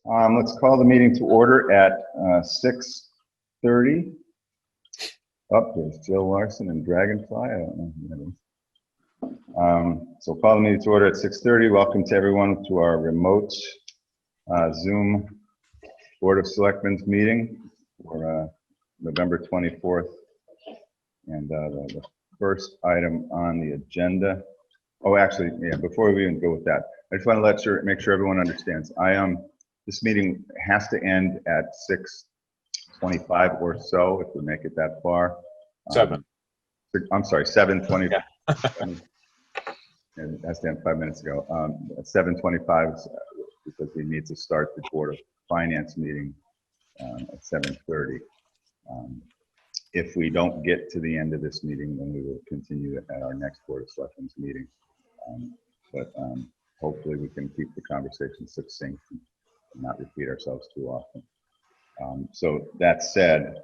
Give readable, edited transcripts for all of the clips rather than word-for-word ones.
Let's call the meeting to order at 6:30. There's Jill Larson and Dragonfly. I don't know who that is. So call the meeting to order at 6:30. Welcome to everyone to our remote Zoom Board of Selectmen's meeting for November 24th. And the first item on the agenda. Oh, actually, yeah, before we even go with that, I just want to make sure everyone understands. This meeting has to end at 6:25 or so, if we make it that far. I'm sorry, 7:20. Yeah. It has to end 5 minutes ago. At 7:25 because we need to start the Board of Finance meeting at 7:30. If we don't get to the end of this meeting, then we will continue at our next Board of Selectmen's meeting. But hopefully we can keep the conversation succinct and not repeat ourselves too often. So that said,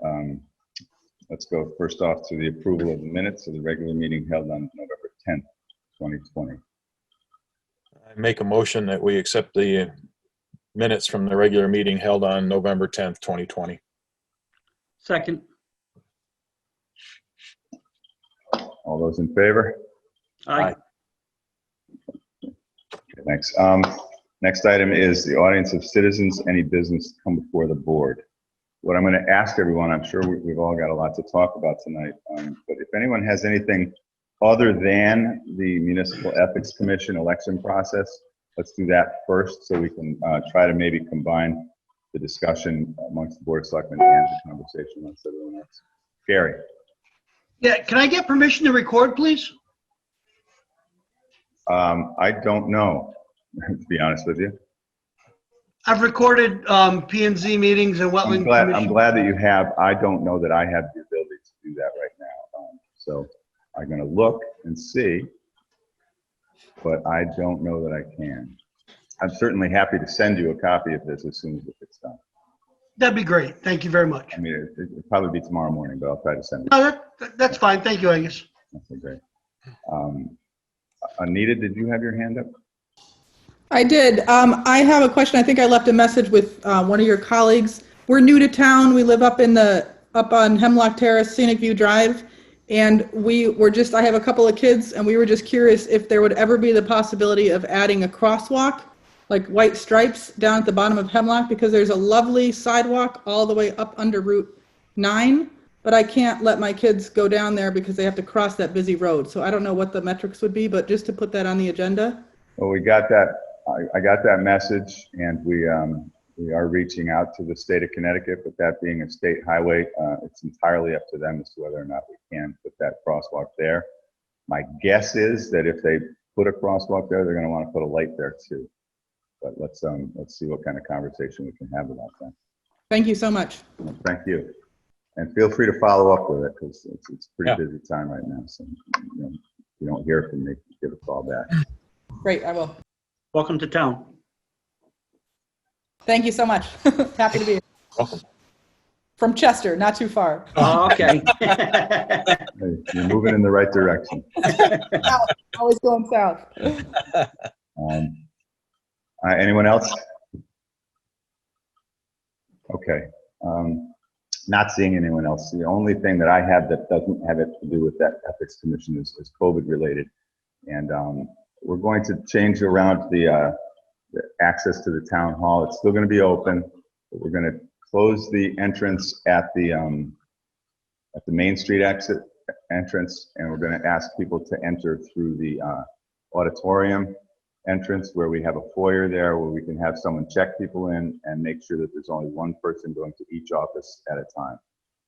let's go first off to the approval of the minutes of the regular meeting held on November 10th, 2020. I make a motion that we accept the minutes from the regular meeting held on November 10th, 2020. Second. All those in favor? Aye. Okay, thanks. Next item is the audience of citizens. Any business to come before the board. What I'm going to ask everyone, I'm sure we've all got a lot to talk about tonight, but if anyone has anything other than the Municipal Ethics Commission election process, let's do that first so we can try to maybe combine the discussion amongst the Board of Selectmen and the conversation amongst everyone else. Gary. Yeah, can I get permission to record, please? I don't know, to be honest with you. I've recorded P&Z meetings and wetland commission. I'm glad that you have. I don't know that I have the ability to do that right now. So I'm going to look and see, but I don't know that I can. I'm certainly happy to send you a copy of this as soon as it gets done. That'd be great. Thank you very much. I mean, it'll probably be tomorrow morning, but I'll try to send it. No, that's fine. Thank you, Angus. Okay, great. Anita, did you have your hand up? I did. I have a question. I think I left a message with one of your colleagues. We're new to town. We live up on Hemlock Terrace, Scenic View Drive, and I have a couple of kids, and we were just curious if there would ever be the possibility of adding a crosswalk, like white stripes down at the bottom of Hemlock, because there's a lovely sidewalk all the way up under Route 9, but I can't let my kids go down there because they have to cross that busy road. So I don't know what the metrics would be, but just to put that on the agenda. Well, we got that. I got that message, and we are reaching out to the state of Connecticut, but that being a state highway, it's entirely up to them as to whether or not we can put that crosswalk there. My guess is that if they put a crosswalk there, they're going to want to put a light there too. But let's see what kind of conversation we can have about that. Thank you so much. Well, thank you, and feel free to follow up with it because it's a pretty busy time right now. So if you don't hear from me, give a call back. Great, I will. Welcome to town. Thank you so much. Happy to be here. Welcome. From Chester, not too far. Oh, okay. Hey, you're moving in the right direction. Always going south. Anyone else? Okay. Not seeing anyone else. The only thing that I have that doesn't have it to do with that ethics commission is COVID related. And we're going to change around the access to the town hall. It's still going to be open, but we're going to close the entrance at the Main Street entrance, and we're going to ask people to enter through the auditorium entrance, where we have a foyer there where we can have someone check people in and make sure that there's only one person going to each office at a time.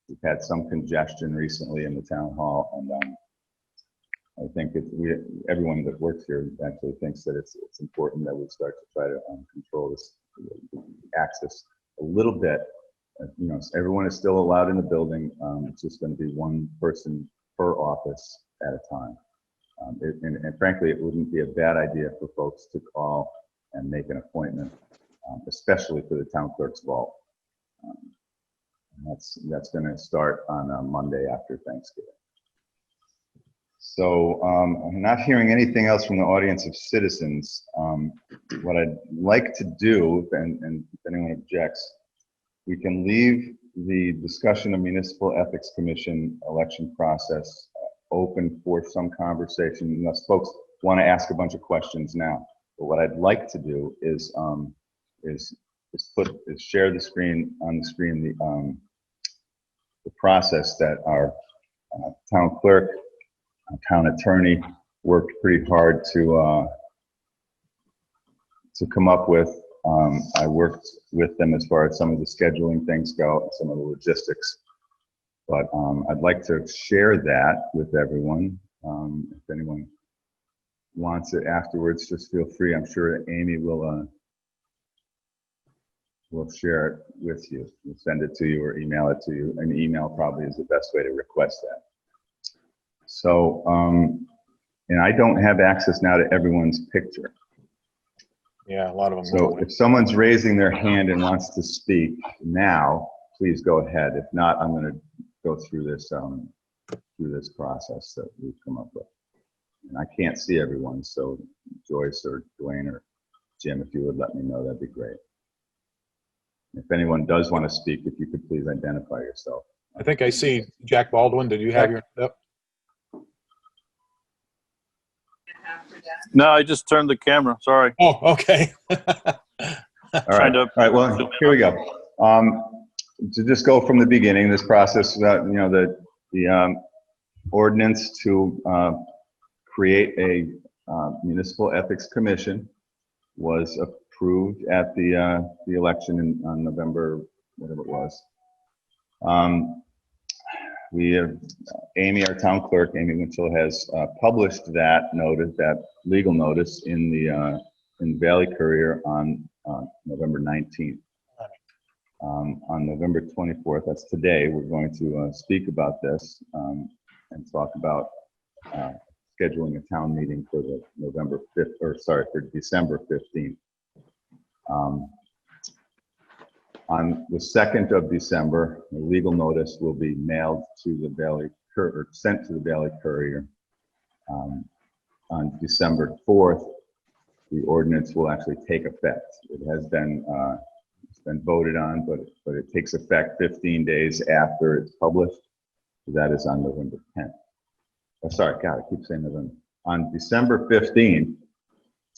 We've had some congestion recently in the town hall, and I think everyone that works here actually thinks that it's important that we start to try to control this access a little bit. Everyone is still allowed in the building. It's just going to be one person per office at a time. And frankly, it wouldn't be a bad idea for folks to call and make an appointment, especially for the town clerk's vault. That's going to start on Monday after Thanksgiving. So I'm not hearing anything else from the audience of citizens. What I'd like to do, and if anyone objects, we can leave the discussion of Municipal Ethics Commission election process open for some conversation, unless folks want to ask a bunch of questions now. But what I'd like to do is share the screen on the screen the process that our town clerk, town attorney worked pretty hard to come up with. I worked with them as far as some of the scheduling things go, and some of the logistics. But I'd like to share that with everyone. If anyone wants it afterwards, just feel free. I'm sure Amy will share it with you. We'll send it to you or email it to you. An email probably is the best way to request that. So, and I don't have access now to everyone's picture. Yeah, a lot of them. So if someone's raising their hand and wants to speak now, please go ahead. If not, I'm going to go through this process that we've come up with. And I can't see everyone, so Joyce or Dwayne or Jim, if you would let me know, that'd be great. If anyone does want to speak, if you could please identify yourself. I think I see Jack Baldwin. Did you have your up? No, I just turned the camera. Sorry. Oh, okay. All right. All right. Well, here we go. To just go from the beginning, this process, the ordinance to create a municipal ethics commission was approved at the election on November, whatever it was. We have Amy, our town clerk, Amy Winchell, has published that notice, that legal notice, in the Valley Courier on November 19th. On November 24th, that's today, we're going to speak about this and talk about scheduling a town meeting for the for December 15th. On the 2nd of December, a legal notice will be mailed to the Valley or sent to the Valley Courier. On December 4th, the ordinance will actually take effect. It has been it's been voted on, but it takes effect 15 days after it's published. That is on November 10th. Oh, sorry, God, I keep saying November. On December 15th,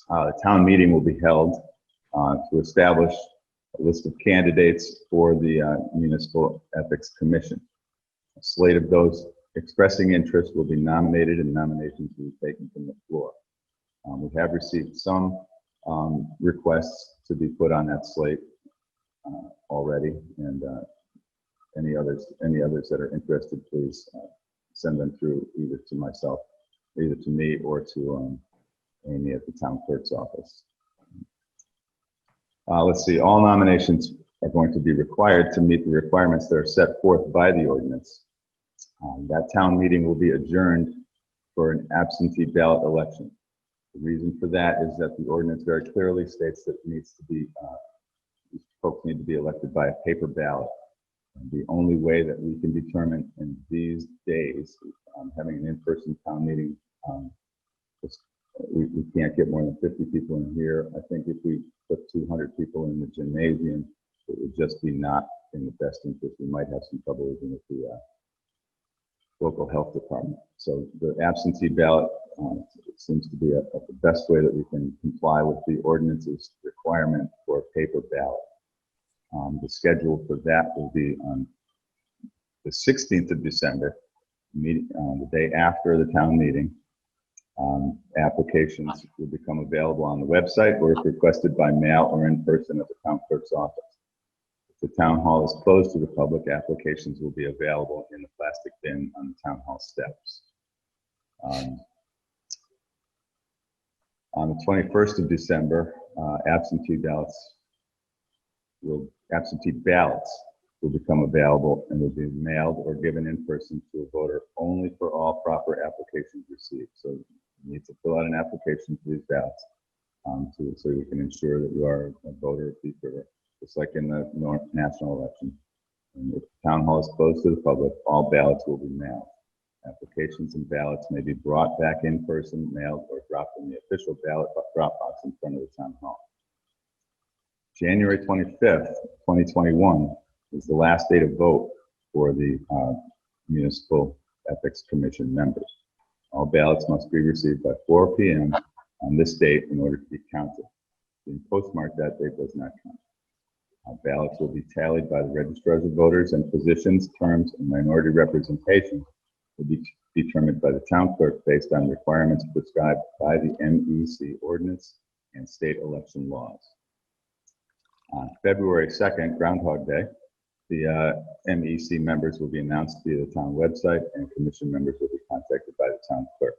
the town meeting will be held to establish a list of candidates for the Municipal Ethics Commission. A slate of those expressing interest will be nominated, and nominations will be taken from the floor. We have received some requests to be put on that slate already, and any others that are interested, please send them through either to myself, either to me, or to Amy at the town clerk's office. Let's see, all nominations are going to be required to meet the requirements that are set forth by the ordinance. That town meeting will be adjourned for an absentee ballot election. The reason for that is that the ordinance very clearly states that it needs to be, these folks need to be elected by a paper ballot. And the only way that we can determine in these days, having an in-person town meeting, we can't get more than 50 people in here. I think if we put 200 people in the gymnasium, it would just be not in the best interest. We might have some trouble even with the local health department. So the absentee ballot seems to be the best way that we can comply with the ordinance's requirement for a paper ballot. The schedule for that will be on the 16th of December, the day after the town meeting. Applications will become available on the website, or if requested by mail or in person at the town clerk's office. If the town hall is closed to the public, applications will be available in the plastic bin on the town hall steps. On the 21st of December, absentee ballots will become available and will be mailed or given in person to a voter only for all proper applications received. So you need to fill out an application for these ballots so we can ensure that you are a voter of the just like in the national election. And if the town hall is closed to the public, all ballots will be mailed. Applications and ballots may be brought back in person, mailed, or dropped in the official ballot drop box in front of the town hall. January 25th, 2021 is the last day to vote for the Municipal Ethics Commission members. All ballots must be received by 4 p.m. on this date in order to be counted. Being postmarked that date does not count. Ballots will be tallied by the registrars of voters, and positions, terms, and minority representation will be determined by the town clerk based on requirements prescribed by the MEC ordinance and state election laws. On February 2nd, Groundhog Day, the MEC members will be announced via the town website, and commission members will be contacted by the town clerk.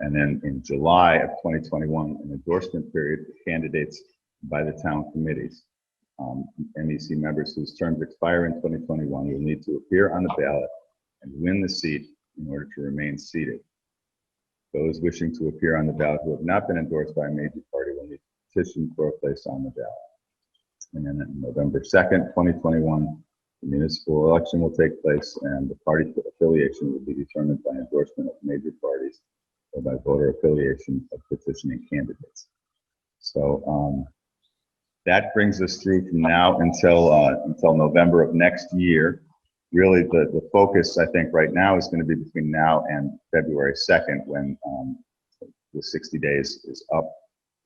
And then in July of 2021, an endorsement period for candidates by the town committees. MEC members whose terms expire in 2021 will need to appear on the ballot and win the seat in order to remain seated. Those wishing to appear on the ballot who have not been endorsed by a major party will need to petition for a place on the ballot. And then on November 2nd, 2021, the municipal election will take place, and the party affiliation will be determined by endorsement of major parties or by voter affiliation of petitioning candidates. So that brings us through from now until November of next year. Really, the focus, I think, right now is going to be between now and February 2nd, when the 60 days is up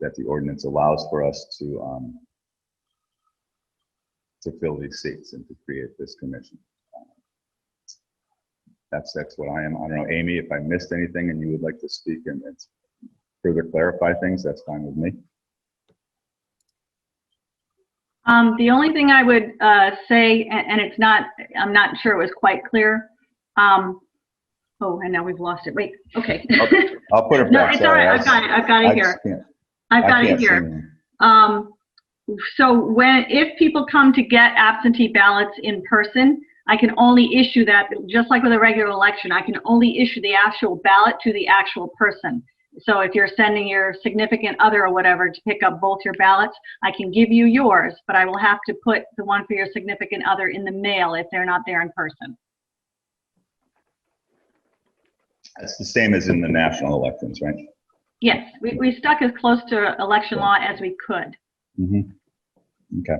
that the ordinance allows for us to fill these seats and to create this commission. That's what I am. I don't know, Amy, if I missed anything and you would like to speak and further clarify things, that's fine with me. The only thing I would say, and it's not, I'm not sure it was quite clear. Oh, and now we've lost it. Wait, okay. I'll put it No, back. it's all right. I've got it here. I've got it here. So if people come to get absentee ballots in person, I can only issue that, just like with a regular election, I can only issue the actual ballot to the actual person. So if you're sending your significant other or whatever to pick up both your ballots, I can give you yours, but I will have to put the one for your significant other in the mail if they're not there in person. It's the same as in the national elections, right? Yes, we stuck as close to election law as we could. Mm-hmm. Okay.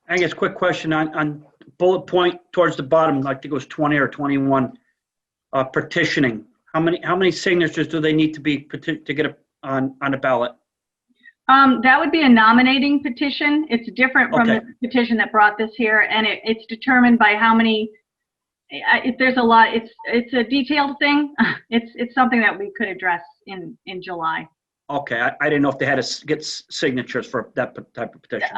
I guess quick question on bullet point towards the bottom, like I think it was 20 or 21, petitioning. How many signatures do they need to be to get on a ballot? That would be a nominating petition. It's different from the petition that brought this here, and it's determined by how many. If there's a lot, it's a detailed thing. It's something that we could address in July. Okay, I didn't know if they had to get signatures for that type of petition.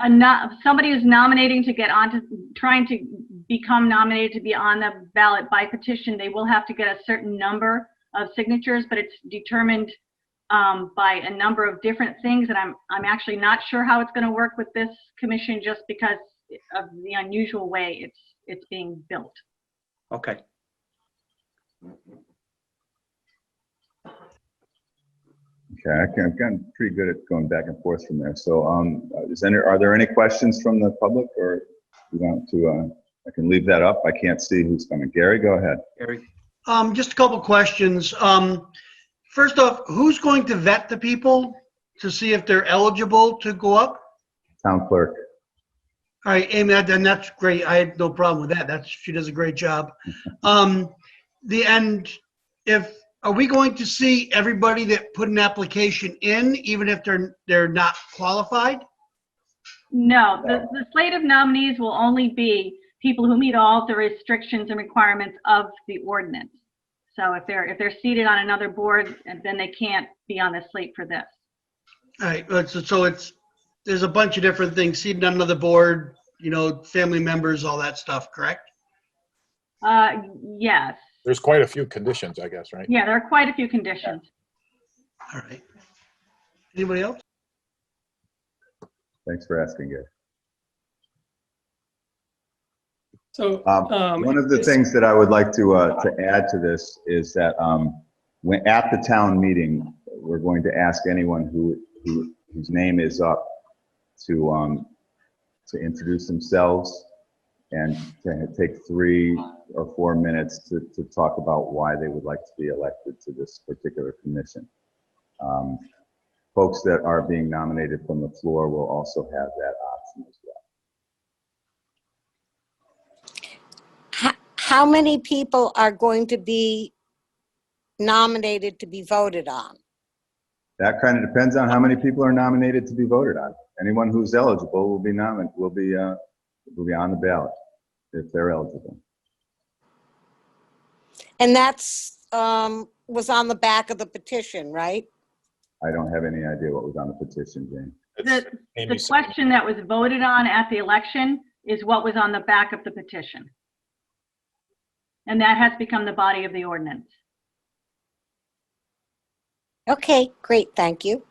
Somebody who's nominating to get onto, trying to become nominated to be on the ballot by petition, they will have to get a certain number of signatures, but it's determined by a number of different things, and I'm actually not sure how it's going to work with this commission, just because of the unusual way it's being built. Okay. Okay, I've gotten pretty good at going back and forth from there. So, are there any questions from the public, or you want to? I can leave that up. I can't see who's coming. Gary, go ahead. Gary. Just a couple questions. First off, who's going to vet the people to see if they're eligible to go up? Town clerk. All right, Amy, then that's great. I had no problem with that. She does a great job. Are we going to see everybody that put an application in, even if they're not qualified? No, the slate of nominees will only be people who meet all the restrictions and requirements of the ordinance. So if they're seated on another board, then they can't be on the slate for this. All right, so there's a bunch of different things, seated on another board, family members, all that stuff, correct? Yes. There's quite a few conditions, I guess, right? Yeah, there are quite a few conditions. All right. Anybody else? Thanks for asking, Gary. So one of the things that I would like to add to this is that when at the town meeting, we're going to ask anyone whose name is up to introduce themselves and to take 3 or 4 minutes to talk about why they would like to be elected to this particular commission. Folks that are being nominated from the floor will also have that option as well. How many people are going to be nominated to be voted on? That kind of depends on how many people are nominated to be voted on. Anyone who's eligible will be on the ballot if they're eligible. And that's was on the back of the petition, right? I don't have any idea what was on the petition, Jane. The question that was voted on at the election is what was on the back of the petition. And that has become the body of the ordinance. Okay, great, thank you.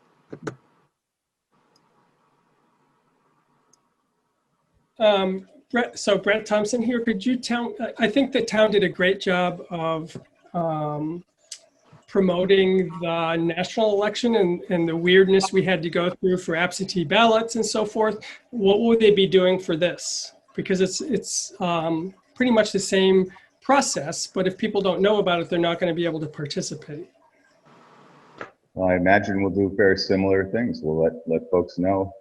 Brett Thompson here. Could you tell, I think the town did a great job of promoting the national election and the weirdness we had to go through for absentee ballots and so forth. What will they be doing for this? Because it's pretty much the same process, but if people don't know about it, they're not going to be able to participate. Well, I imagine we'll do very similar things. We'll let folks know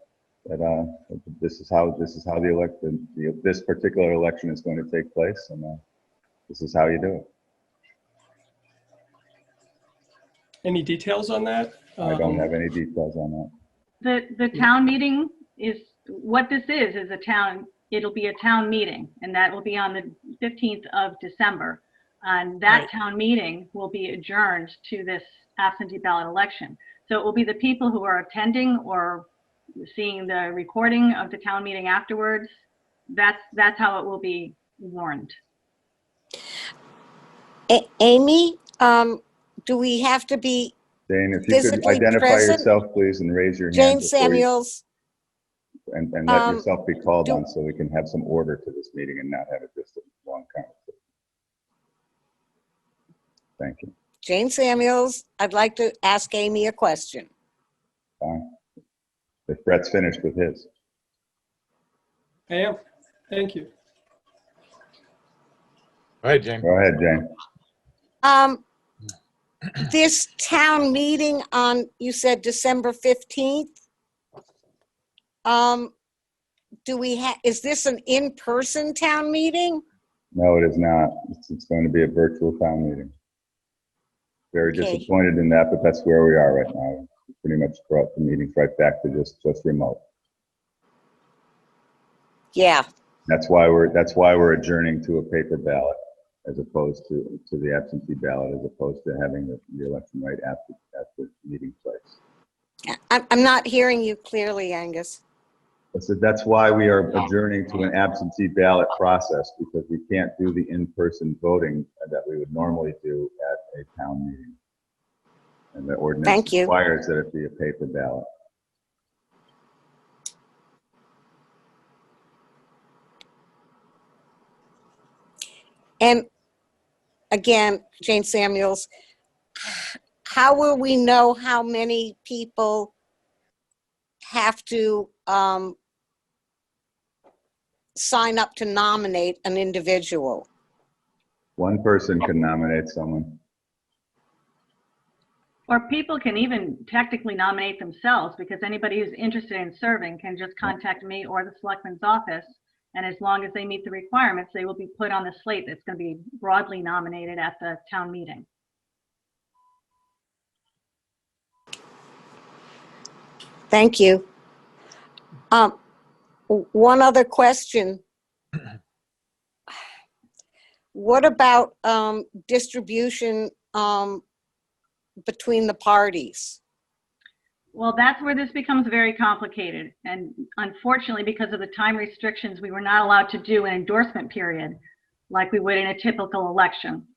that this is how this particular election is going to take place, and this is how you do it. Any details on that? I don't have any details on that. The town meeting is, what this is a town, it'll be a town meeting, and that will be on the 15th of December. And that Right. town meeting will be adjourned to this absentee ballot election. So it will be the people who are attending or seeing the recording of the town meeting afterwards. That's how it will be warned. Amy, do we have to be Jane, if you could physically identify present? yourself, please, and raise your hand. Jane before you- Samuels? And let yourself be called do- on so we can have some order to this meeting and not have it just a long conversation. Thank you. Jane Samuels, I'd like to ask Amy a question. Fine. If Brett's finished with his. I am. Thank you. Go ahead, Jane. Go ahead, Jane. This town meeting on, you said December 15th? Is this an in-person town meeting? No, it is not. It's going to be a virtual town meeting. Very Okay. disappointed in that, but that's where we are right now. We pretty much brought the meetings right back to just remote. Yeah, That's why we're adjourning to a paper ballot as opposed to the absentee ballot, as opposed to having the election right at the meeting place. I'm not hearing you clearly, Angus. I said that's why we are adjourning to an absentee ballot process, because we can't do the in-person voting that we would normally do at a town meeting. And the ordinance Thank you. requires that it be a paper ballot. And again, Jane Samuels, how will we know how many people have to sign up to nominate an individual? One person can nominate someone. Or people can even technically nominate themselves, because anybody who's interested in serving can just contact me or the selectman's office. And as long as they meet the requirements, they will be put on the slate that's going to be broadly nominated at the town meeting. Thank you. One other question. What about distribution between the parties? Well, that's where this becomes very complicated. And unfortunately, because of the time restrictions, we were not allowed to do an endorsement period like we would in a typical election.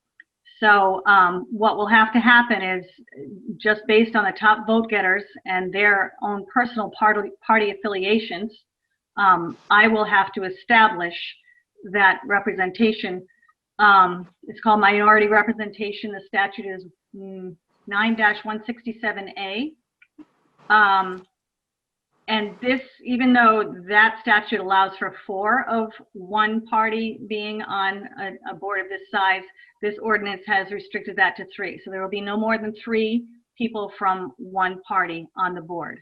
So what will have to happen is, just based on the top vote getters and their own personal party affiliations, I will have to establish that representation. It's called minority representation. The statute is 9-167A. And this, even though that statute allows for 4 of one party being on a board of this size, this ordinance has restricted that to 3. So there will be no more than 3 people from one party on the board.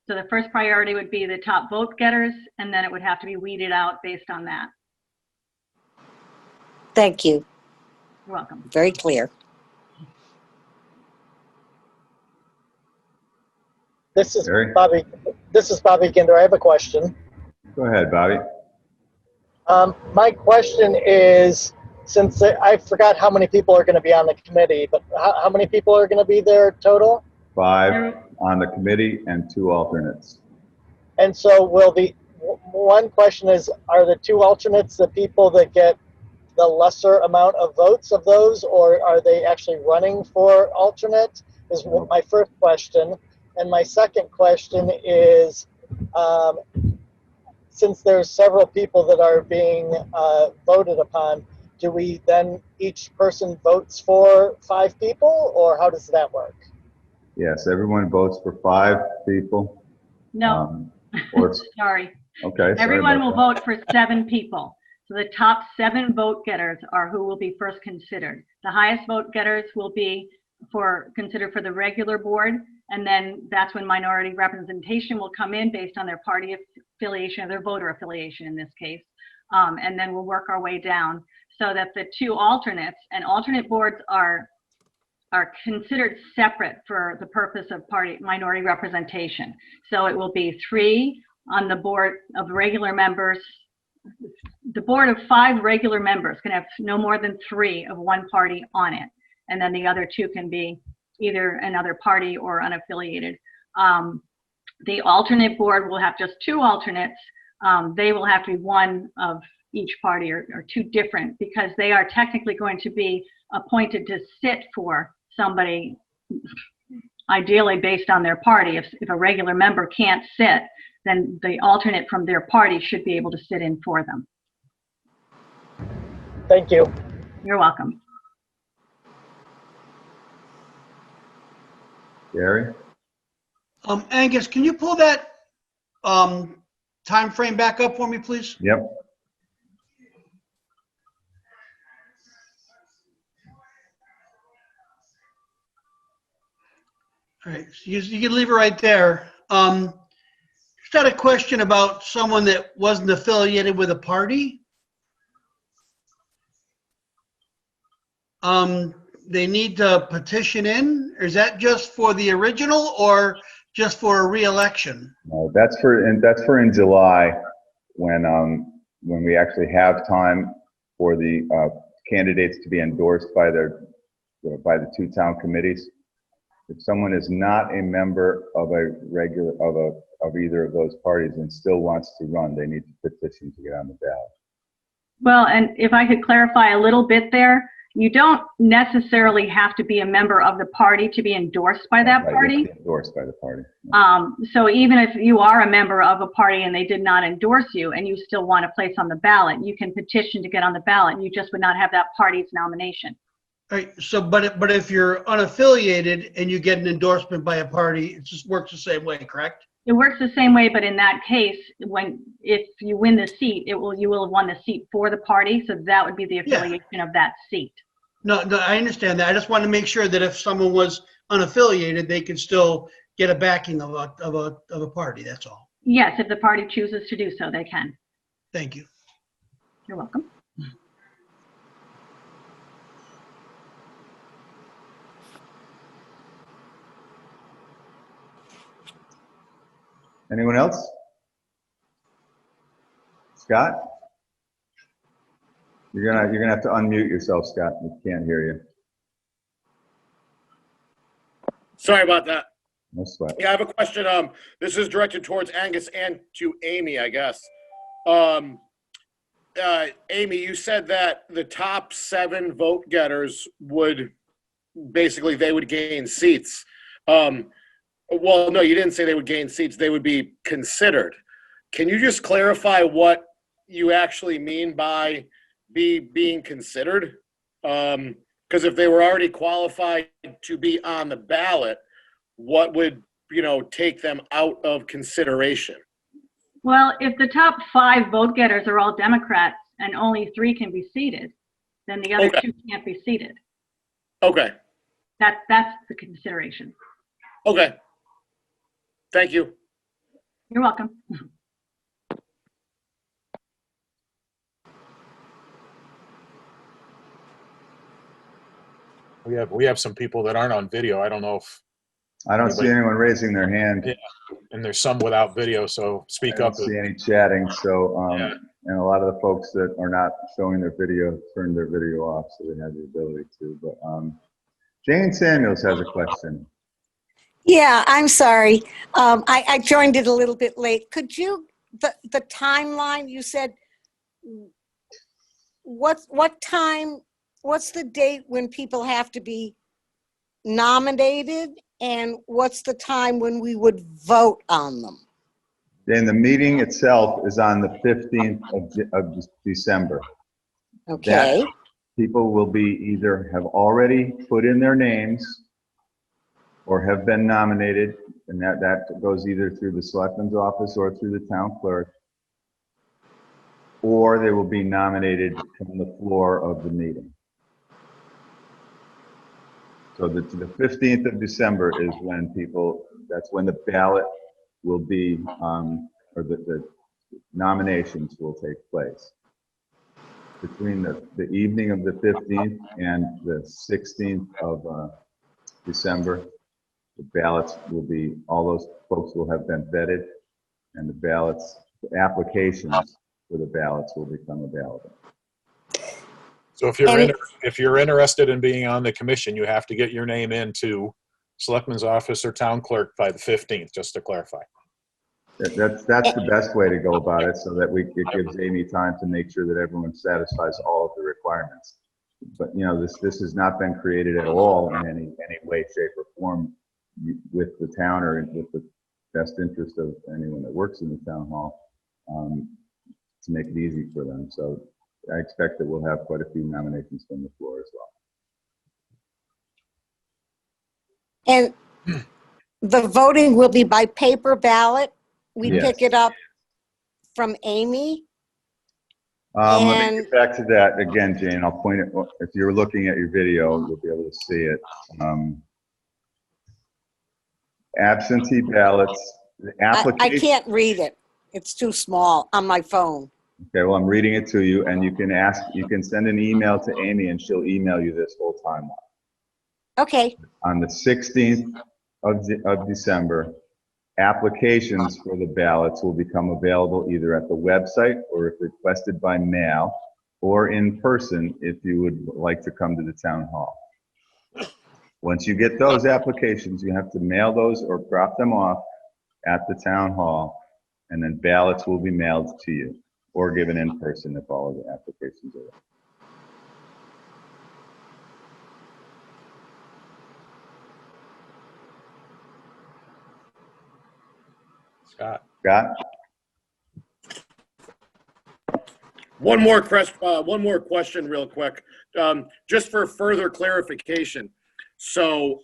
So the first priority would be the top vote getters, and then it would have to be weeded out based on that. Thank you. You're welcome. Very clear. This is Barry? Bobby. This is Bobby Ginder. I have a question. Go ahead, Bobby. My question is, since I forgot how many people are going to be on the committee, but how many people are going to be there total? 5 on the committee and 2 alternates. And so will the one question is, are the 2 alternates the people that get the lesser amount of votes of those, or are they actually running for alternate? Is my first question. And my second question is, since there's several people that are being voted upon, do we then each person votes for 5 people, or how does that work? Yes, everyone votes for 5 people. No, Or, sorry. okay. sorry Everyone about will that. vote for 7 people. So the top 7 vote getters are who will be first considered. The highest vote getters will be considered for the regular board, and then that's when minority representation will come in based on their party affiliation, or their voter affiliation in this case. And then we'll work our way down so that the 2 alternates, and alternate boards are considered separate for the purpose of minority representation. So it will be 3 on the board of regular members. The board of 5 regular members can have no more than 3 of one party on it. And then the other 2 can be either another party or unaffiliated. The alternate board will have just 2 alternates. They will have to be one of each party or 2 different, because they are technically going to be appointed to sit for somebody, ideally based on their party. If a regular member can't sit, then the alternate from their party should be able to sit in for them. Thank you. You're welcome. Gary? Angus, can you pull that time frame back up for me, please? Yep. All right, so you can leave it right there. Just had a question about someone that wasn't affiliated with a party. They need to petition in, or is that just for the original or just for a re-election? No, that's for in July, when we actually have time for the candidates to be endorsed by the 2 town committees. If someone is not a member of of either of those parties and still wants to run, they need to petition to get on the ballot. Well, and if I could clarify a little bit there, you don't necessarily have to be a member of the party to be endorsed by that Right, party. endorsed by the party. So even if you are a member of a party and they did not endorse you and you still want a place on the ballot, you can petition to get on the ballot. You just would not have that party's nomination. All right, so but if you're unaffiliated and you get an endorsement by a party, it just works the same way, correct? It works the same way, but in that case, if you win the seat, you will have won the seat for the party, so that would be the affiliation of that seat. No, I understand that. I just want to make sure that if someone was unaffiliated, they could still get a backing of a party. That's all. Yes, if the party chooses to do so, they can. Thank you. You're welcome. Anyone else? Scott? You're gonna have to unmute yourself, Scott. We can't hear you. Sorry about that. No sweat. Yeah, I have a question. This is directed towards Angus and to Amy, I guess. Amy, you said that the top 7 vote getters would gain seats. Well, no, you didn't say they would gain seats. They would be considered. Can you just clarify what you actually mean by being considered? Because if they were already qualified to be on the ballot, what would take them out of consideration? Well, if the top 5 vote getters are all Democrats and only 3 can be seated, then the other Okay. 2 can't be seated. Okay, That's the consideration. okay. Thank you. You're welcome. We have some people that aren't on video. I don't know if, I don't see anyone raising their hand. Yeah. and there's some without video, so I speak don't up. see any chatting, so, Yeah. and a lot of the folks that are not showing their video, turn their video off, so they have the ability to, but, Jane Samuels has a question. Yeah, I'm sorry. I joined it a little bit late. Could you, the timeline, you said, what time, what's the date when people have to be nominated? And what's the time when we would vote on them? And the meeting itself is on the 15th of December. Okay, People will be either have already put in their names or have been nominated, and that goes either through the Selectmen's office or through the town clerk, or they will be nominated from the floor of the meeting. So the 15th of December is when that's when the ballot will be, or the nominations will take place. Between the evening of the 15th and the 16th of December, the ballots will be, all those folks will have been vetted, and the applications for the ballots will become available. So if you're interested in being on the commission, you have to get your name into Selectman's office or town clerk by the 15th, just to clarify. That's the best way to go about it, so that it gives Amy time to make sure that everyone satisfies all of the requirements. But this has not been created at all in any way, shape, or form with the town or with the best interest of anyone that works in the town hall, to make it easy for them. So I expect that we'll have quite a few nominations from the floor as well. and the voting will be by paper ballot? We Yes. pick it up from Amy? Let me And- get back to that again, Jane. I'll point it, if you're looking at your video, you'll be able to see it. Absentee ballots, the I application. can't read it. It's too small on my phone. Okay, well, I'm reading it to you, and you can send an email to Amy, and she'll email you this whole timeline. Okay, On the 16th of December, applications for the ballots will become available either at the website or if requested by mail, or in person if you would like to come to the town hall. Once you get those applications, you have to mail those or drop them off at the town hall, and then ballots will be mailed to you or given in person if all of the applications are there. Scott? One more question real quick, just for further clarification. So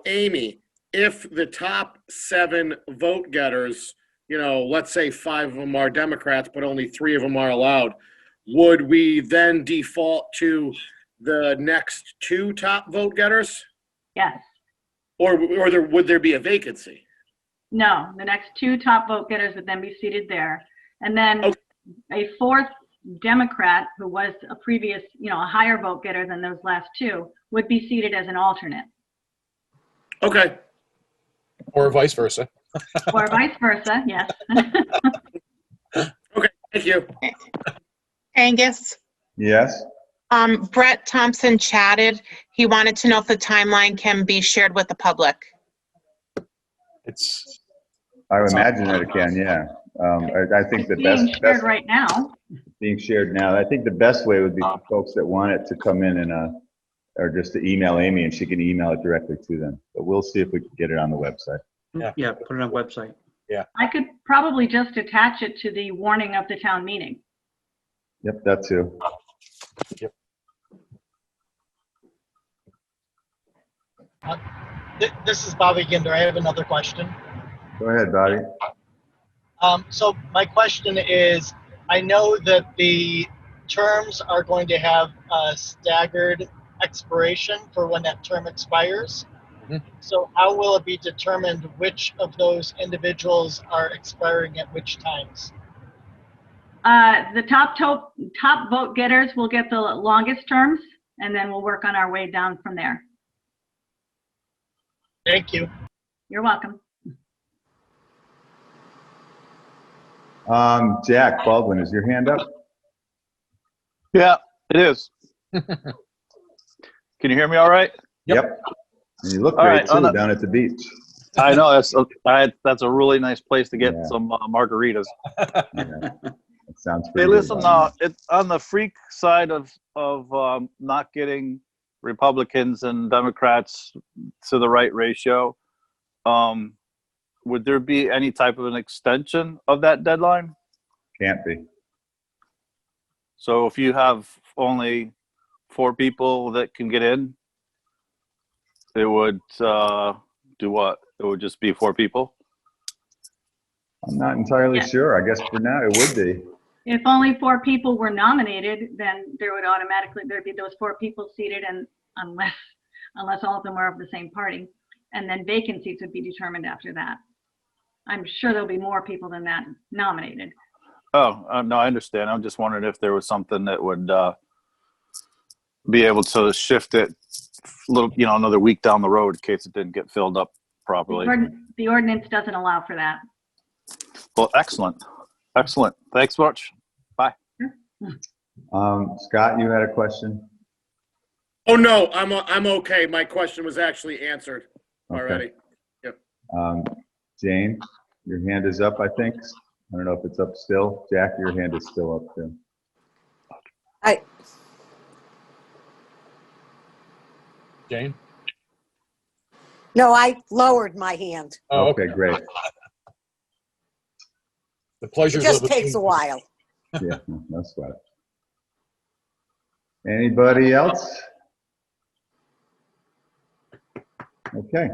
Amy, if the top 7 vote getters, let's say 5 of them are Democrats, but only 3 of them are allowed, would we then default to the next 2 top vote getters? Yes. Or would there be a vacancy? No, the next 2 top vote getters would then be seated there. And then Okay. a 4th Democrat who was a previous, a higher vote getter than those last 2 would be seated as an alternate. Okay. Or vice versa. Or vice versa, yes. Okay, thank you. Angus, Yes? Brett Thompson chatted. He wanted to know if the timeline can be shared with the public. I would imagine that it can, yeah. I think the It's being best shared right now. being shared now. I think the best way would be for folks that want it to come in and or just to email Amy, and she can email it directly to them. But we'll see if we can get it on the website. Yeah, put it on the website. I could probably just attach it to the warning of the town meeting. Yep, that too. Yep. This is Bobby Ginder. I have another question. Go ahead, Bobby. So my question is, I know that the terms are going to have a staggered expiration for when that term expires. Mhm. So how will it be determined which of those individuals are expiring at which times? The top vote getters will get the longest terms, and then we'll work on our way down from there. Thank you. You're welcome. Jack Baldwin, is your hand up? Yeah, it is. Can you hear me all right? Yep. And you look All great right, on too the- down at the beach. I know that's a really nice place to get Yeah. some margaritas. Yeah. That sounds Hey, pretty good. listen, it's on the freak side of not getting Republicans and Democrats to the right ratio. Would there be any type of an extension of that deadline? Can't be. So if you have only 4 people that can get in, it would do what? It would just be 4 people? I'm not entirely Yeah. sure. I guess for now it would be. If only 4 people were nominated, then there would automatically, there'd be those 4 people seated, and unless all of them were of the same party. And then vacancies would be determined after that. I'm sure there'll be more people than that nominated. Oh, no, I understand. I'm just wondering if there was something that would be able to shift it a little, another week down the road in case it didn't get filled up properly. The ordinance doesn't allow for that. Well, excellent. Excellent. Thanks much. Bye. Scott, you had a question? Oh, no, I'm okay. My question was actually answered already. Okay. Jane, your hand is up, I think. I don't know if it's up still. Jack, your hand is still up too. Jane? No, I lowered my hand. Oh, Okay, great. The It pleasures just of takes a while. Yeah, no sweat. Anybody else? Okay.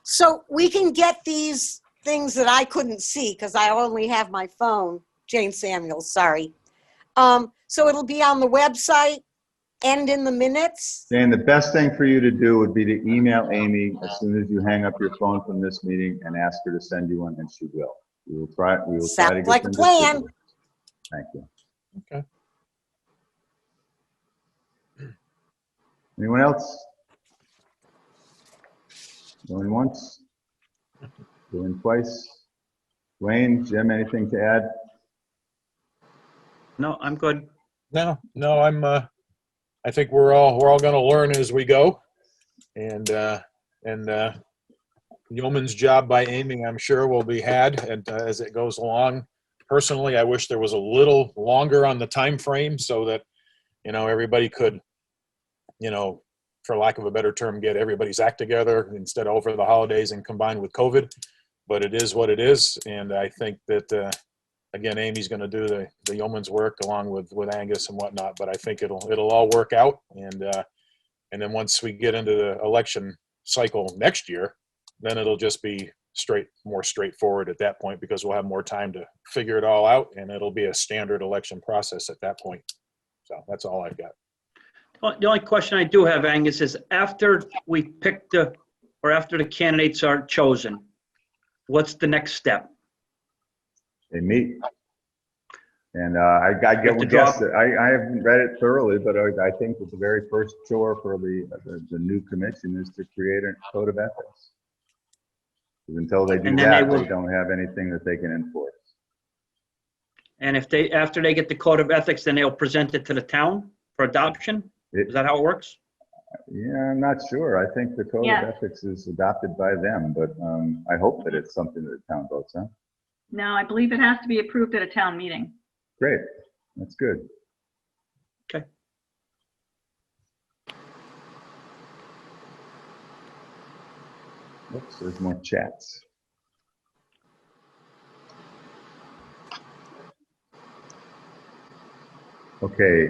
So we can get these things that I couldn't see because I only have my phone. Jane Samuels, sorry. So it'll be on the website and in the minutes. Jane, the best thing for you to do would be to email Amy as soon as you hang up your phone from this meeting and ask her to send you one, and she will. We will try to Sounds get like a them plan. distributed. Thank you. Okay. Anyone else? Going once? Going twice? Wayne, Jim, anything to add? No, I'm good. No, I think we're all going to learn as we go, and yeoman's job by Amy, I'm sure, will be had and as it goes along. Personally, I wish there was a little longer on the time frame so that everybody could, for lack of a better term, get everybody's act together instead of over the holidays and combined with COVID. But it is what it is, and I think that again, Amy's going to do the yeoman's work along with Angus and whatnot. But I think it'll all work out, and then once we get into the election cycle next year, then it'll just be more straightforward at that point because we'll have more time to figure it all out, and it'll be a standard election process at that point. So that's all I've got. The only question I do have, Angus, is after we pick after the candidates are chosen, what's the next step? They meet. And I guess that I haven't read it thoroughly, but I think that the very first chore for the new commission is to create a code of ethics. Because until they do that, they don't have anything that they can enforce. And after they get the code of ethics, then they'll present it to the town for adoption? Is that how it works? Yeah, I'm not sure. I think the code of ethics is adopted by them, but I hope that it's something that the town votes on. No, I believe it has to be approved at a town meeting. Great. That's good. Okay. Oops, there's more chats. Okay,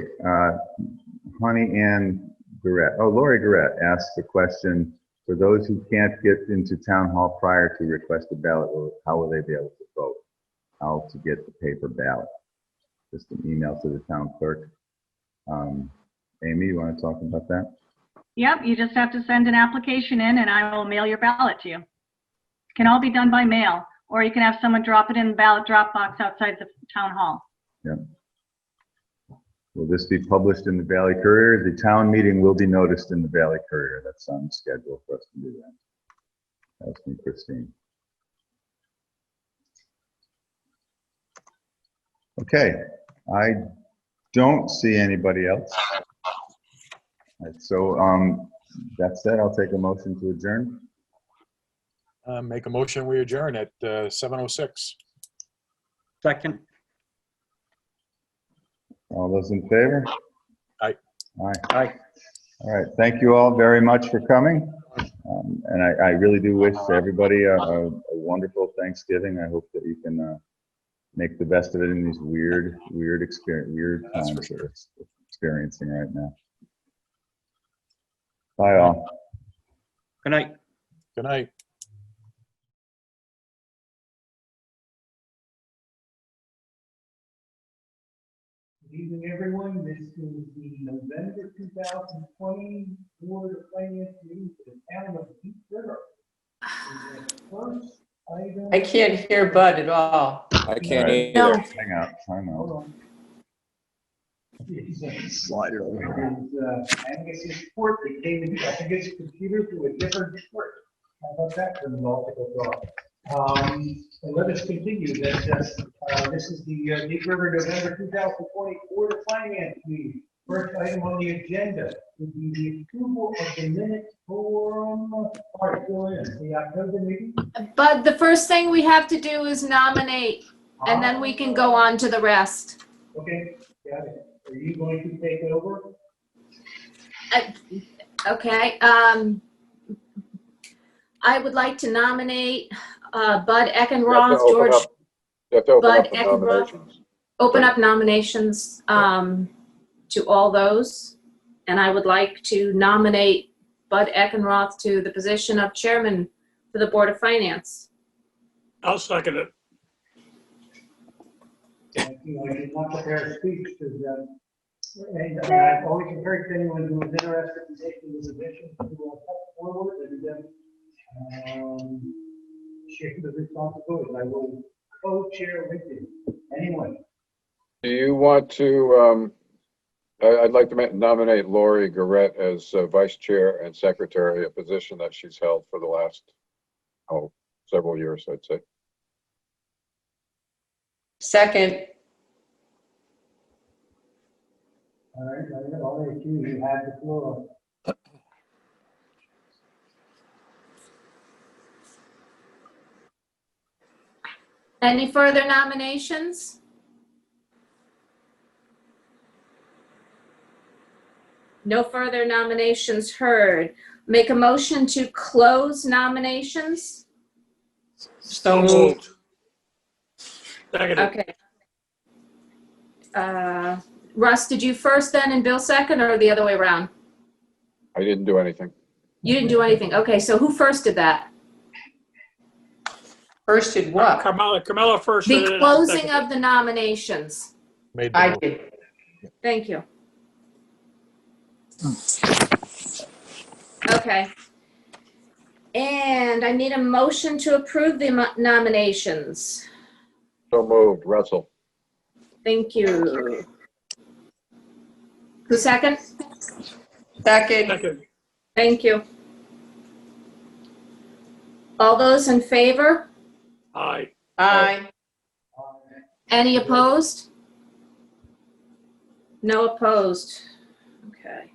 Honey Ann Garrett, Lori Garrett asked a question. For those who can't get into town hall prior to request a ballot, how will they be able to vote? How to get the paper ballot? Just an email to the town clerk. Amy, you want to talk about that? Yep, you just have to send an application in and I will mail your ballot to you. It can all be done by mail, or you can have someone drop it in the ballot drop box outside the town hall. Yeah. Will this be published in the Valley Courier? The town meeting will be noticed in the Valley Courier. That's on schedule for us to do that. That's me, Christine. Okay, I don't see anybody else. All right, so that said, I'll take a motion to adjourn. Make a motion, we adjourn at 7:06. Second. All those in favor? Aye. Aye. Aye. All right, thank you all very much for coming. And I really do wish everybody a wonderful Thanksgiving. I hope that you can make the best of it in these weird times that we're experiencing right now. Bye all. Good night. Good night. Good evening, everyone. This is the November 2020 Board of Finance meeting for the town of Deep River. First item. I can't hear Bud at all. I can't Right. either. Hang out. Time Hold out. on. Slide it over here. I think it's his port that came in. I think it's computer to a different port. How about that for the multiple draw? And let us continue. This is the Deep River November 2020 Board of Finance meeting. First item on the agenda would be the approval of the minutes for the October meeting. But the first thing we have to do is nominate, and then we can go on to the rest. Okay, got it. Are you going to take over? Okay, I would like to nominate Bud Eckenroth, George. Bud Eckenroth. Open up nominations to all those. And I would like to nominate Bud Eckenroth to the position of chairman for the Board of Finance. I'll second it. I did not prepare a speech because, I've always encouraged anyone who is interested in taking the position to come forward and share the responsibility. I will co-chair with you. Anyway. Do you want to, I'd like to nominate Lori Garrett as vice chair and secretary, a position that she's held for the last, several years, I'd say. Second. All right, all of you have the floor. Any further nominations? No further nominations heard. Make a motion to close nominations? So moved. Okay. Russ, did you first then and Bill second, or the other way around? I didn't do anything. You didn't do anything. Okay, so who first did that? First did what? Carmella first. The closing of the nominations. I did. Thank you. Okay. And I need a motion to approve the nominations. So moved. Russell. Thank you. Who second? Second. Thank you. All those in favor? Aye. Aye. Any opposed? No opposed. Okay.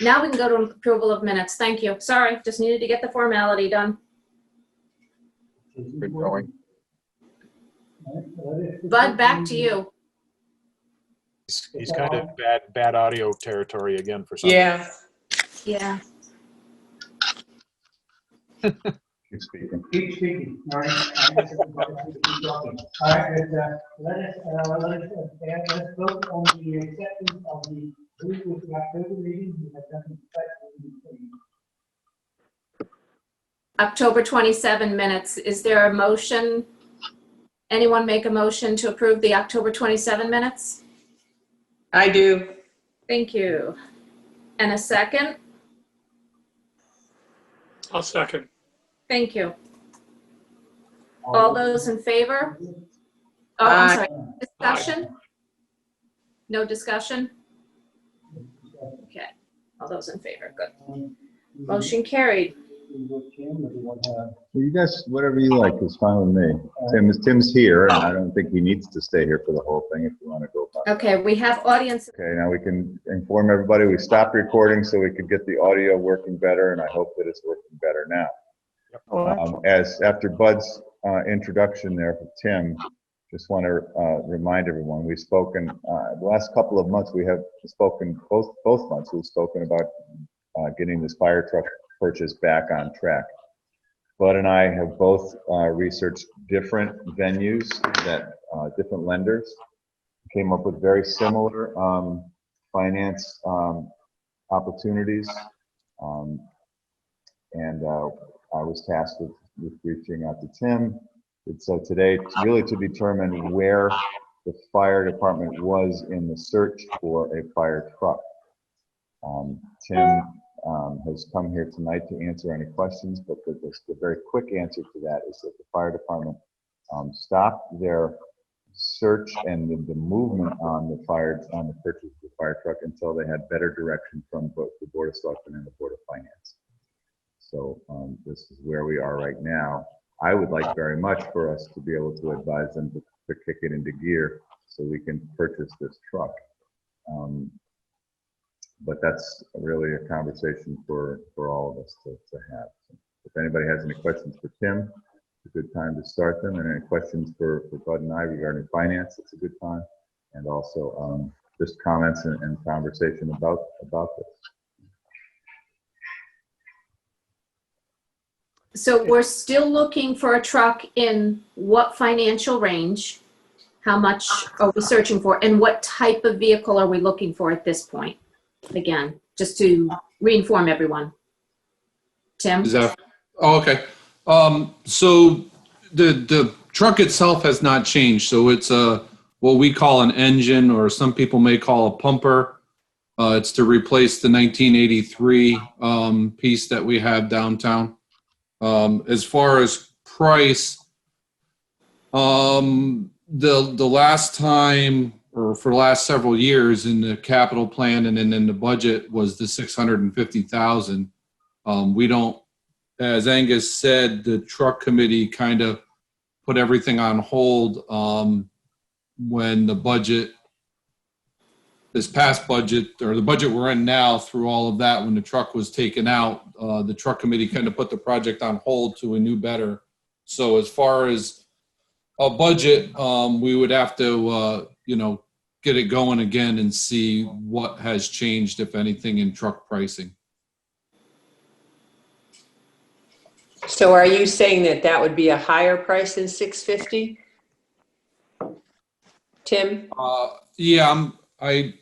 Now we can go to approval of minutes. Thank you. Sorry, just needed to get the formality done. Good going. Bud, back to you. He's kind of bad audio territory again for some. Yeah. Yeah. Keep speaking. Keep speaking. All right. All right. Let us vote on the acceptance of the With the October meeting, we have nothing to October 27 minutes. Is there a motion? Anyone make a motion to approve the October 27 minutes? I do. Thank you. And a second? I'll second. Thank you. All those in favor? Oh, I'm Aye. sorry. Discussion? No discussion? Okay. All those in favor. Good. Motion carried. Well, you guys, whatever you like is fine with me. Tim's here, and I don't think he needs to stay here for the whole thing if you want to go. Okay, we have audience. Okay, now we can inform everybody we stopped recording so we could get the audio working better, and I hope that it's working better now. As after Bud's introduction there for Tim, just want to remind everyone we've spoken the last couple of months. We have spoken both months. We've spoken about getting this fire truck purchase back on track. Bud and I have both researched different venues that different lenders came up with very similar finance opportunities, and I was tasked with reaching out to Tim. So today, really to determine where the fire department was in the search for a fire truck. Tim has come here tonight to answer any questions, but the very quick answer to that is that the fire department stopped their search and the movement on the purchase of the fire truck until they had better direction from both the Board of Selectmen and the Board of Finance. So this is where we are right now. I would like very much for us to be able to advise them to kick it into gear so we can purchase this truck. But that's really a conversation for all of us to have. So if anybody has any questions for Tim, it's a good time to start them. And any questions for Bud and I regarding finance, it's a good time. And also just comments and conversation about this. So we're still looking for a truck in what financial range? How much are we searching for? And what type of vehicle are we looking for at this point? Again, just to re-inform everyone. Tim? Is that, oh, okay. So the truck itself has not changed. So it's what we call an engine, or some people may call a pumper. It's to replace the 1983 piece that we have downtown. As far as price, the last time, or for the last several years in the capital plan and then in the budget, was the $650,000. We don't, as Angus said, the truck committee kind of put everything on hold when the budget, this past budget, or the budget we're in now, through all of that, when the truck was taken out, the truck committee kind of put the project on hold to a new better. So as far as a budget, we would have to, get it going again and see what has changed, if anything, in truck pricing. So are you saying that that would be a higher price than 650? Tim? Yeah, I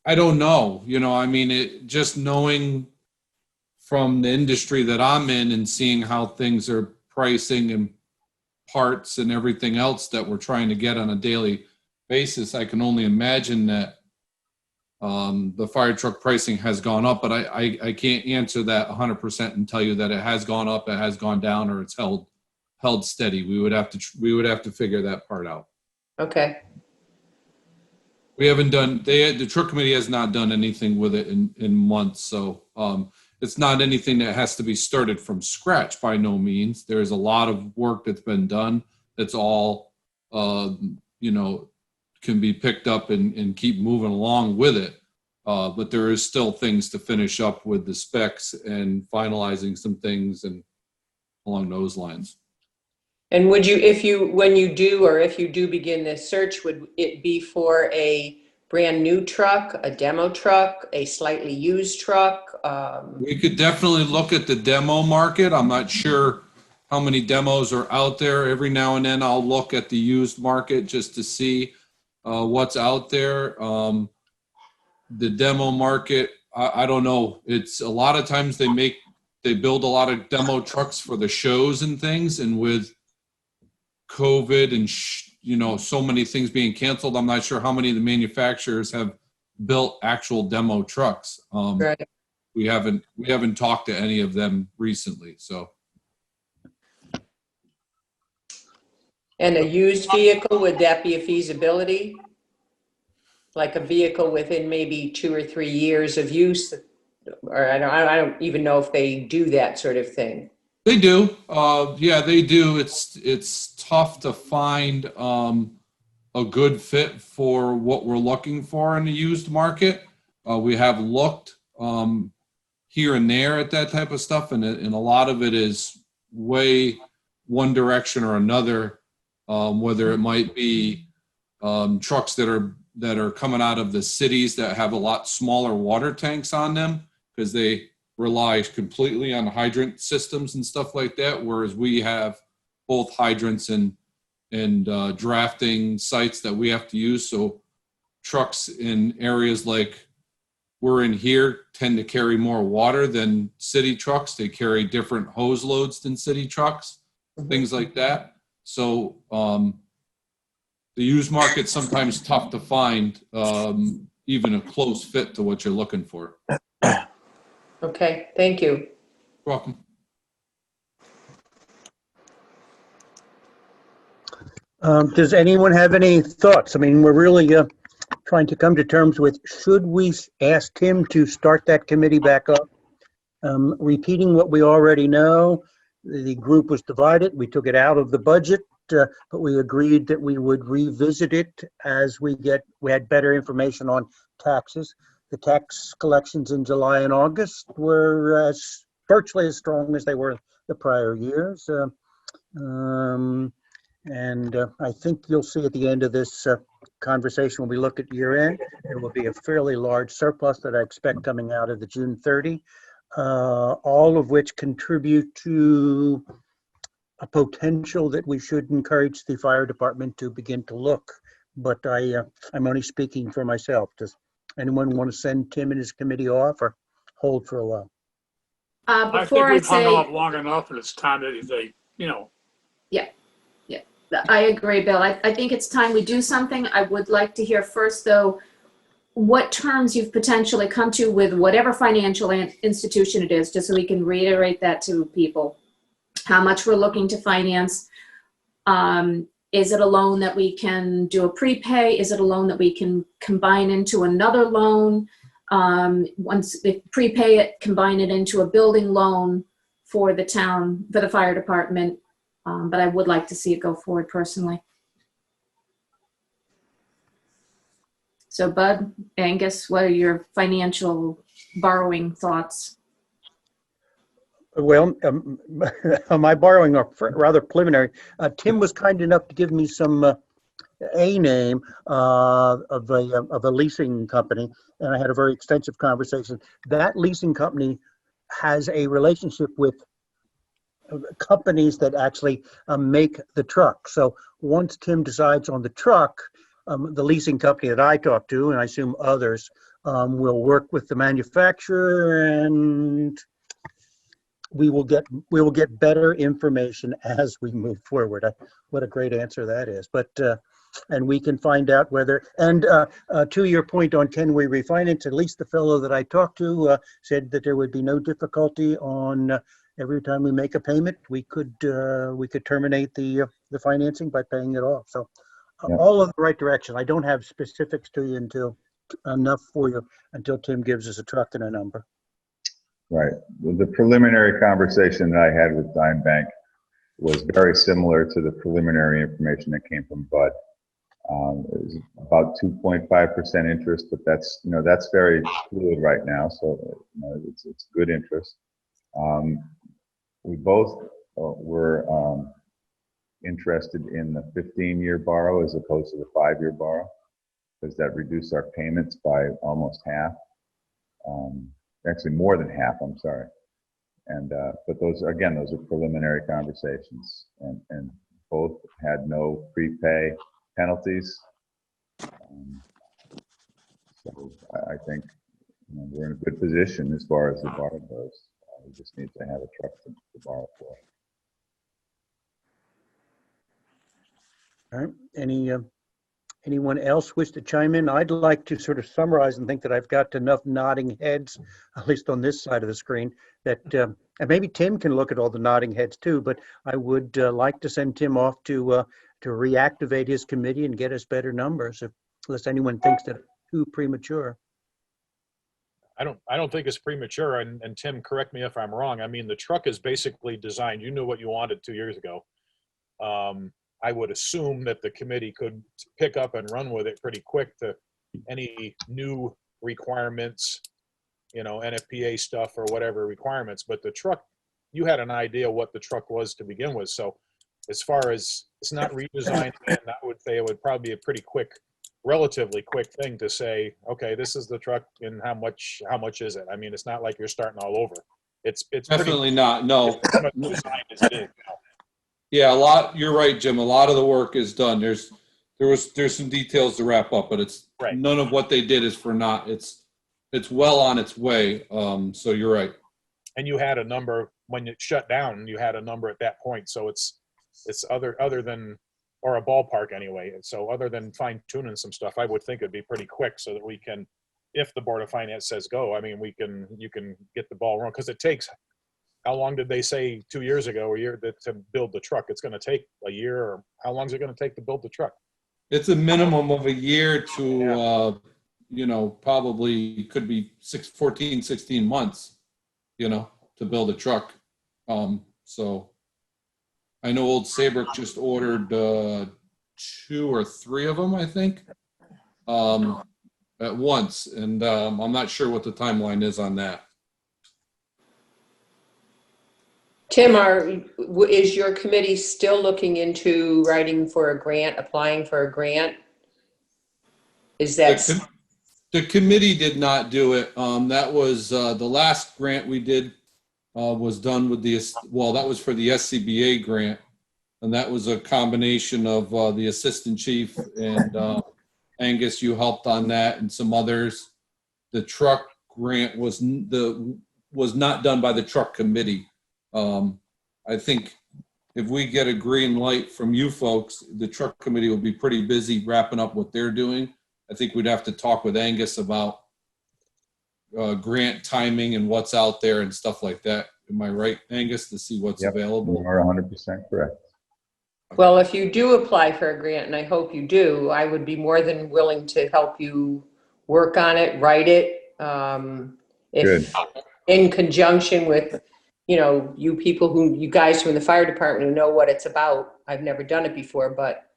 don't know. Just knowing from the industry that I'm in and seeing how things are pricing and parts and everything else that we're trying to get on a daily basis, I can only imagine that the fire truck pricing has gone up, but I can't answer that 100% and tell you that it has gone up, it has gone down, or it's held steady. We would have to figure that part out. Okay. We haven't done, the truck committee has not done anything with it in months, so it's not anything that has to be started from scratch by no means. There's a lot of work that's been done that's all, can be picked up and keep moving along with it. But there is still things to finish up with the specs and finalizing some things and along those lines. And would you, if you do begin this search, would it be for a brand new truck, a demo truck, a slightly used truck? We could definitely look at the demo market. I'm not sure how many demos are out there. Every now and then I'll look at the used market just to see what's out there. the demo market, I don't know. It's a lot of times they build a lot of demo trucks for the shows and things, and with COVID and so many things being canceled, I'm not sure how many of the manufacturers have built actual demo trucks. Right. We haven't talked to any of them recently, so. And a used vehicle, would that be a feasibility? Like a vehicle within maybe 2 or 3 years of use? Or I don't even know if they do that sort of thing. They do. Yeah, they do. It's tough to find a good fit for what we're looking for in the used market. We have looked here and there at that type of stuff, and a lot of it is way one direction or another. Whether it might be trucks that are coming out of the cities that have a lot smaller water tanks on them because they rely completely on hydrant systems and stuff like that, whereas we have both hydrants and drafting sites that we have to use. So trucks in areas like we're in here tend to carry more water than city trucks. They carry different hose loads than city trucks, things like that. So the used market's sometimes tough to find even a close fit to what you're looking for. Okay, thank you. You're welcome. Does anyone have any thoughts? I mean, we're really trying to come to terms with, should we ask Tim to start that committee back up? Repeating what we already know, the group was divided. We took it out of the budget, but we agreed that we would revisit it as we had better information on taxes. The tax collections in July and August were virtually as strong as they were the prior years. And I think you'll see at the end of this conversation, when we look at year end, there will be a fairly large surplus that I expect coming out of the June 30, all of which contribute to a potential that we should encourage the fire department to begin to look. But I'm only speaking for myself. Does anyone want to send Tim and his committee off or hold for a while? I think we've hung them up long enough, and it's time that they, Yeah, I agree, Bill. I think it's time we do something. I would like to hear first, though, what terms you've potentially come to with whatever financial institution it is, just so we can reiterate that to people. How much we're looking to finance. Is it a loan that we can do a prepay? Is it a loan that we can combine into another loan? Once we prepay it, combine it into a building loan for the town, for the fire department. But I would like to see it go forward personally. So Bud, Angus, what are your financial borrowing thoughts? Well, my borrowing are rather preliminary. Tim was kind enough to give me some a name of a leasing company, and I had a very extensive conversation. That leasing company has a relationship with companies that actually make the truck. So once Tim decides on the truck, the leasing company that I talk to, and I assume others, will work with the manufacturer, and we will get better information as we move forward. What a great answer that is. But and we can find out whether, and to your point on can we refinance, at least the fellow that I talked to said that there would be no difficulty on every time we make a payment, we could terminate the financing by paying it off. So all in the right direction. I don't have specifics to you until Tim gives us a truck and a number. Right. The preliminary conversation that I had with Dime Bank was very similar to the preliminary information that came from Bud. It was about 2.5% interest, but that's very fluid right now, so it's good interest. We both were interested in the 15-year borrow as opposed to the 5-year borrow, because that reduced our payments by almost half. Actually more than half, I'm sorry. And but those are preliminary conversations, and both had no prepay penalties. So I think we're in a good position as far as the bar goes. We just need to have a truck to borrow for. All right. Anyone else wish to chime in? I'd like to sort of summarize and think that I've got enough nodding heads, at least on this side of the screen, that and maybe Tim can look at all the nodding heads too. But I would like to send Tim off to reactivate his committee and get us better numbers, unless anyone thinks that too premature. I don't think it's premature, and Tim, correct me if I'm wrong. I mean, the truck is basically designed, you knew what you wanted 2 years ago. I would assume that the committee could pick up and run with it pretty quick to any new requirements, NFPA stuff or whatever requirements. But the truck, you had an idea what the truck was to begin with. So as far as it's not redesigned, and I would say it would probably be a pretty quick, relatively quick thing to say, okay, this is the truck and how much is it? I mean, it's not like you're starting all over. It's Definitely not. No. It's pretty much designed as it is now. Yeah, you're right, Jim. A lot of the work is done. There's some details to wrap up, but it's right. None of what they did is for naught. It's well on its way. So you're right. And you had a number when it shut down, you had a number at that point. So it's other than, or a ballpark anyway. So other than fine tuning some stuff, I would think it'd be pretty quick so that we can, if the Board of Finance says go, I mean, you can get the ball rolling, because it takes, how long did they say 2 years ago or a year to build the truck? It's going to take a year, or how long is it going to take to build the truck? It's a minimum of a year to, probably could be 16 months, to build a truck. So I know Old Saybrook just ordered 2 or 3 of them, I think, at once. And I'm not sure what the timeline is on that. Tim, is your committee still looking into applying for a grant? Is that? The committee did not do it. That was the last grant we did was done with that was for the SCBA grant. And that was a combination of the assistant chief and Angus, you helped on that, and some others. The truck grant was not done by the truck committee. I think if we get a green light from you folks, the truck committee will be pretty busy wrapping up what they're doing. I think we'd have to talk with Angus about grant timing and what's out there and stuff like that. Am I right, Angus, to see what's available? You are 100% correct. Well, if you do apply for a grant, and I hope you do, I would be more than willing to help you work on it, write it. If in conjunction with, you guys from the fire department who know what it's about. I've never done it before, but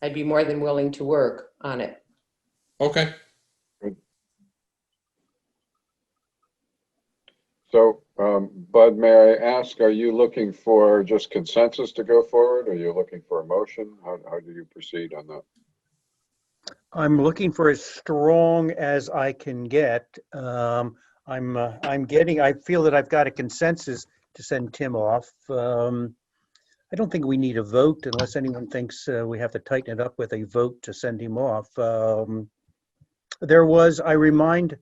I'd be more than willing to work on it. Okay. Good. So, Bud, may I ask, are you looking for just consensus to go forward? Or are you looking for a motion? How do you proceed on that? I'm looking for as strong as I can get. I feel that I've got a consensus to send Tim off. I don't think we need a vote unless anyone thinks we have to tighten it up with a vote to send him off. I remind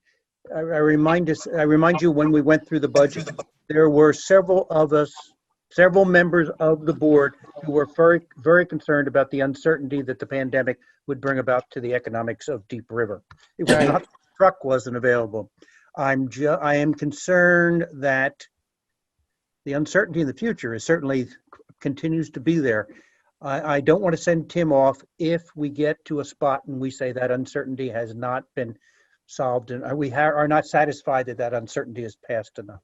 you when we went through the budget, there were several members of the board who were very, very concerned about the uncertainty that the pandemic would bring about to the economics of Deep River. It was not, the truck wasn't available. I am concerned that the uncertainty in the future is certainly continues to be there. I don't want to send Tim off if we get to a spot and we say that uncertainty has not been solved and we are not satisfied that uncertainty is past enough.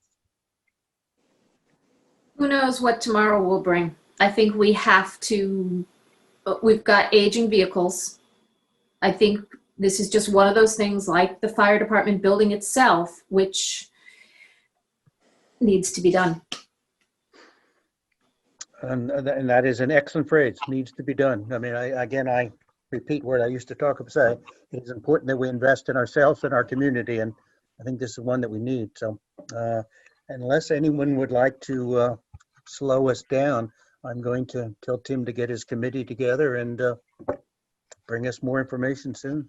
Who knows what tomorrow will bring? I think we've got aging vehicles. I think this is just one of those things like the fire department building itself, which needs to be done. And that is an excellent phrase, needs to be done. I mean, I repeat what I used to talk about, say, it is important that we invest in ourselves and our community, and I think this is one that we need. So unless anyone would like to slow us down, I'm going to tell Tim to get his committee together and bring us more information soon.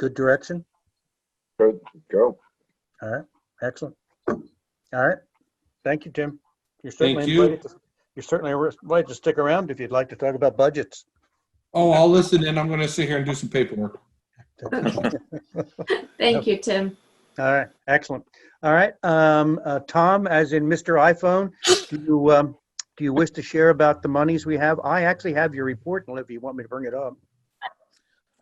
Good direction? Good, go. All right, excellent. All right, thank you, Tim. You're Thank certainly you. invited to, you're certainly invited to stick around if you'd like to talk about budgets. Oh, I'll listen in. I'm going to sit here and do some paperwork. Thank you, Tim. All right, excellent. All right, Tom, as in Mr. iPhone, do you wish to share about the monies we have? I actually have your report, if you want me to bring it up.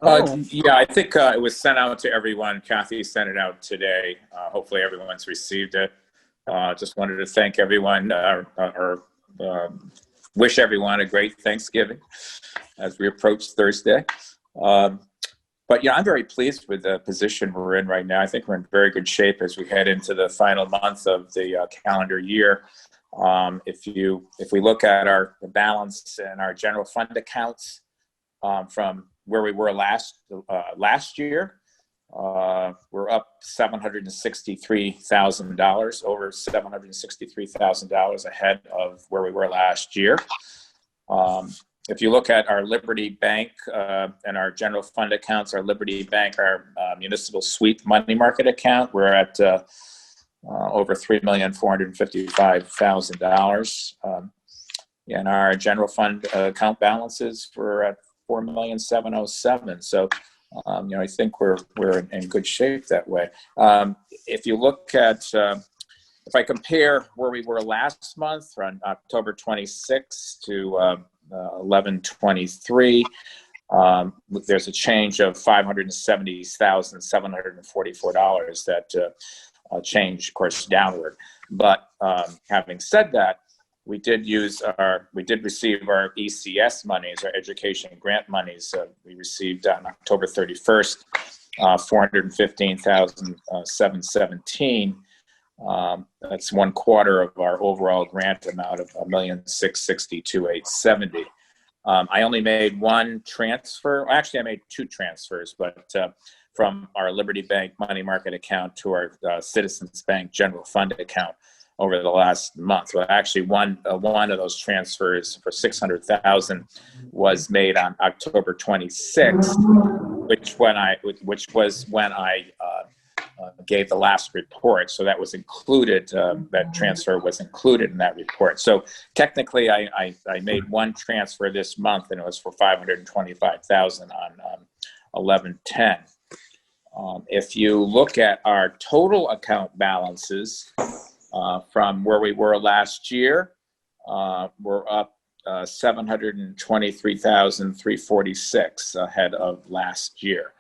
Yeah, I think it was sent out to everyone. Kathy sent it out today. Hopefully everyone's received it. Just wanted to thank everyone or wish everyone a great Thanksgiving as we approach Thursday. But yeah, I'm very pleased with the position we're in right now. I think we're in very good shape as we head into the final month of the calendar year. If we look at our balance and our general fund accounts from where we were last year, we're up $763,000, over $763,000 ahead of where we were last year. If you look at our Liberty Bank and our general fund accounts, our Liberty Bank, our municipal sweep money market account, we're at over $3,455,000. And our general fund account balances, we're at $4,707,000. So, I think we're in good shape that way. If you look at, if I compare where we were last month on October 26th to 11/23, there's a change of $570,744 that change, of course, downward. But having said that, we did receive our ECS monies, our education grant monies. We received on October 31st, $415,717. That's 1/4 of our overall grant amount of $1,662,870. I only made one transfer. Actually, I made two transfers, but from our Liberty Bank money market account to our Citizens Bank general fund account over the last month. Well, actually, one of those transfers for $600,000 was made on October 26th, which was when I gave the last report. So that was included. That transfer was included in that report. So technically, I made one transfer this month, and it was for $525,000 on 11/10. If you look at our total account balances from where we were last year, we're up $723,346 ahead of last year.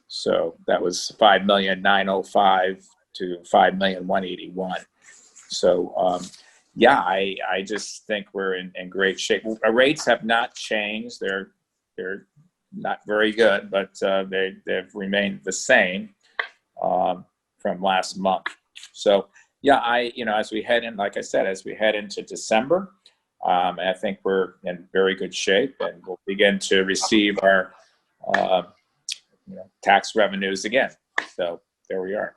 So that was $5,905,000 to $5,181,000. So yeah, I just think we're in great shape. Our rates have not changed. They're not very good, but they've remained the same from last month. So yeah, as we head in, like I said, as we head into December, I think we're in very good shape, and we'll begin to receive our tax revenues again. So there we are.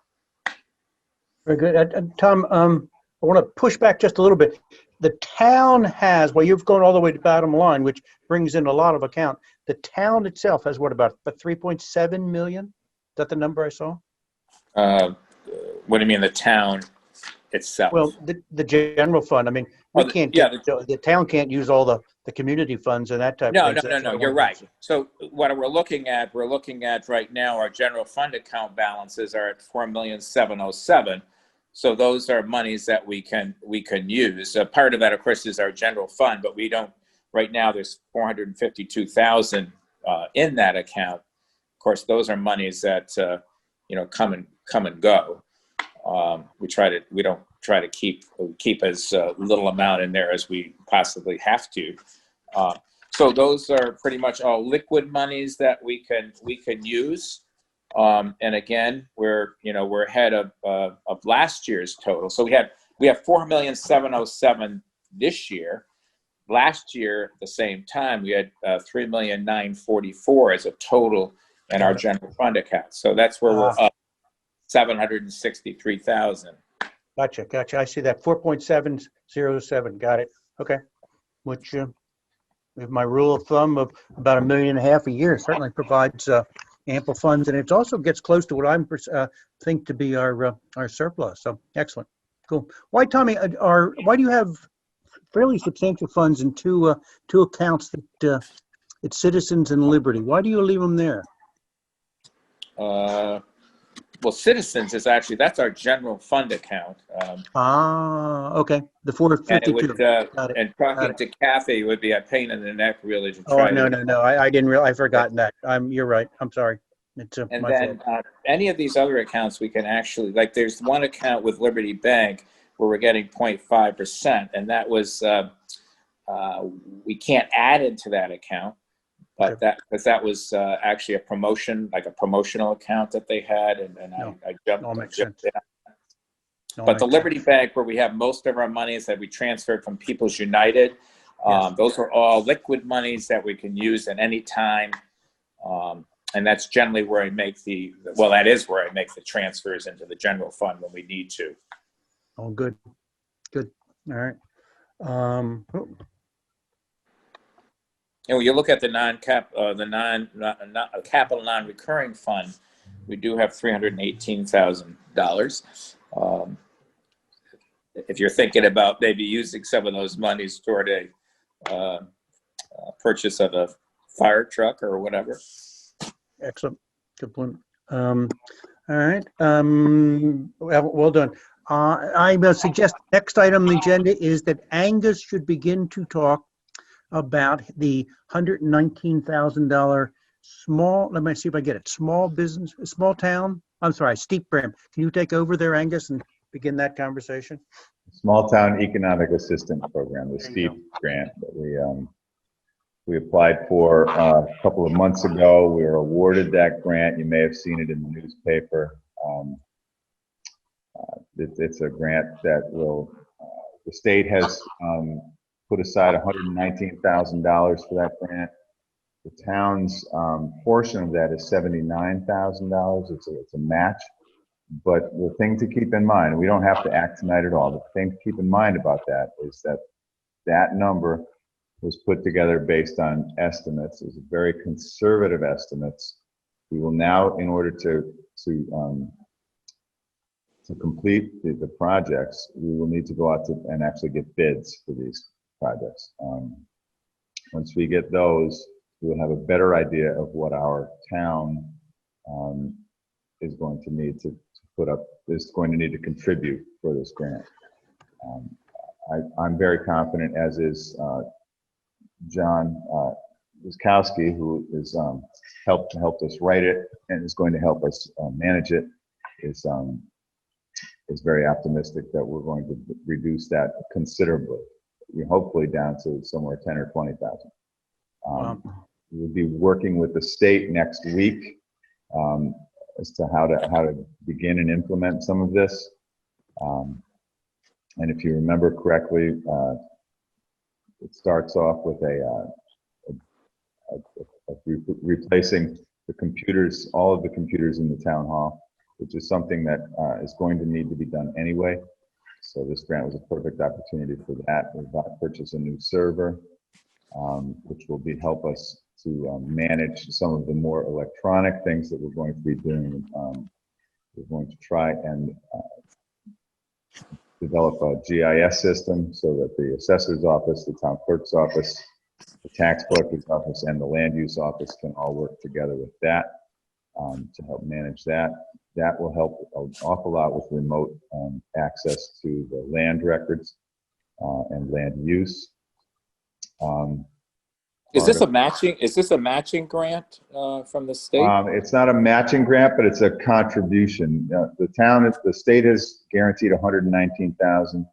Very good. Tom, I want to push back just a little bit. The town has, well, you've gone all the way to bottom line, which brings in a lot of account. The town itself has what, about 3.7 million? Is that the number I saw? What do you mean, the town itself? Well, the general fund. I mean, the town can't use all the community funds and that type of thing. No, you're right. So what we're looking at right now, our general fund account balances are at $4,707,000. So those are monies that we can use. Part of that, of course, is our general fund, but we don't. Right now, there's $452,000 in that account. Of course, those are monies that come and go. We don't try to keep as little amount in there as we possibly have to. So those are pretty much all liquid monies that we can use. And again, we're ahead of last year's total. So we have $4,707,000 this year. Last year, at the same time, we had $3,944,000 as a total in our general fund account. So that's where we're up $763,000. Gotcha. I see that 4.707. Got it. Okay. Which, with my rule of thumb of about $1.5 million a year, certainly provides ample funds, and it also gets close to what I'm think to be our surplus. So excellent, cool. Why, Tommy, why do you have fairly substantial funds in two accounts that it's Citizens and Liberty? Why do you leave them there? Well, Citizens is actually, that's our general fund account. Okay, the 452. Got it. And talking to Kathy would be a pain in the neck, really, to Oh, try no, to. no. I didn't realize. I've forgotten that. You're right. I'm sorry. It's And my then fault. any of these other accounts, we can actually, like, there's one account with Liberty Bank where we're getting 0.5%, and that was, we can't add into that account, but because that was actually a promotion, like a promotional account that they had, and I jumped in. But the Liberty Bank, where we have most of our monies that we transferred from People's United, those are all liquid monies that we can use at any time. And that's generally where I make that is where I make the transfers into the general fund when we need to. Oh, good. All right. And when you look at the capital non-recurring fund, we do have $318,000. If you're thinking about maybe using some of those monies toward a purchase of a fire truck or whatever. Excellent. Good point. All right. Well done. I will suggest the next item on the agenda is that Angus should begin to talk about the $119,000 let me see if I get it, small town, I'm sorry, steep grant. Can you take over there, Angus, and begin that conversation? Small Town Economic Assistance Program, the STEEP grant that we applied for a couple of months ago. We were awarded that grant. You may have seen it in the newspaper. It's a grant that the state has put aside $119,000 for that grant. The town's portion of that is $79,000. It's a match. But the thing to keep in mind, we don't have to act tonight at all. The thing to keep in mind about that is that number was put together based on estimates. It's very conservative estimates. We will now, in order to complete the projects, we will need to go out and actually get bids for these projects. Once we get those, we'll have a better idea of what our town is going to need to contribute for this grant. I'm very confident, as is John Wiskowski, who is helped us write it and is going to help us manage it, is very optimistic that we're going to reduce that considerably. Hopefully down to somewhere 10 or 20,000. We'll be working with the state next week as to how to begin and implement some of this. And if you remember correctly, it starts off with replacing the computers, all of the computers in the town hall, which is something that is going to need to be done anyway. So this grant was a perfect opportunity for that. We've purchased a new server, which will help us to manage some of the more electronic things that we're going to be doing. We're going to try and develop a GIS system so that the assessor's office, the town clerk's office, the tax collector's office, and the land use office can all work together with that to help manage that. That will help an awful lot with remote access to the land records and land use. Is this a matching grant from the state? It's not a matching grant, but it's a contribution. The state has guaranteed $119,000,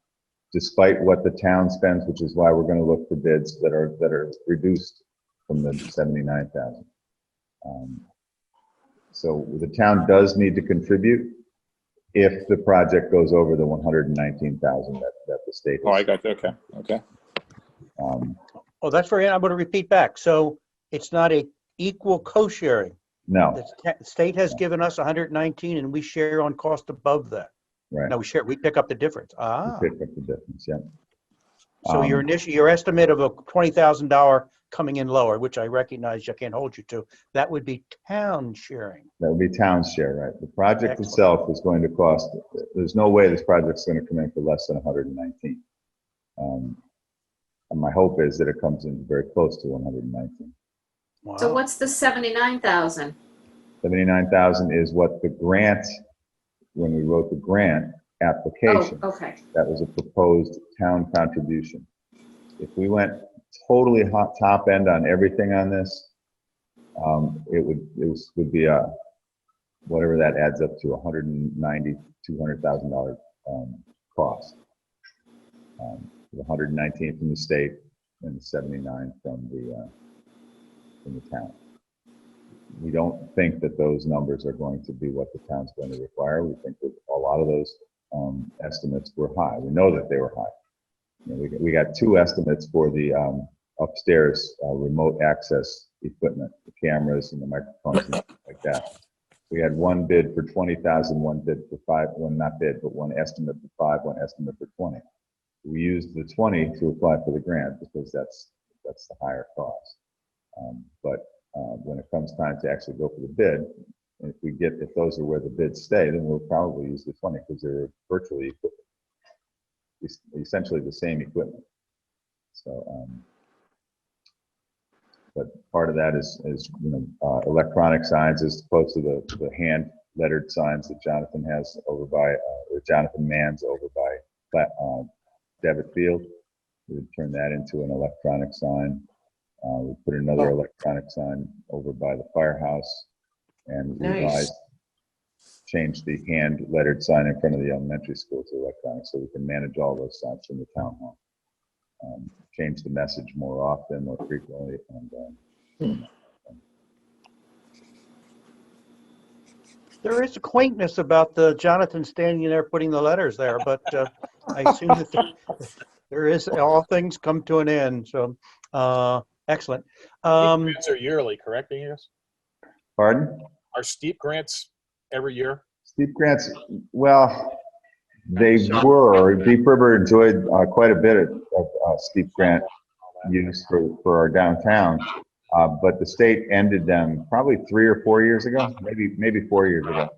despite what the town spends, which is why we're going to look for bids that are reduced from the $79,000. So the town does need to contribute if the project goes over the $119,000 that the state has. Oh, I got that. Okay. Oh, that's very, I'm going to repeat back. So it's not a equal co-sharing. No. The state has given us 119 and we share on cost above that. Right. No, we pick up the difference. We pick up the difference, yeah. So your estimate of a $20,000 coming in lower, which I recognize I can't hold you to, that would be town sharing. That would be town share, right? The project Excellent. itself is going to cost, there's no way this project's going to come in for less than 119. And my hope is that it comes in very close to 119. Wow. So what's the 79,000? 79,000 is what the grant, when we wrote the grant application, Oh, okay. that was a proposed town contribution. If we went totally top end on everything on this, it would be a, whatever that adds up to, $190,000, $200,000 cost. The 119 from the state and the 79 from the town. We don't think that those numbers are going to be what the town's going to require. We think that a lot of those estimates were high. We know that they were high. You know, we got 2 estimates for the upstairs remote access equipment, the cameras and the microphones and stuff like that. We had one bid for 20,000, one bid for 5, one not bid, but one estimate for 5, one estimate for 20. We used the 20 to apply for the grant because that's the higher cost. But when it comes time to actually go for the bid, if those are where the bids stay, then we'll probably use the 20 because they're virtually essentially the same equipment. So, but part of that is electronic signs as opposed to the hand lettered signs that Jonathan has over by, or Jonathan Mans over by Devitt Field. We would turn that into an electronic sign. We put another electronic sign over by the firehouse and Nice. change the hand lettered sign in front of the elementary school to electronic so we can manage all those signs from the town hall. Change the message more often, more frequently. And There is a quaintness about the Jonathan standing there putting the letters there, but I assume that there is, all things come to an end. So excellent. Steep grants are yearly, correct, Angus? Pardon? Are steep grants every year? Steep grants, well, they were. Deep River enjoyed quite a bit of steep grant use for our downtown, but the state ended them probably 3 or 4 years ago, maybe 4 years ago.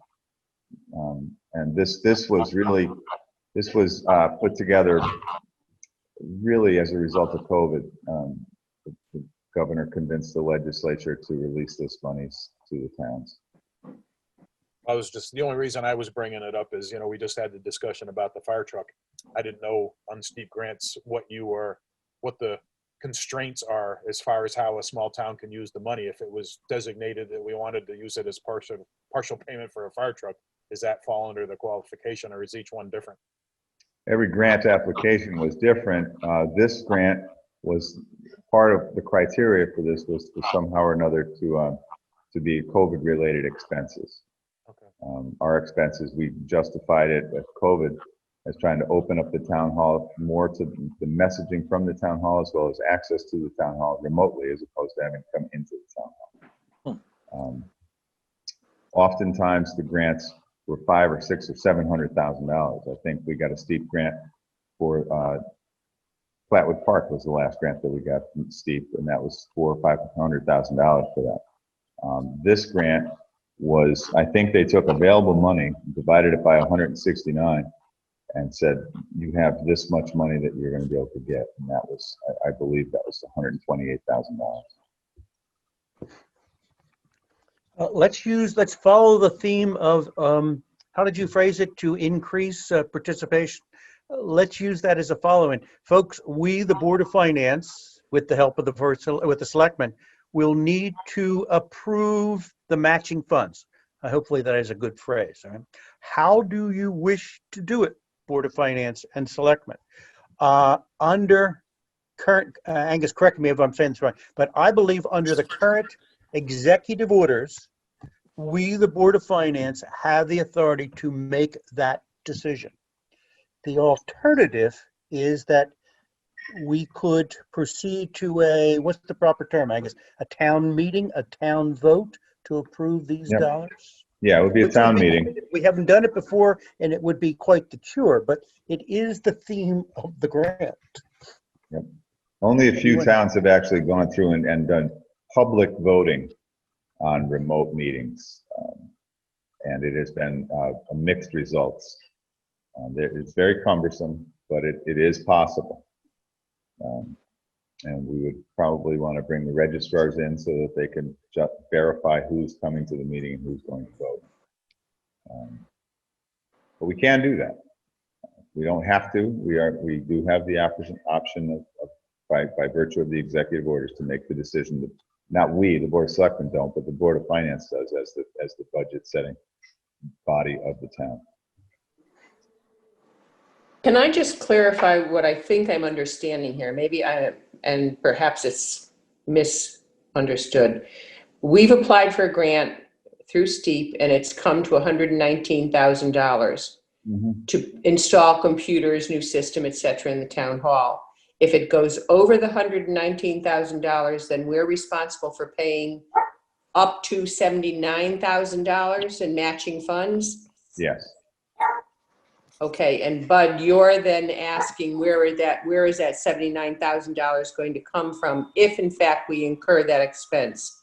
And this was put together really as a result of COVID. The governor convinced the legislature to release those monies to the towns. The only reason I was bringing it up is, we just had the discussion about the fire truck. I didn't know on steep grants what the constraints are as far as how a small town can use the money. If it was designated that we wanted to use it as partial payment for a fire truck, does that fall under the qualification or is each one different? Every grant application was different. This grant was part of the criteria for this was to somehow or another to be COVID related expenses. Okay. Our expenses, we justified it with COVID as trying to open up the town hall more to the messaging from the town hall as well as access to the town hall remotely as opposed to having to come into the town hall. Oftentimes the grants were $500,000 or $600,000 or $700,000. I think we got a steep grant for Flatwood Park was the last grant that we got from steep, and that was $400,000 or $500,000 for that. This grant was, I think they took available money, divided it by 169, and said, you have this much money that you're going to be able to get. And that was, I believe that was $128,000. Let's follow the theme of, how did you phrase it, to increase participation? Let's use that as a following. Folks, we, the Board of Finance, with the help of the Selectmen, will need to approve the matching funds. Hopefully that is a good phrase. Right? How do you wish to do it, Board of Finance and Selectmen? Under current, Angus, correct me if I'm saying this right, but I believe under the current executive orders, we, the Board of Finance, have the authority to make that decision. The alternative is that we could proceed to a, what's the proper term, Angus? A town meeting, a town vote to approve these dollars? Yeah, it would be a town meeting. We haven't done it before, and it would be quite the cure, but it is the theme of the grant. Yep. Only a few towns have actually gone through and done public voting on remote meetings. And it has been mixed results. It's very cumbersome, but it is possible. And we would probably want to bring the registrars in so that they can just verify who's coming to the meeting and who's going to vote. But we can do that. We don't have to. We do have the option of by virtue of the executive orders to make the decision that not we, the Board of Selectmen don't, but the Board of Finance does as the budget setting body of the town. Can I just clarify what I think I'm understanding here? Maybe and perhaps it's misunderstood. We've applied for a grant through STEEP and it's come to $119,000 to install computers, new system, et cetera, in the town hall. If it goes over the $119,000, then we're responsible for paying up to $79,000 in matching funds? Yes. Okay, and Bud, you're then asking where is that $79,000 going to come from if in fact we incur that expense?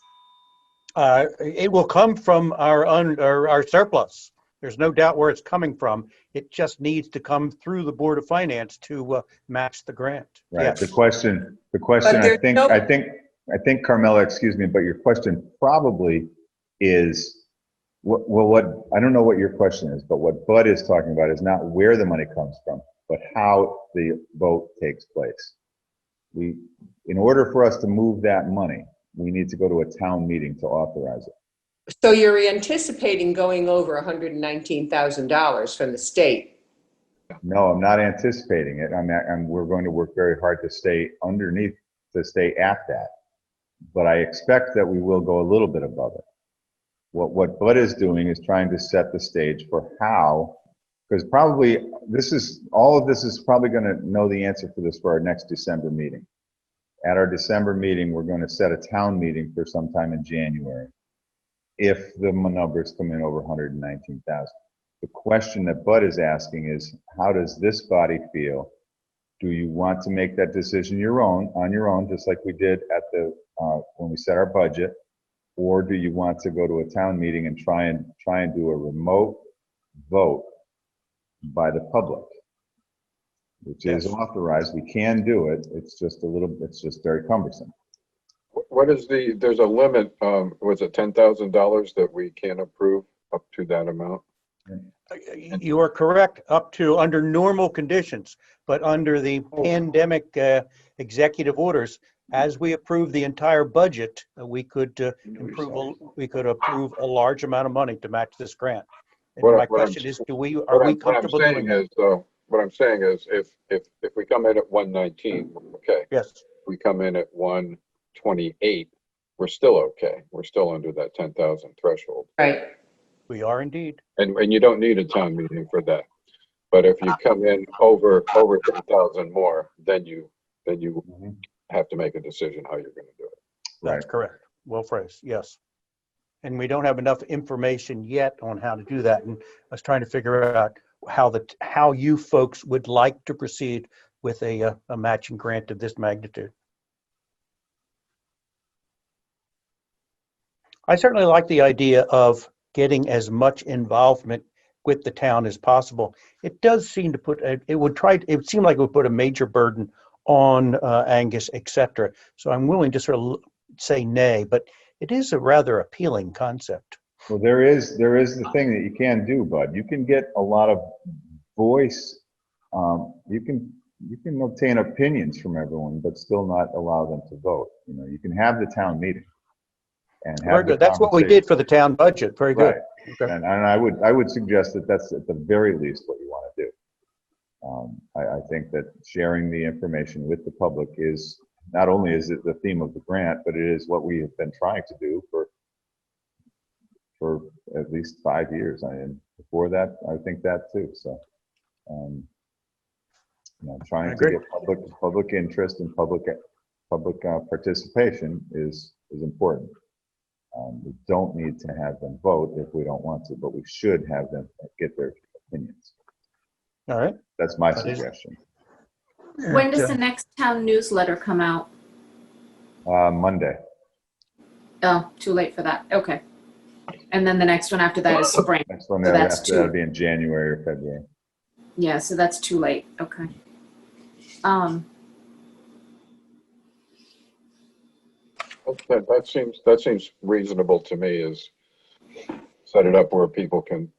It will come from our surplus. There's no doubt where it's coming from. It just needs to come through the Board of Finance to match the grant. Right. Yes. The question. I think Carmela, excuse me, but your question probably is what I don't know what your question is, but what Bud is talking about is not where the money comes from, but how the vote takes place. In order for us to move that money, we need to go to a town meeting to authorize it. So you're anticipating going over $119,000 from the state? No, I'm not anticipating it. We're going to work very hard to stay at that. But I expect that we will go a little bit above it. What Bud is doing is trying to set the stage for how, because probably all of this is probably going to know the answer for this for our next December meeting. At our December meeting, we're going to set a town meeting for sometime in January if the numbers come in over 119,000. The question that Bud is asking is, how does this body feel? Do you want to make that decision on your own, just like we did at when we set our budget? Or do you want to go to a town meeting and try and do a remote vote by the public, which is authorized? We can do it. It's just very cumbersome. What is there's a limit, was it $10,000 that we can approve up to that amount? You are correct, up to under normal conditions, but under the pandemic executive orders, as we approve the entire budget, we could approve a large amount of money to match this grant. And my question is, are we comfortable doing that? What I'm saying is, if we come in at 119, okay. Yes. If we come in at 128, we're still okay. We're still under that 10,000 threshold. Right. We are indeed. And you don't need a town meeting for that. But if you come in over 10,000 more, then you have to make a decision how you're going to do it. That's correct. Well phrased. Yes. And we don't have enough information yet on how to do that. And I was trying to figure out how you folks would like to proceed with a matching grant of this magnitude. I certainly like the idea of getting as much involvement with the town as possible. It does seem to it would seem like it would put a major burden on Angus, etc. So I'm willing to sort of say nay, but it is a rather appealing concept. Well, there is the thing that you can do, Bud. You can get a lot of voice. You can obtain opinions from everyone, but still not allow them to vote. You can have the town meeting. Very good. That's what we did for the town budget. Very good. Right. Okay. And I would suggest that that's at the very least what you want to do. I think that sharing the information with the public is not only is it the theme of the grant, but it is what we have been trying to do for at least 5 years. And before that, I think that too. So, trying to get public interest and public participation is important. We don't need to have them vote if we don't want to, but we should have them get their opinions. All right. That's my suggestion. When does the next town newsletter come out? Monday. Oh, too late for that. Okay. And then the next one after that is spring. Next one So that's after that'll be in January or February. Yeah, so that's too late. Okay. That seems reasonable to me. Is set it up where people can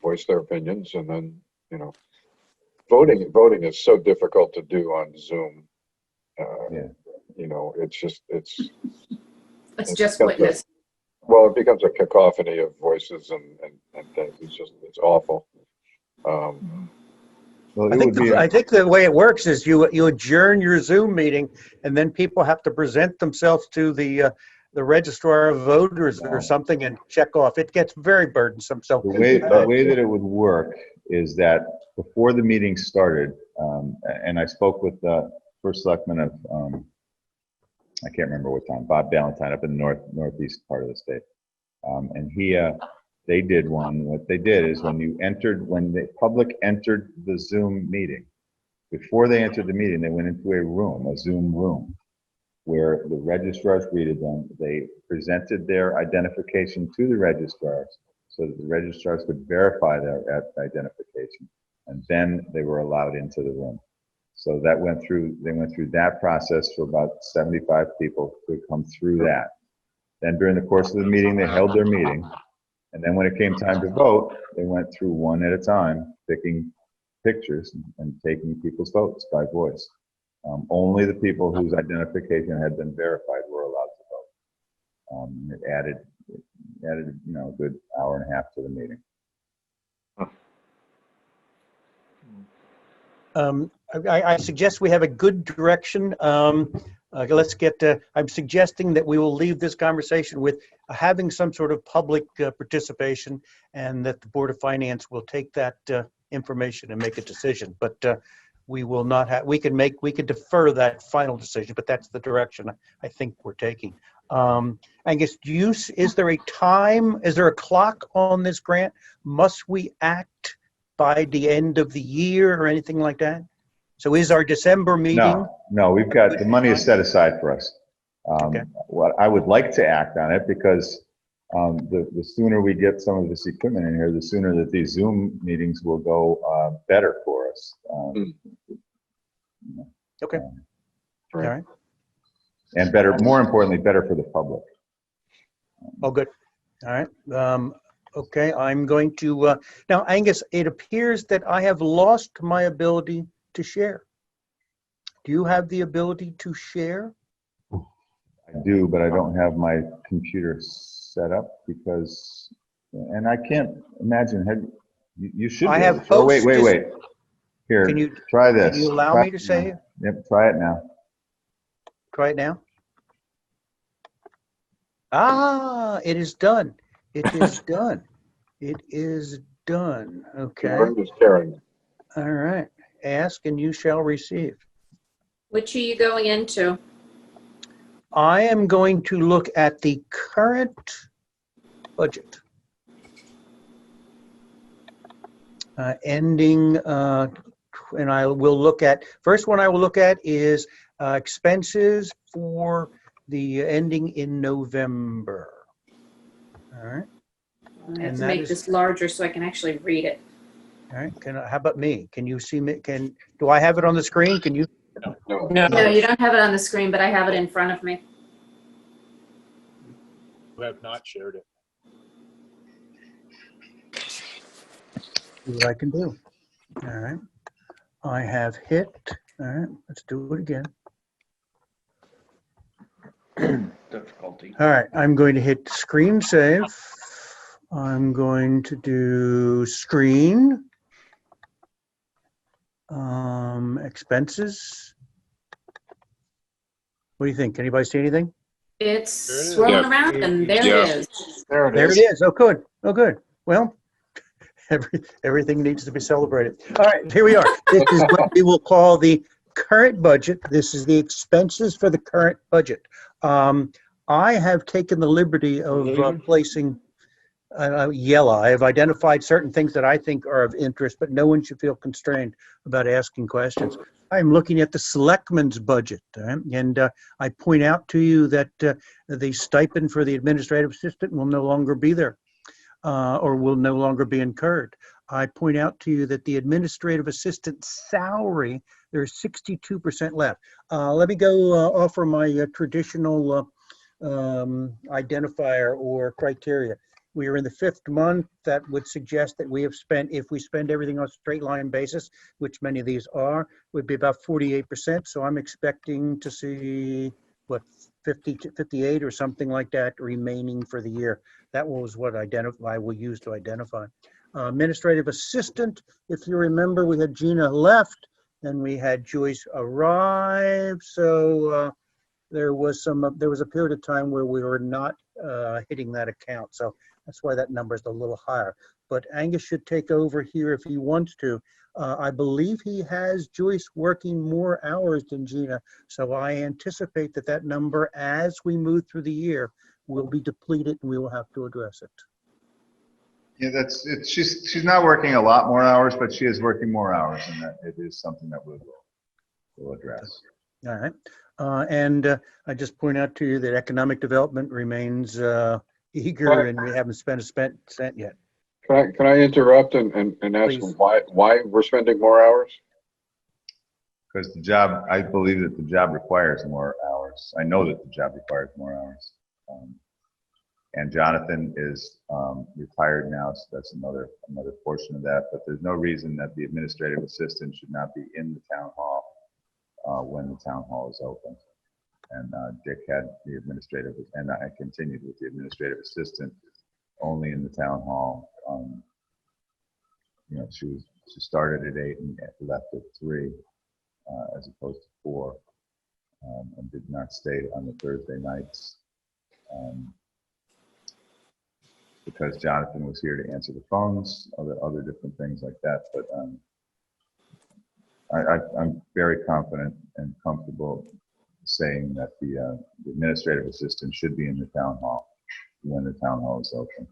voice their opinions, and then voting is so difficult to do on Zoom. It's just witness. It becomes a cacophony of voices and things. It's awful. I think the way it works is you adjourn your Zoom meeting, and then people have to present themselves to the registrar of voters or something and check off. It gets very burdensome. So the way that it would work is that before the meeting started, and I spoke with the first selectman of I can't remember what time, Bob Ballantyne up in the northeast part of the state, and they did one. What they did is when the public entered the Zoom meeting, before they entered the meeting, they went into a Zoom room, where the registrars greeted them. They presented their identification to the registrars so that the registrars could verify their identification, and then they were allowed into the room. So they went through that process for about 75 people to come through that. Then during the course of the meeting, they held their meeting. And then when it came time to vote, they went through one at a time, picking pictures and taking people's votes by voice. Only the people whose identification had been verified were allowed to vote. It added a good hour and a half to the meeting. I suggest we have a good direction. Let's get. I'm suggesting that we will leave this conversation with having some sort of public participation, and that the Board of Finance will take that information and make a decision. But we will not have. We can defer that final decision, but that's the direction I think we're taking. I guess. Is there a time? Is there a clock on this grant? Must we act by the end of the year or anything like that? So is our December meeting? No, we've got, the money is set aside for us. What I would like to act on it, because the sooner we get some of this equipment in here, the sooner that these Zoom meetings will go better for us. Okay. All right. And better, more importantly, better for the public. Oh, good. All right. Okay, I'm going to, now Angus, it appears that I have lost my ability to share. Do you have the ability to share? I do, but I don't have my computer set up because, and I can't imagine, you should be able to. Oh, wait. Here, can you, try this. Can you allow me to say it? Yep, try it now. Try it now? Ah, it is done. It is done. It is done. Okay. All right. Ask and you shall receive. Which are you going into? I am going to look at the current budget. Ending, and I will look at, first one I will look at is expenses for the ending in November. All right. I have to make this larger so I can actually read it. All right. How about me? Can you see me? Do I have it on the screen? Can you? No, you don't have it on the screen, but I have it in front of me. You have not shared it. See what I can do. All right. I have hit. All right. Let's do it again. Difficulty. All right. I'm going to hit screen save. I'm going to do screen. Expenses. What do you think? Anybody see anything? It's swirling around and there it is. There it is. Oh, good. Oh, good. Well, everything needs to be celebrated. All right, here we are. This is what we will call the current budget. This is the expenses for the current budget. I have taken the liberty of placing yellow. I have identified certain things that I think are of interest, but no one should feel constrained about asking questions. I'm looking at the Selectmen's budget, and I point out to you that the stipend for the administrative assistant will no longer be there, or will no longer be incurred. I point out to you that the administrative assistant salary, there's 62% left. Let me go offer my traditional identifier or criteria. We are in the 5th month. That would suggest that we have spent, if we spend everything on a straight line basis, which many of these are, would be about 48%. So I'm expecting to see, what, 50 to 58 or something like that remaining for the year. That was what I will use to identify. Administrative assistant, if you remember, we had Gina left, then we had Joyce arrive. So there was a period of time where we were not hitting that account. So that's why that number is a little higher. But Angus should take over here if he wants to. I believe he has Joyce working more hours than Gina. So I anticipate that that number, as we move through the year, will be depleted and we will have to address it. Yeah, she's not working a lot more hours, but she is working more hours, and that it is something that we'll address. All right. And I just point out to you that economic development remains eager, and we haven't spent a cent yet. Can I interrupt and ask Please. why we're spending more hours? Because the job, I believe that the job requires more hours. I know that the job requires more hours. And Jonathan is retired now, so that's another portion of that. But there's no reason that the administrative assistant should not be in the town hall when the town hall is open. And Dick had the administrative, and I continued with the administrative assistant only in the town hall. You know, she started at 8 and left at 3, as opposed to 4, and did not stay on the Thursday nights. Because Jonathan was here to answer the phones, other different things like that. But I'm very confident and comfortable saying that the administrative assistant should be in the town hall when the town hall is open.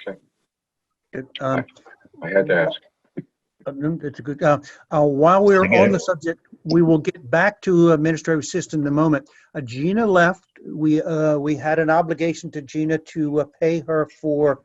Okay. Good. I had to ask. It's a good. While we're on the subject, we will get back to administrative assistant in a moment. Gina left. We had an obligation to Gina to pay her for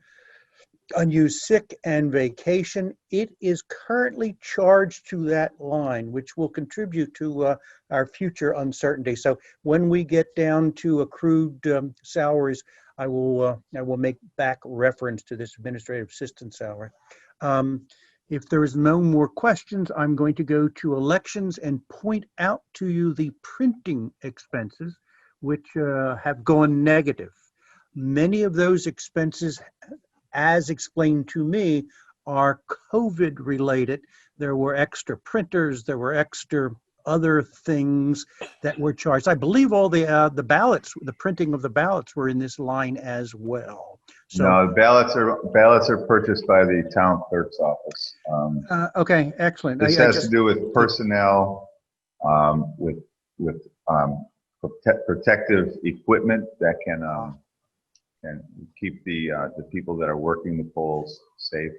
unused sick and vacation. It is currently charged to that line, which will contribute to our future uncertainty. So when we get down to accrued salaries, I will make back reference to this administrative assistant salary. If there is no more questions, I'm going to go to elections and point out to you the printing expenses, which have gone negative. Many of those expenses, as explained to me, are COVID related. There were extra printers, there were extra other things that were charged. I believe all the ballots, the printing of the ballots were in this line as well. So, no, ballots are purchased by the town clerk's office. Okay, excellent. This has to do with personnel, with protective equipment that can keep the people that are working the polls safe.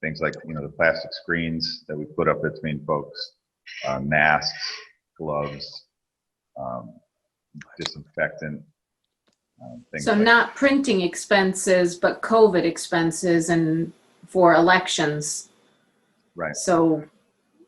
Things like, you know, the plastic screens that we put up between folks, masks, gloves, disinfectant. So not printing expenses, but COVID expenses and for elections. Right. So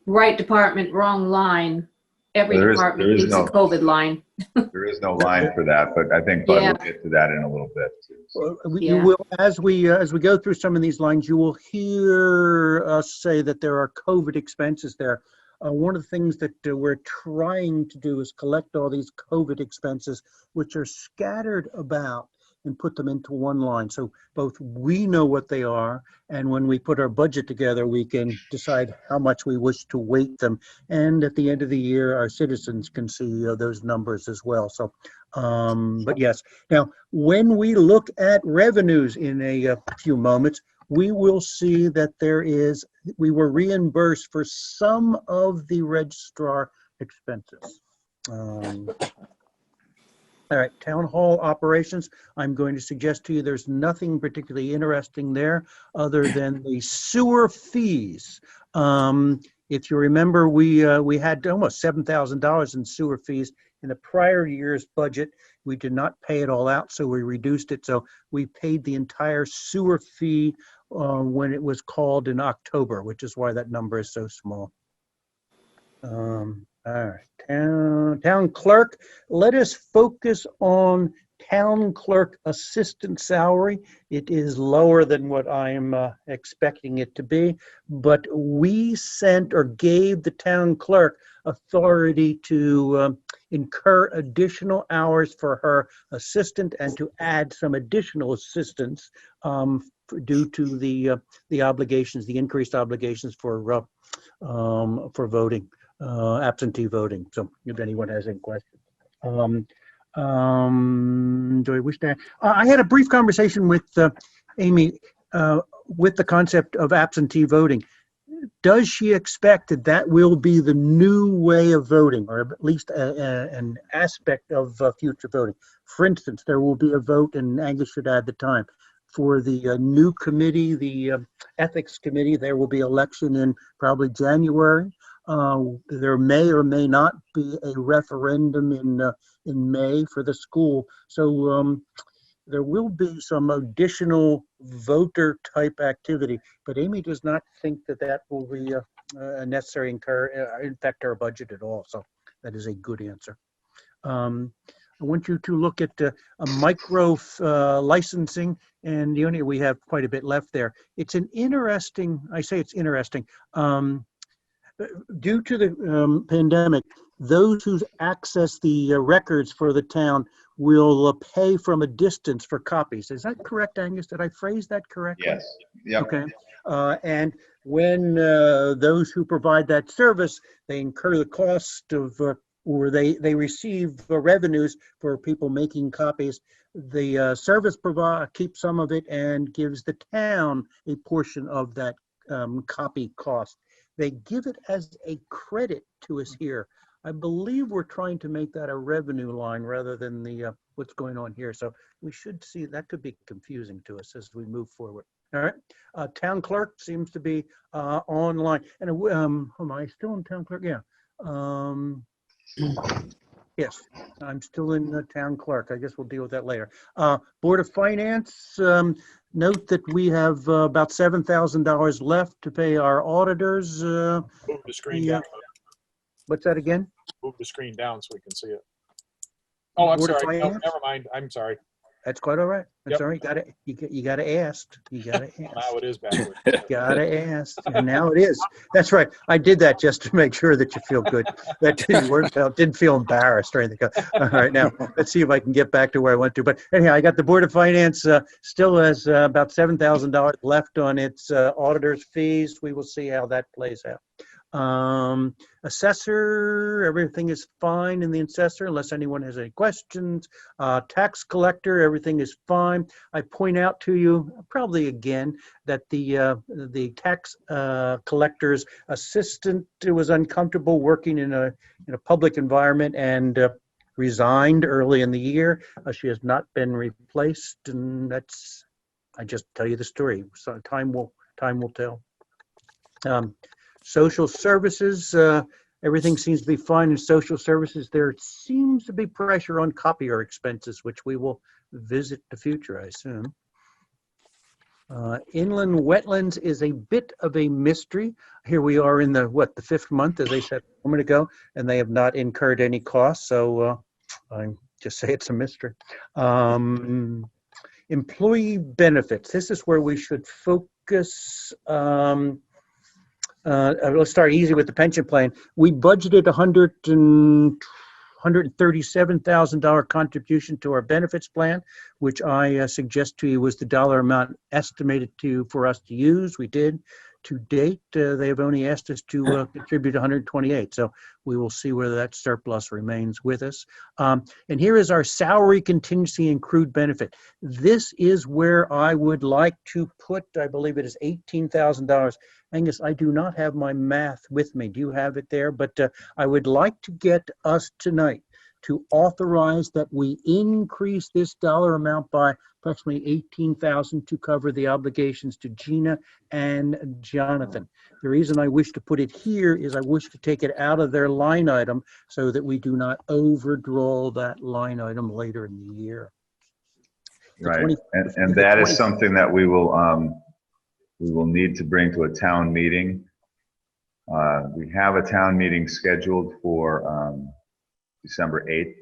right department, wrong line. Every department needs a COVID line. There is no line for that, but I think Bud will get to that in a little bit too. Well, you will, as we go through some of these lines, you will hear us say that there are COVID expenses there. One of the things that we're trying to do is collect all these COVID expenses, which are scattered about, and put them into one line. So both we know what they are, and when we put our budget together, we can decide how much we wish to weight them. And at the end of the year, our citizens can see those numbers as well. So, but yes. Now, when we look at revenues in a few moments, we will see that we were reimbursed for some of the registrar expenses. All right, town hall operations. I'm going to suggest to you there's nothing particularly interesting there other than the sewer fees. If you remember, we had almost $7,000 in sewer fees in the prior year's budget. We did not pay it all out, so we reduced it. So we paid the entire sewer fee when it was called in October, which is why that number is so small. All right, town clerk. Let us focus on town clerk assistant salary. It is lower than what I'm expecting it to be, but we sent or gave the town clerk authority to incur additional hours for her assistant and to add some additional assistants due to the obligations, the increased obligations for voting, absentee voting. So if anyone has any questions. Do I wish to? I had a brief conversation with Amy with the concept of absentee voting. Does she expect that that will be the new way of voting, or at least an aspect of future voting? For instance, there will be a vote, and Angus should add the time, for the new committee, the ethics committee. There will be election in probably January. There may or may not be a referendum in May for the school. So there will be some additional voter type activity, but Amy does not think that that will be a necessary affect our budget at all. So that is a good answer. I want you to look at a micro licensing, and we have quite a bit left there. It's an interesting, I say it's interesting, due to the pandemic, those who access the records for the town will pay from a distance for copies. Is that correct, Angus? Did I phrase that correctly? Yes. Yep. Okay. And when those who provide that service, they incur the cost of, or they receive the revenues for people making copies. The service provider keeps some of it and gives the town a portion of that copy cost. They give it as a credit to us here. I believe we're trying to make that a revenue line rather than the what's going on here. So we should see that could be confusing to us as we move forward. All right. Town clerk seems to be online. And am I still in town clerk? Yeah. Yes, I'm still in the town clerk. I guess we'll deal with that later. Board of Finance, note that we have about $7,000 left to pay our auditors. Move the screen down. What's that again? Move the screen down so we can see it. Oh, I'm Board of sorry. No, Finance? never mind. I'm sorry. That's quite all right. That's Yep. all right. You gotta ask. You gotta ask. Now it is backward. Gotta ask. And now it is. That's right. I did that just to make sure that you feel good. That didn't work out. Didn't feel embarrassed or anything. All right, now let's see if I can get back to where I went to. But anyhow, I got the Board of Finance still has about $7,000 left on its auditor's fees. We will see how that plays out. Assessor, everything is fine in the assessor unless anyone has any questions. Tax collector, everything is fine. I point out to you probably again that the tax collector's assistant was uncomfortable working in a public environment and resigned early in the year. She has not been replaced, and that's, I just tell you the story. So time will tell. Social services, everything seems to be fine in social services. There seems to be pressure on copier expenses, which we will visit the future, I assume. Inland wetlands is a bit of a mystery. Here we are in the 5th month, as I said a moment ago, and they have not incurred any costs. So I just say it's a mystery. Employee benefits. This is where we should focus. Let's start easy with the pension plan. We budgeted $137,000 contribution to our benefits plan, which I suggest to you was the dollar amount estimated for us to use. We did. To date, they have only asked us to contribute 128. So we will see whether that surplus remains with us. And here is our salary contingency and accrued benefit. This is where I would like to put, I believe it is $18,000. Angus, I do not have my math with me. Do you have it there? But I would like to get us tonight to authorize that we increase this dollar amount by approximately 18,000 to cover the obligations to Gina and Jonathan. The reason I wish to put it here is I wish to take it out of their line item so that we do not overdraw that line item later in the year. Right, and that is something that we will need to bring to a town meeting. We have a town meeting scheduled for December 8th,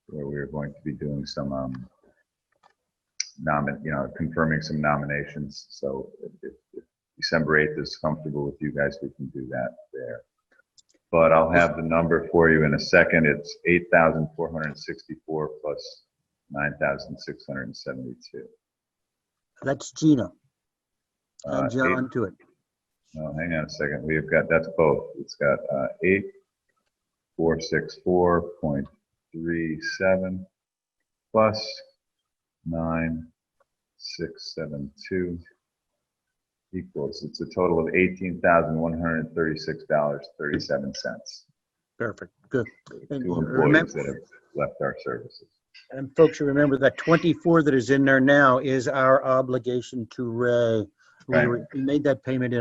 where we are going to be doing some confirming some nominations. So if December 8th is comfortable with you guys, we can do that there. But I'll have the number for you in a second. It's 8,464 plus 9,672. That's Gina. And John to it. No, hang on a second. We've got, that's both. It's got 8,464.37 plus 9,672 equals, it's a total of $18,136.37. Perfect, good. And Two employees that have left our services. And folks, you remember that 24 that is in there now is our obligation to Ray. Right. We made that payment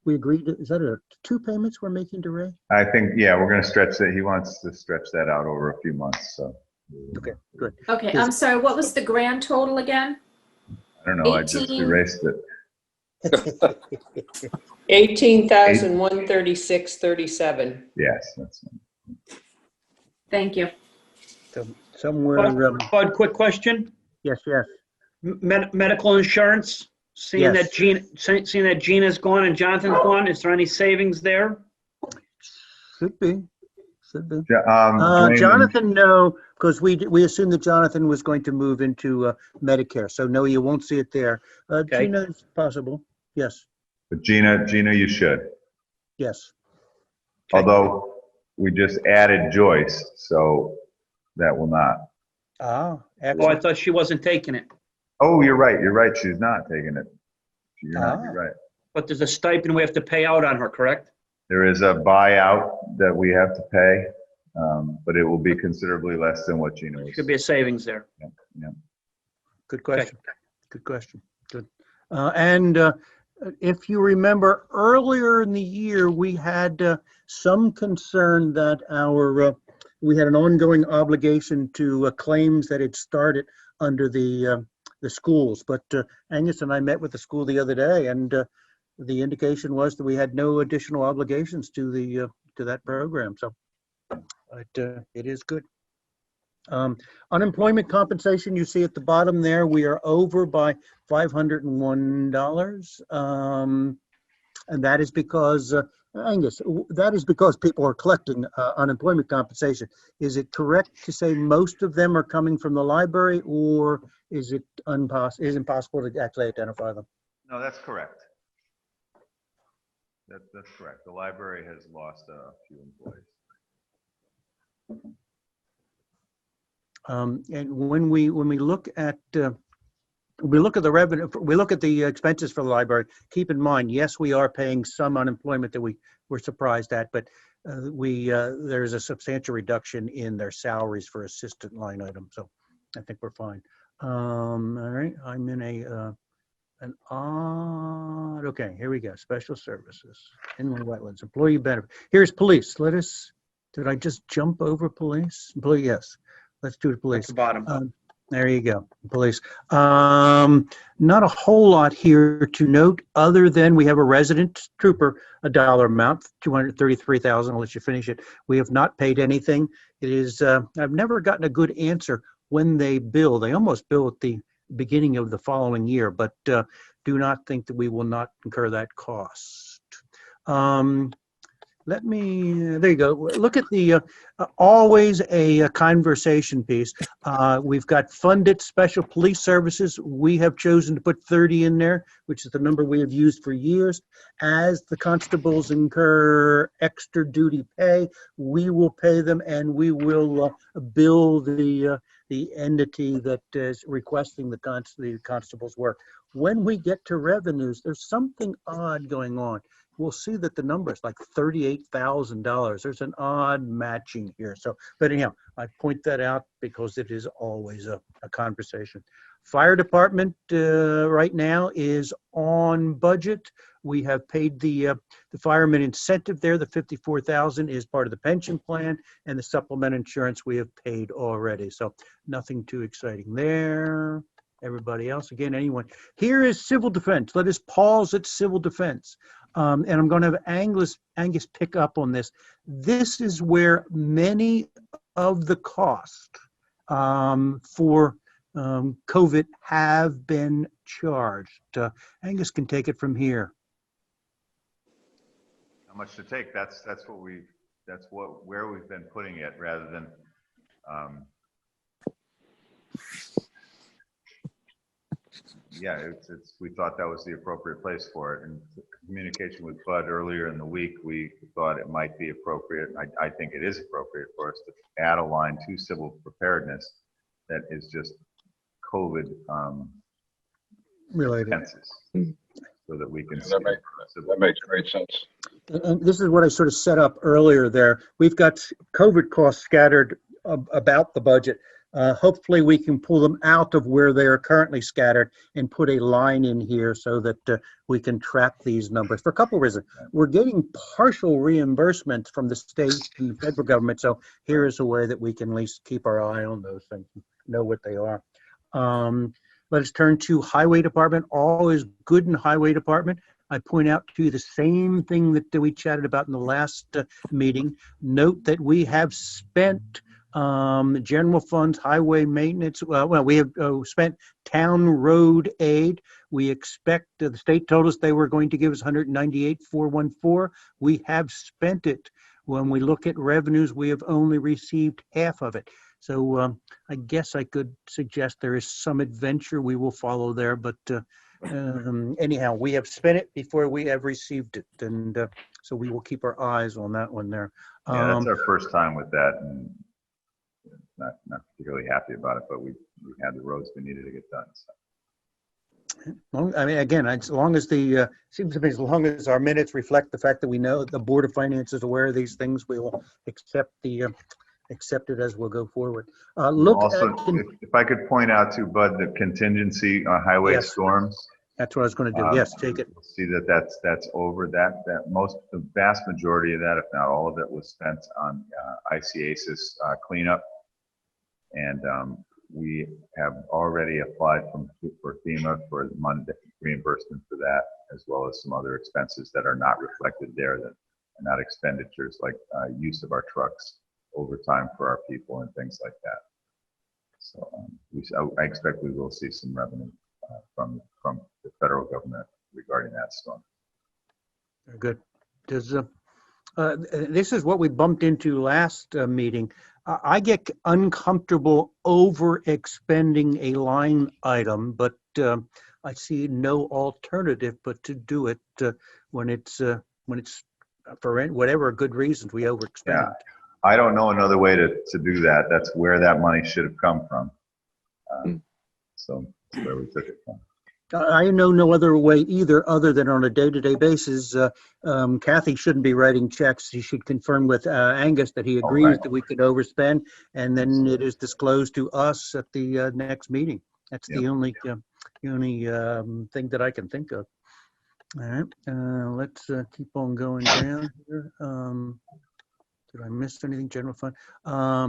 we agreed, is that 2 payments we're making to Ray? I think, yeah, we're going to stretch that. He wants to stretch that out over a few months, so. Okay, good. Okay, I'm sorry, what was the grand total again? I don't know, I just erased it. 18,136.37. Yes, that's it. Thank you. So somewhere. Bud, quick question. Yes. Medical insurance. Seeing Yes. that Gina's gone and Jonathan's gone, is there any savings there? Should be. Dwayne, Jonathan, no, because we assumed that Jonathan was going to move into Medicare. So no, you won't see it there. Okay. Gina, it's possible. Yes. But Gina, you should. Yes. Although we just added Joyce, so that will not. Ah, Oh, excellent. I thought she wasn't taking it. Oh, you're right. She's not taking it. You're right. But there's a stipend we have to pay out on her, correct? There is a buyout that we have to pay, but it will be considerably less than what Gina was. Should be a savings there. Yeah. Good question. Good question. Good. And if you remember earlier in the year, we had some concern that we had an ongoing obligation to claims that had started under the schools. But Angus and I met with the school the other day, and the indication was that we had no additional obligations to that program. So it is good. Unemployment compensation, you see at the bottom there, we are over by $501. And that is because, Angus, that is because people are collecting unemployment compensation. Is it correct to say most of them are coming from the library, or is it impossible to actually identify them? No, that's correct. That's correct. The library has lost a few employees. And when we look at the revenue, we look at the expenses for the library, keep in mind, yes, we are paying some unemployment that we were surprised at, but there's a substantial reduction in their salaries for assistant line item. So I think we're fine. All right, I'm in an odd, okay, here we go. Special services, inland wetlands, employee benefit. Here's police. Did I just jump over police? Yes. Let's do the police. At the bottom. There you go, police. Not a whole lot here to note, other than we have a resident trooper, a dollar amount, $233,000. I'll let you finish it. We have not paid anything. It is. I've never gotten a good answer when they bill. They almost bill at the beginning of the following year, but do not think that we will not incur that cost. There you go. Look at the, always a conversation piece. We've got funded special police services. We have chosen to put 30 in there, which is the number we have used for years. As the constables incur extra duty pay, we will pay them, and we will bill the entity that is requesting the constable's work. When we get to revenues, there's something odd going on. We'll see that the number is like $38,000. There's an odd matching here. So, but anyhow, I point that out because it is always a conversation. Fire department right now is on budget. We have paid the fireman incentive there. The $54,000 is part of the pension plan, and the supplement insurance we have paid already. So nothing too exciting there. Everybody else, again, anyone. Here is civil defense. Let us pause at civil defense. And I'm going to have Angus pick up on this. This is where many of the costs for COVID have been charged. Angus can take it from here. How much to take? That's where we've been putting it, rather than yeah, we thought that was the appropriate place for it. And communication with Bud earlier in the week, we thought it might be appropriate. I think it is appropriate for us to add a line to civil preparedness that is just COVID related expenses, so that we can. That makes great sense. And this is what I sort of set up earlier there. We've got COVID costs scattered about the budget. Hopefully we can pull them out of where they are currently scattered and put a line in here so that we can track these numbers for a couple of reasons. We're getting partial reimbursements from the state and federal government. So here is a way that we can at least keep our eye on those things, know what they are. Let us turn to highway department. All is good in highway department. I point out to you the same thing that we chatted about in the last meeting. Note that we have spent general funds, highway maintenance. Well, we have spent town road aid. We expect, the state told us they were going to give us $198,414. We have spent it. When we look at revenues, we have only received half of it. So I guess I could suggest there is some adventure we will follow there. But anyhow, we have spent it before we have received it. And so we will keep our eyes on that one there. Yeah, that's our first time with that. And not particularly happy about it, but we had the roads we needed to get done. So. I mean, again, as long as seems to me as long as our minutes reflect the fact that we know the Board of Finance is aware of these things, we will accept it as we'll go forward. Look also, if I could point out to Bud, the contingency on highway yes, storms. That's what I was going to do. Yes, take it. See that's over. The vast majority of that, if not all of it, was spent on ICASIS cleanup. And we have already applied for FEMA for money reimbursement for that, as well as some other expenses that are not reflected there, that are not expenditures, like use of our trucks, overtime for our people, and things like that. So I expect we will see some revenue from the federal government regarding that storm. Very good. This is what we bumped into last meeting. I get uncomfortable over expending a line item, but I see no alternative but to do it when it's for whatever good reasons we overexpend. Yeah, I don't know another way to do that. That's where that money should have come from. So that's where we took it from. I know no other way either, other than on a day-to-day basis. Kathy shouldn't be writing checks. She should confirm with Angus that he agrees that we could overspend, and then it is disclosed to us at the next meeting. That's the only thing that I can think of. All right, let's keep on going down here. Did I miss anything? General fund?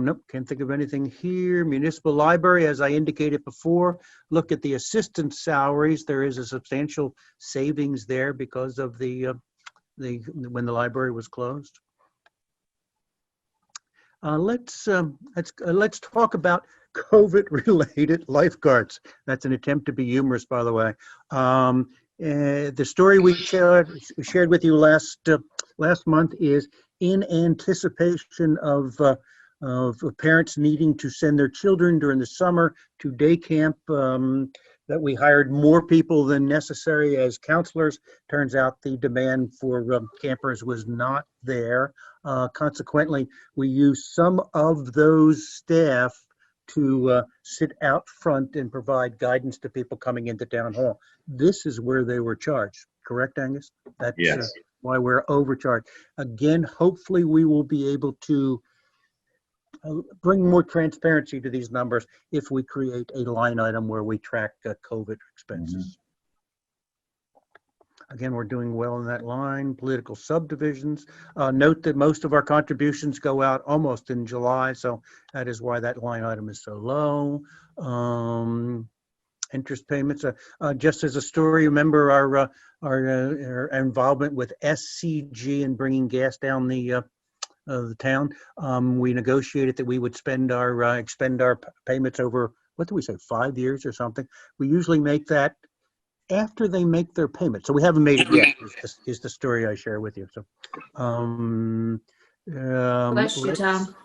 Nope, can't think of anything here. Municipal Library, as I indicated before, look at the assistant salaries. There is a substantial savings there because of when the library was closed. Let's talk about COVID-related lifeguards. That's an attempt to be humorous, by the way. The story we shared with you last month is in anticipation of parents needing to send their children during the summer to day camp, that we hired more people than necessary as counselors. Turns out the demand for campers was not there. Consequently, we used some of those staff to sit out front and provide guidance to people coming into town hall. This is where they were charged, correct, Angus? That's Yes. why we're overcharged. Again, hopefully we will be able to bring more transparency to these numbers if we create a line item where we track COVID expenses. Again, we're doing well in that line. Political subdivisions. Note that most of our contributions go out almost in July, so that is why that line item is so low. Interest payments. Just as a story, remember our involvement with SCG and bringing gas down the town. We negotiated that we would expend our payments over, what do we say, 5 years or something. We usually make that after they make their payment. So we haven't made it yet, is the story I share with you. So, Bless you, Tom.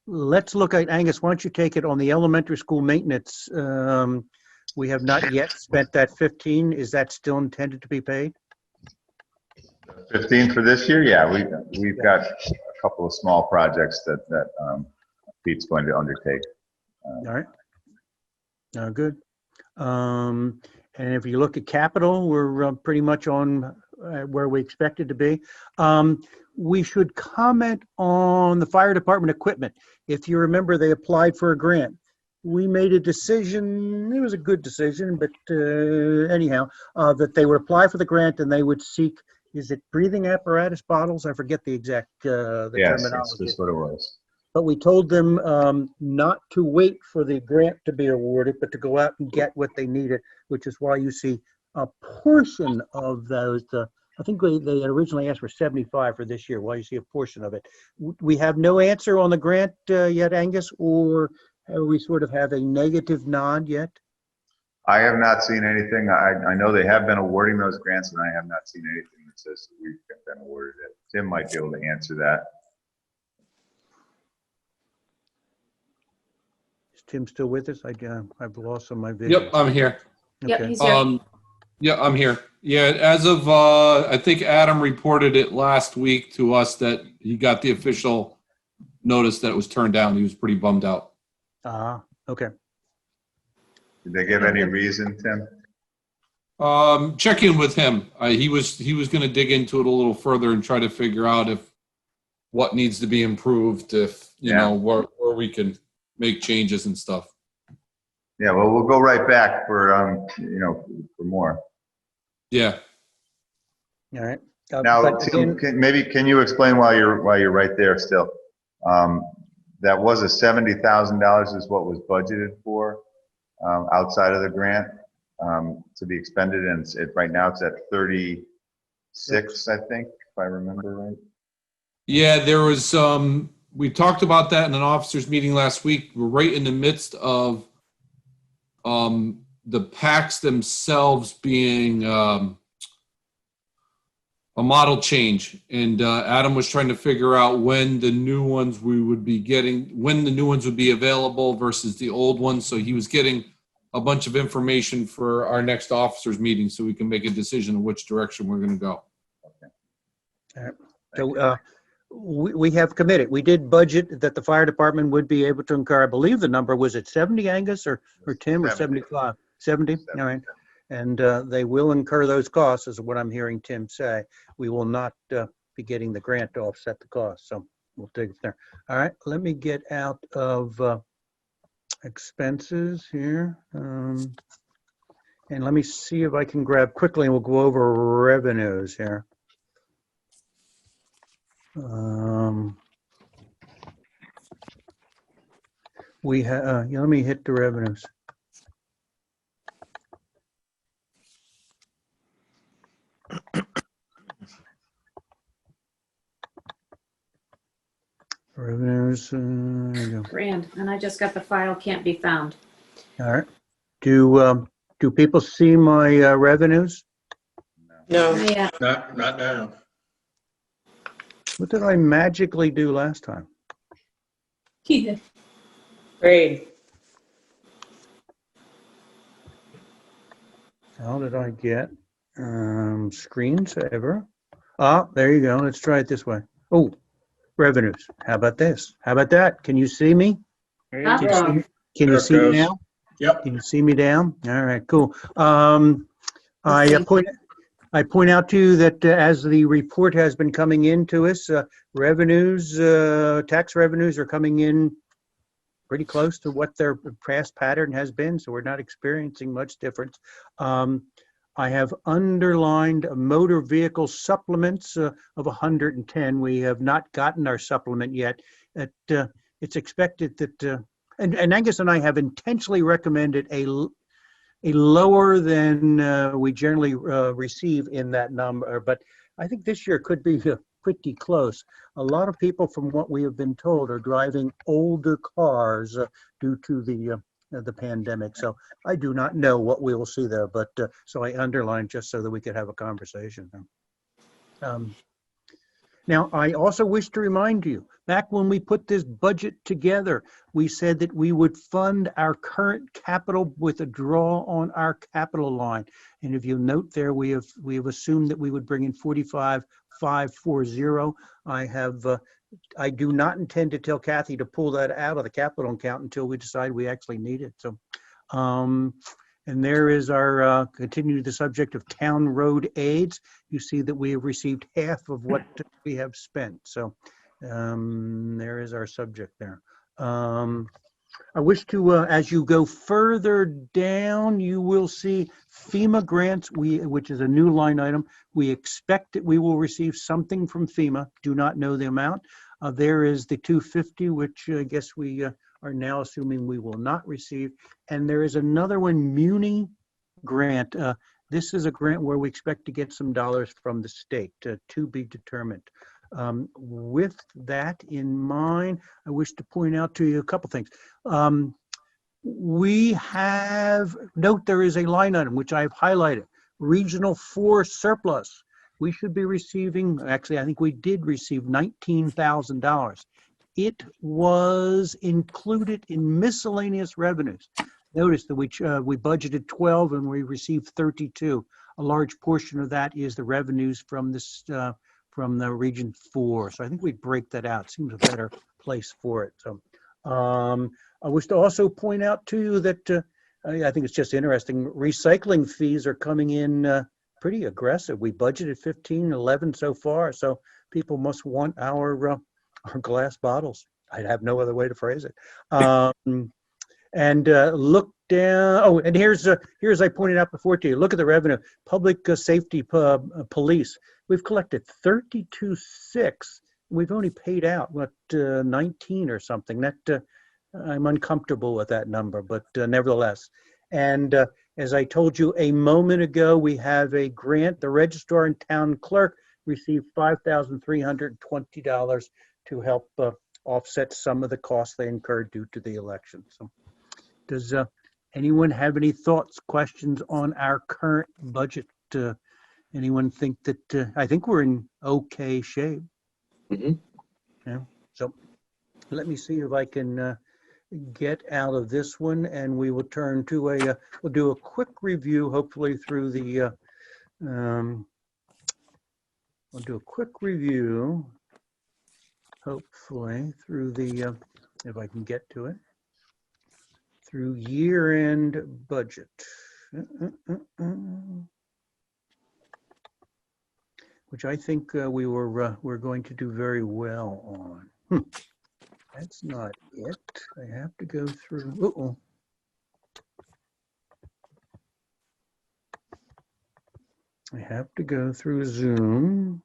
Let's look at, Angus, why don't you take it on the elementary school maintenance? We have not yet spent that 15. Is that still intended to be paid? 15 for this year? Yeah, we've got a couple of small projects that Pete's going to undertake. All right. Good. And if you look at capital, we're pretty much on where we expected to be. We should comment on the fire department equipment. If you remember, they applied for a grant. We made a decision, it was a good decision, but anyhow, that they would apply for the grant and they would seek, is it breathing apparatus bottles? I forget the exact terminology. Yes, that's what it was. But we told them not to wait for the grant to be awarded, but to go out and get what they needed, which is why you see a portion of those. I think they had originally asked for 75 for this year. Why you see a portion of it. We have no answer on the grant yet, Angus, or we sort of have a negative nod yet? I have not seen anything. I know they have been awarding those grants, and I have not seen anything that says that we've been awarded it. Tim might be able to answer that. Tim still with us? I've lost on my video. Yep, I'm here. Okay. Yep, he's here. Yeah, I'm here. Yeah, as of, I think Adam reported it last week to us that he got the official notice that it was turned down. He was pretty bummed out. Okay. Did they give any reason, Tim? Check in with him. He was going to dig into it a little further and try to figure out if what needs to be improved, if you know where we can make changes and stuff. Yeah, well, we'll go right back for for more. Yeah. All right. Now, Tim, can you explain while you're right there still? That was a $70,000 is what was budgeted for outside of the grant to be expended, and right now it's at 36, I think, if I remember right. Yeah, there was we talked about that in an officers meeting last week. We're right in the midst of the packs themselves being a model change, and Adam was trying to figure out when the new ones would be available versus the old ones. So he was getting a bunch of information for our next officers meeting so we can make a decision on which direction we're going to go. Okay. All right. So we have committed. We did budget that the fire department would be able to incur. I believe the number was at 70, Angus, or Tim, or 75? 70? All right. And they will incur those costs, is what I'm hearing Tim say. We will not be getting the grant to offset the cost. So we'll take it there. All right. Let me get out of expenses here. And let me see if I can grab quickly, and we'll go over revenues here. We have, let me hit the revenues. Revenues, there you go. Grand, and I just got the file, can't be found. All right. Do people see my revenues? No. Yeah. Not now. What did I magically do last time? He did. Great. How did I get screensaver? There you go. Let's try it this way. Oh, revenues. How about this? How about that? Can you see me? Can you see me, can you see me now? Yep. Can you see me down? All right, cool. I point out to you that as the report has been coming in to us, revenues, tax revenues are coming in pretty close to what their past pattern has been, so we're not experiencing much difference. I have underlined motor vehicle supplements of 110. We have not gotten our supplement yet. It's expected that, and Angus and I have intentionally recommended a lower than we generally receive in that number, but I think this year could be pretty close. A lot of people, from what we have been told, are driving older cars due to the pandemic. So I do not know what we will see there, but so I underlined just so that we could have a conversation. Now, I also wish to remind you, back when we put this budget together, we said that we would fund our current capital with a draw on our capital line. And if you note there, we have assumed that we would bring in 45,540. I do not intend to tell Kathy to pull that out of the capital account until we decide we actually need it. So, and there is our, continue the subject of town road aids. You see that we have received half of what we have spent. So there is our subject there. I wish to, as you go further down, you will see FEMA grants, which is a new line item. We expect that we will receive something from FEMA. Do not know the amount. There is the 250, which I guess we are now assuming we will not receive. And there is another one, Muni grant. This is a grant where we expect to get some dollars from the state to be determined. With that in mind, I wish to point out to you a couple things. We have, note there is a line item which I've highlighted, Regional 4 surplus. We should be receiving, actually, I think we did receive $19,000. It was included in miscellaneous revenues. Notice that we budgeted 12 and we received 32. A large portion of that is the revenues from this from the Region 4. So I think we'd break that out. Seems a better place for it. So I wish to also point out to you that I think it's just interesting. Recycling fees are coming in pretty aggressive. We budgeted 15, 11 so far. So people must want our glass bottles. I'd have no other way to phrase it. And look down. Oh, and here's I pointed out before to you. Look at the revenue. Public safety police. We've collected 32.6. We've only paid out what 19 or something. That I'm uncomfortable with that number, but nevertheless. And as I told you a moment ago, we have a grant. The registrar and town clerk received $5,320 to help offset some of the costs they incurred due to the election. So does anyone have any thoughts, questions on our current budget? Anyone think that, I think we're in okay shape. Mm-hmm. Yeah. So let me see if I can get out of this one, and we will turn to we'll do a quick review, hopefully through the, we'll do a quick review, hopefully through the, if I can get to it, through year-end budget. Which I think we're going to do very well on. That's not it. I have to go through. I have to go through Zoom.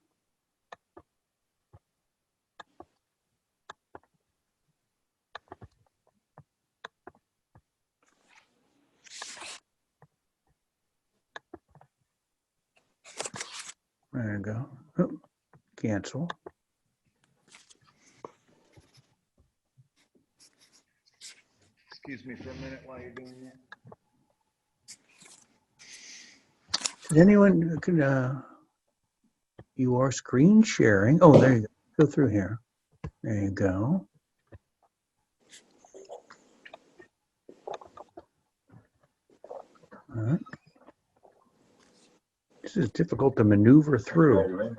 There you go. Oh, cancel. Excuse me for a minute while you're doing that. Does anyone can you are screen sharing? Oh, there you go. Go through here. There you go. All right. This is difficult to maneuver through.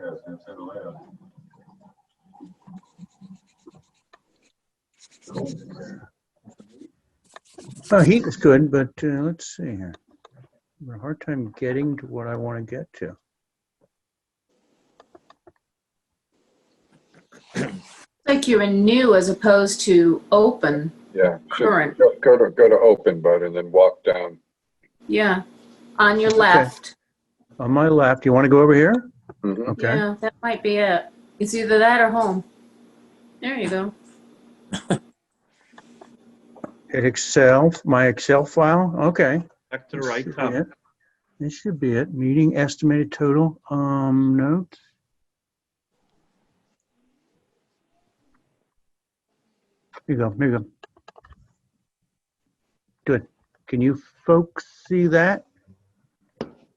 Heat is good, but let's see here. I'm having a hard time getting to what I want to get to. Like you're in new as opposed to open. Yeah. Current. Go to open, bud, and then walk down. Yeah, on your Okay. left. On my left, you want to go over here? Mhm. Okay. Yeah, that might be it. It's either that or home. There you go. Hit Excel, my Excel file. Okay. Back to the This right, should top. be it. This should be it. Meeting estimated total. Notes. Here you go. Here you go. Good. Can you folks see that?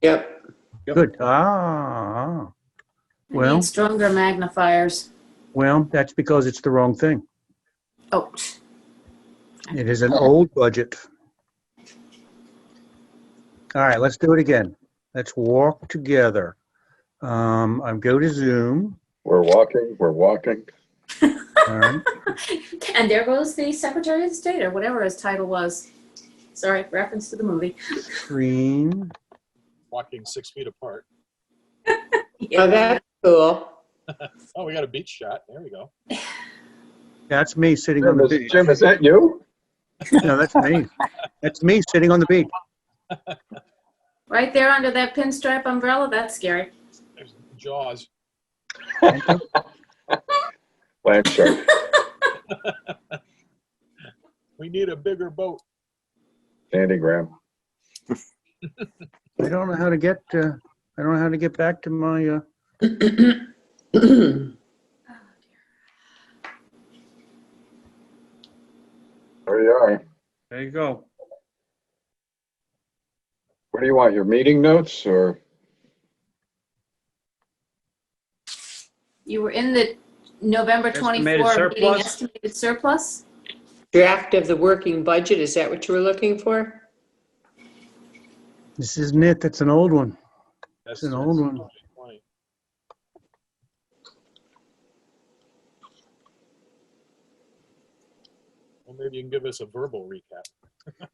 Yep. Good. Ah. I Well, need stronger magnifiers. well, that's because it's the wrong thing. Oh, It is an old budget. All right, let's do it again. Let's walk together. I'm go to Zoom. We're walking. All right. and there goes the Secretary of State or whatever his title was. Sorry, reference to the movie. Screen. Walking 6 feet apart. Oh, that's cool. Oh, we got a beach shot. There we go. That's me sitting on the beach. Jim, is that you? No, that's me. That's me sitting on the beach. Right there under that pinstripe umbrella. That's scary. There's Jaws. Land shark. We need a bigger boat. Sandy Graham. I don't know how to get. I don't know how to get back to my. There you are. There you go. What do you want? Your meeting notes or? You were in the November Estimated 24 meeting surplus? estimated surplus. Draft of the working budget, is that what you were looking for? This isn't it. That's an old one. That's It's an old one. 2020. Well, maybe you can give us a verbal recap.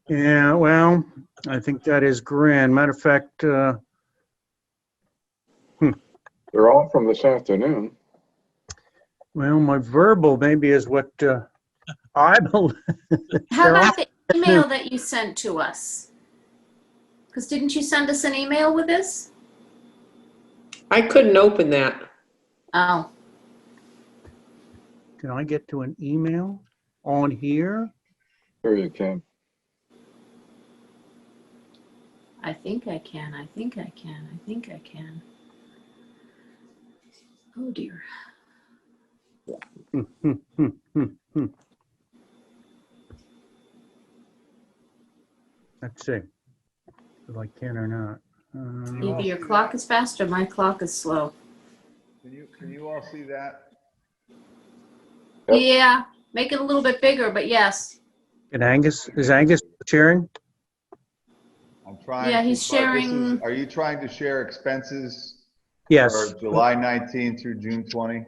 Yeah. Well, I think that is grand. Matter of fact. They're all from this afternoon. Well, my verbal maybe is what I believe. How about the email that you sent to us? Because didn't you send us an email with this? I couldn't open that. Oh, Can I get to an email on here? Sure you can. I think I can. I think I can. I think I can. Oh dear. Let's see if I can or not. Either your clock is fast or my clock is slow. Can you all see that? Yep. Yeah, make it a little bit bigger, but yes. And Angus, is Angus sharing? I'm trying. Yeah, to- he's but this sharing- Are you trying to share expenses? Yes. For July 19 through June 20?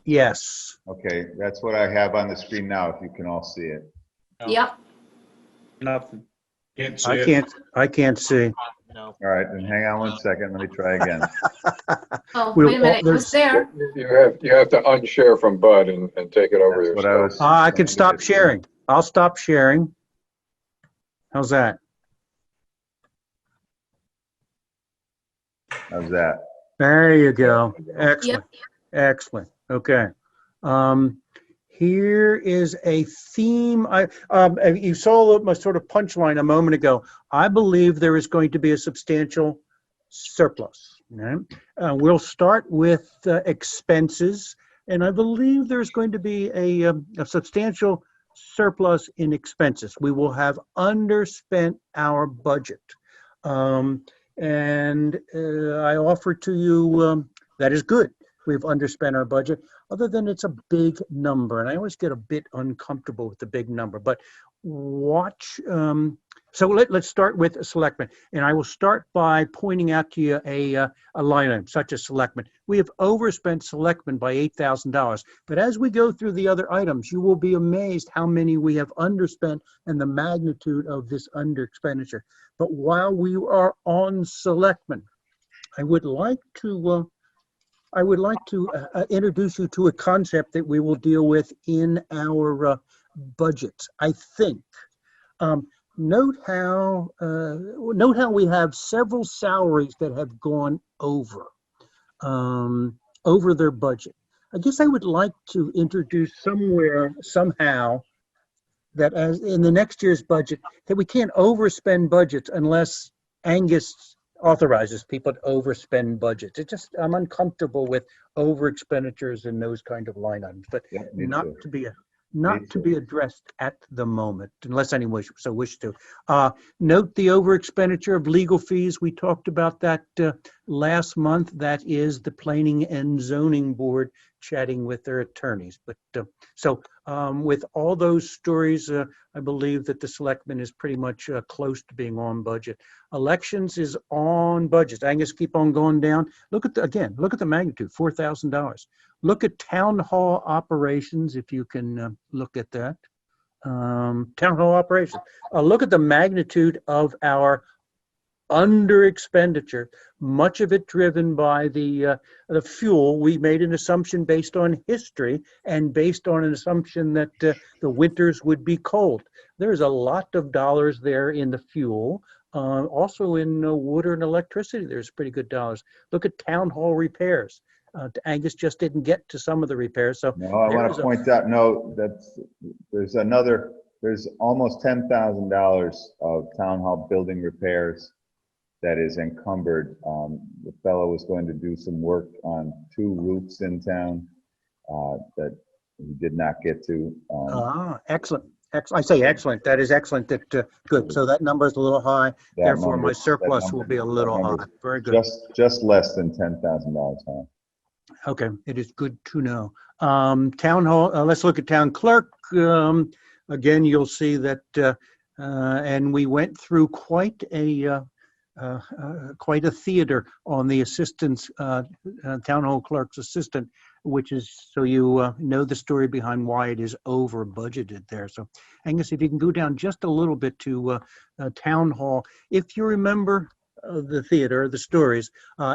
Yes. Okay, that's what I have on the screen now, if you can all see it. Yep. Nothing. I can't see. No. All right, then hang on one second, let me try again. Oh, We'll- wait a minute. It was there. You have to unshare from Bud and take it over That's what I yourself. was. I trying can to stop get to. sharing. I'll stop sharing. How's that? How's that? There you go. Excellent. Excellent. Okay. Here is a theme. You saw my sort of punchline a moment ago. I believe there is going to be a substantial surplus. Right? We'll start with expenses, and I believe there's going to be a substantial surplus in expenses. We will have underspent our budget. And I offer to you, that is good. We've underspent our budget. other than it's a big number, and I always get a bit uncomfortable with the big number, but watch, so let's start with a selectman, and I will start by pointing out to you a line item, such as selectman. We have overspent selectmen by $8,000, but as we go through the other items, you will be amazed how many we have underspent and the magnitude of this under expenditure. But while we are on selectmen, I would like to introduce you to a concept that we will deal with in our budgets. I think. Note how we have several salaries that have gone over their budget. I guess I would like to introduce somehow that as in the next year's budget, that we can't overspend budgets unless Angus authorizes people to overspend budgets. I'm uncomfortable with over expenditures in those kind of line items, but not to be addressed at the moment, unless anyone wish to. Note the over expenditure of legal fees. We talked about that last month. That is the Planning and Zoning Board chatting with their attorneys. But with all those stories, I believe that the selectmen is pretty much close to being on budget. Elections is on budget. Angus, keep on going down. Look at the magnitude, $4,000. Look at town hall operations, if you can look at that. Town hall operations. Look at the magnitude of our under expenditure, much of it driven by the fuel. We made an assumption based on history and based on an assumption that the winters would be cold. There's a lot of dollars there in the fuel. Also in water and electricity, there's pretty good dollars. Look at town hall repairs. Angus just didn't get to some of the repairs. So no, I want to point out, there's almost $10,000 of town hall building repairs that is encumbered. The fellow was going to do some work on 2 roofs in town that he did not get to. Excellent. I say excellent. That is excellent. Good. So that number is a little high. Therefore, my surplus will be a little high. Very good. Just less than $10,000 high. Okay, it is good to know. Town hall. Let's look at town clerk. Again, you'll see that, and we went through quite a theater on the assistant's town hall clerk's assistant, which is so you know the story behind why it is over budgeted there. So Angus, if you can go down just a little bit to town hall, if you remember the theater, the stories,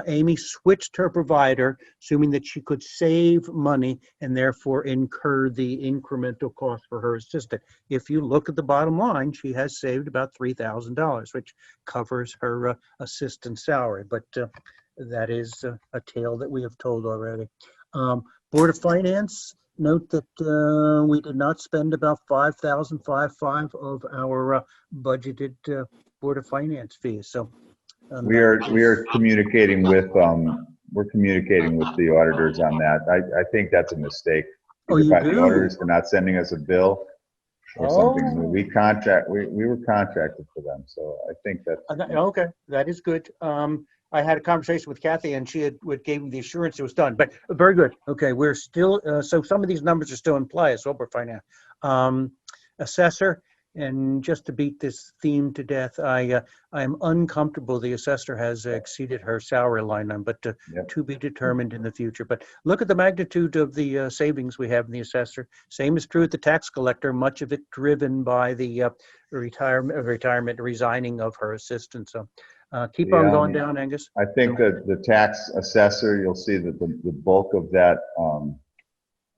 Amy switched her provider, assuming that she could save money and therefore incur the incremental cost for her assistant. If you look at the bottom line, she has saved about $3,000, which covers her assistant salary. But that is a tale that we have told already. Board of Finance, note that we did not spend about $5,555 of our budgeted Board of Finance fees. So we are communicating with the auditors on that. I think that's a mistake. Oh, you do? The auditors for not sending us a bill or something. We were contracted for them, so I think that. Okay, that is good. I had a conversation with Kathy, and she gave me the assurance it was done. But very good. Okay, we're still so some of these numbers are still in play. Is what we're finding out. Assessor. And just to beat this theme to death, I am uncomfortable the assessor has exceeded her salary line item, but to be determined in the future. But look at the magnitude of the savings we have in the assessor. Same is true with the tax collector, much of it driven by the retirement resigning of her assistant. So keep on going down, Angus. I think that the tax assessor, you'll see that the bulk of that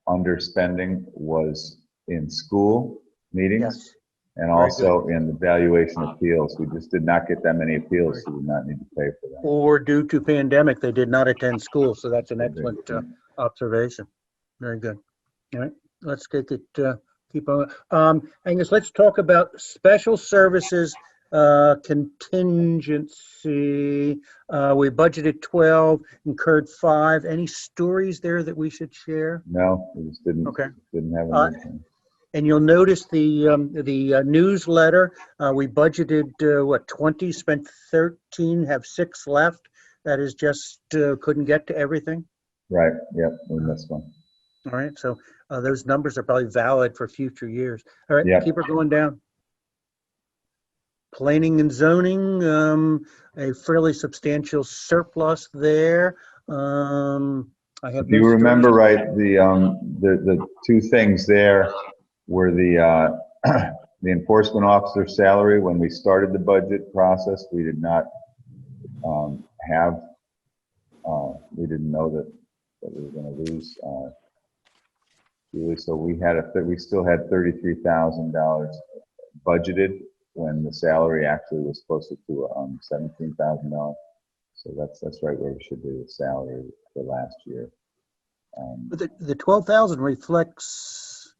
underspending was in school meetings. Yes. And also in the valuation appeals. We just did not get that many appeals, so we did not need to pay for them. Or due to pandemic, they did not attend school. So that's an excellent observation. Very good. All right, let's keep on. Angus, let's talk about special services contingency. We budgeted 12, incurred 5. Any stories there that we should share? No, we just didn't. Okay. Didn't have anything. And you'll notice the newsletter, we budgeted 20, spent 13, have 6 left. That is just couldn't get to everything. Right. Yep. We missed one. All right, so those numbers are probably valid for future years. All right, Yeah. keep her going down. Planning and zoning, a fairly substantial surplus there. I have If you no remember stories. right, the two things there were the the enforcement officer salary. When we started the budget process, we did not we didn't know that we were going to lose Julie. So we still had $33,000 budgeted when the salary actually was closer to $17,000. So that's right where we should be with salary for last year. But the 12,000 reflects,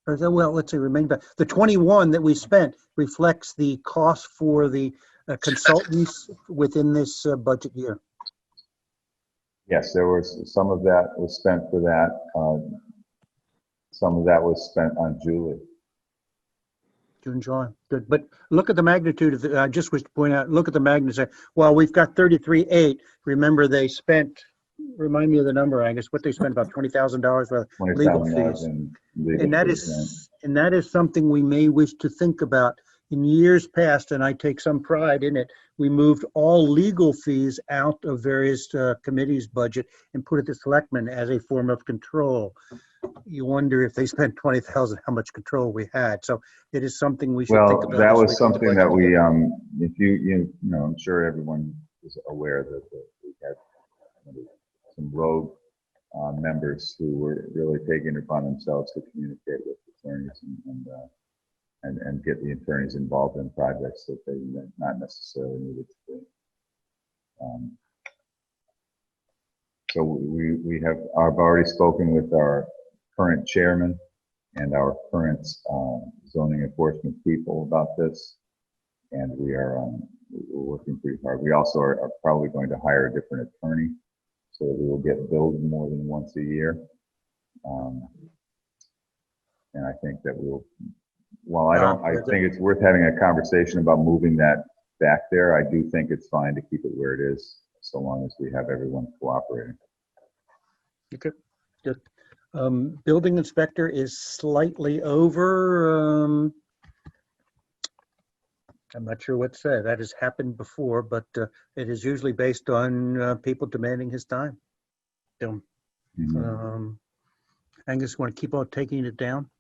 well, let's say remain back. The 21 that we spent reflects the cost for the consultants within this budget year. Yes, there was some of that was spent for that. Some of that was spent on Julie. June, July, good. But look at the magnitude of the, I just wish to point out, look at the magnitude. Well, we've got 33.8. Remember they spent, remind me of the number, Angus, what they spent, about $20,000 for legal fees. And that is something we may wish to think about. In years past, and I take some pride in it, we moved all legal fees out of various committees' budget and put it to selectmen as a form of control. You wonder if they spent 20,000, how much control we had. So it is something we should think about. Well, that was something that we, if you know, I'm sure everyone is aware that we had some rogue members who were really taking it upon themselves to communicate with attorneys and get the attorneys involved in projects that they not necessarily needed to do. So I've already spoken with our current chairman and our current zoning enforcement people about this, and we're working pretty hard. We also are probably going to hire a different attorney, so that we will get billed more than once a year. And I think that while I think it's worth having a conversation about moving that back there, I do think it's fine to keep it where it is, so long as we have everyone cooperating. Okay, good. Building inspector is slightly over. I'm not sure what to say. That has happened before, but it is usually based on people demanding his time. So, Angus, want to keep on taking it down?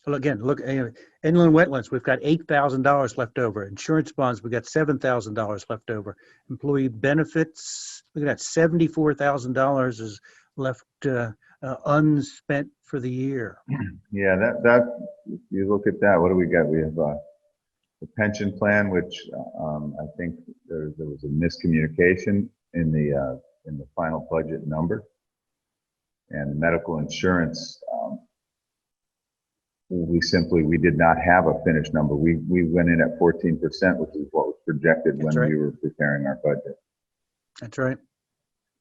Well, again, look, inland wetlands, we've got $8,000 left over. Insurance bonds, we've got $7,000 left over. Employee benefits, look at that, $74,000 is left unspent for the year. Yeah, that if you look at that, what do we got? We have the pension plan, which I think there was a miscommunication in the final budget number, and medical insurance. We did not have a finished number. We went in at 14%, which is what was projected when we were preparing our budget. That's right.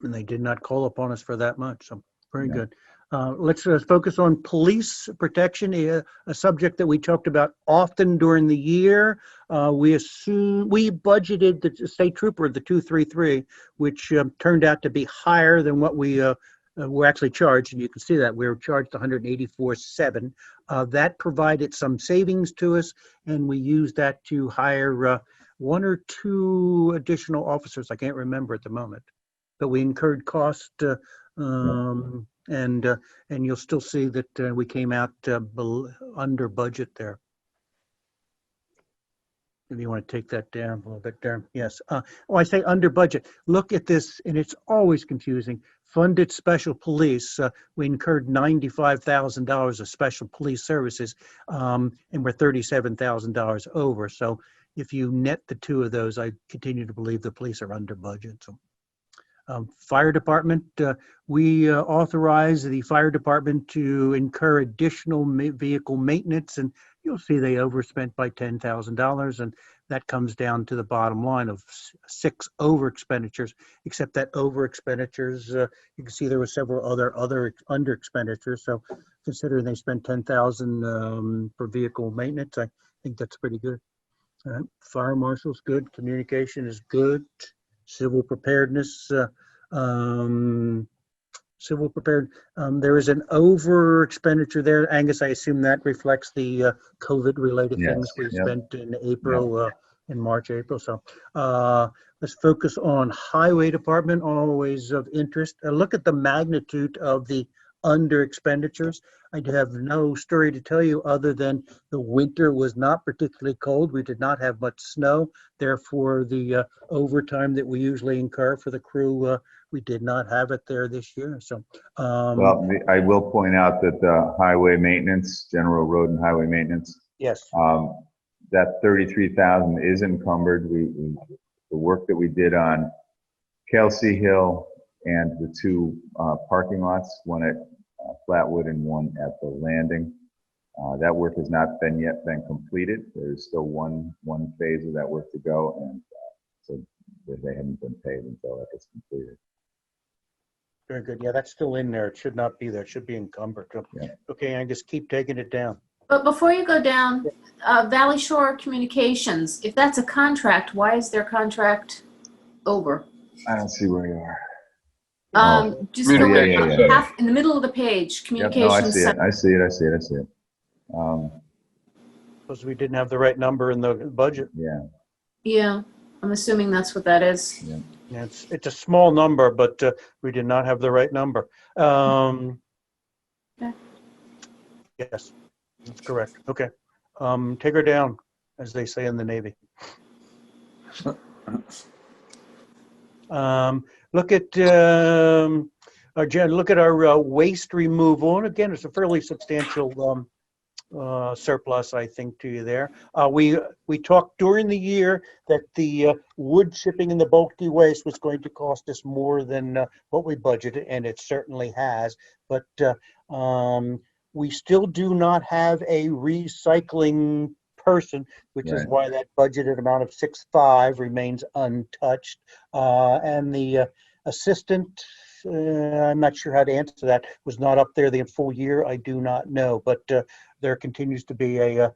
And they did not call upon us for that much. So very good. Let's focus on police protection, a subject that we talked about often during the year. We budgeted the state trooper, the 233, which turned out to be higher than what we were actually charged. And you can see that we were charged $184,700. That provided some savings to us, and we used that to hire one or two additional officers. I can't remember at the moment, but we incurred cost, and you'll still see that we came out under budget there. If you want to take that down a little bit there. Yes. I say under budget. Look at this, and it's always confusing. Funded special police, we incurred $95,000 of special police services, and we're $37,000 over. So if you net the two of those, I continue to believe the police are under budget. So, fire department, we authorize the fire department to incur additional vehicle maintenance, and you'll see they overspent by $10,000, and that comes down to the bottom line of 6 over expenditures, except that over expenditures, you can see there were several other under expenditures. So considering they spent $10,000 for vehicle maintenance, I think that's pretty good. Fire marshal's good, communication is good, civil preparedness, civil prepared. There is an over expenditure there. Angus, I assume that reflects the COVID-related Yes, things we yep. spent in April, in March, April. So let's focus on highway department, always of interest. Look at the magnitude of the under expenditures. I have no story to tell you other than the winter was not particularly cold. We did not have much snow. Therefore, the overtime that we usually incur for the crew, we did not have it there this year. So, Well, I will point out that the highway maintenance, general road and highway maintenance, yes, that 33,000 is encumbered. The work that we did on Kelsey Hill and the two parking lots, one at Flatwood and one at the landing, that work has not yet been completed. There's still one phase of that work to go, and so they haven't been paid until that gets completed. very good. Yeah, that's still in there. It should not be there. It should be encumbered. Yeah. Okay, Angus, keep taking it down. But before you go down, Valley Shore Communications, if that's a contract, why is their contract over? I don't see where you are. Just go yeah. half in the middle of the page, Yep, no, communications. I see it. Because we didn't have the right number in the budget. Yeah. Yeah, I'm assuming that's what that is. Yeah. Yeah, it's a small number, but we did not have the right number. Okay. Yes, that's correct. Okay. Take her down, as they say in the Navy. Look at our waste removal, and again, it's a fairly substantial surplus, I think, to you there. We talked during the year that the wood chipping and the bulky waste was going to cost us more than what we budgeted, and it certainly has. But we still do not have a recycling person, which is why that budgeted amount of 6.5 remains untouched. And the assistant, I'm not sure how to answer that, was not up there the full year. I do not know, but there continues to be I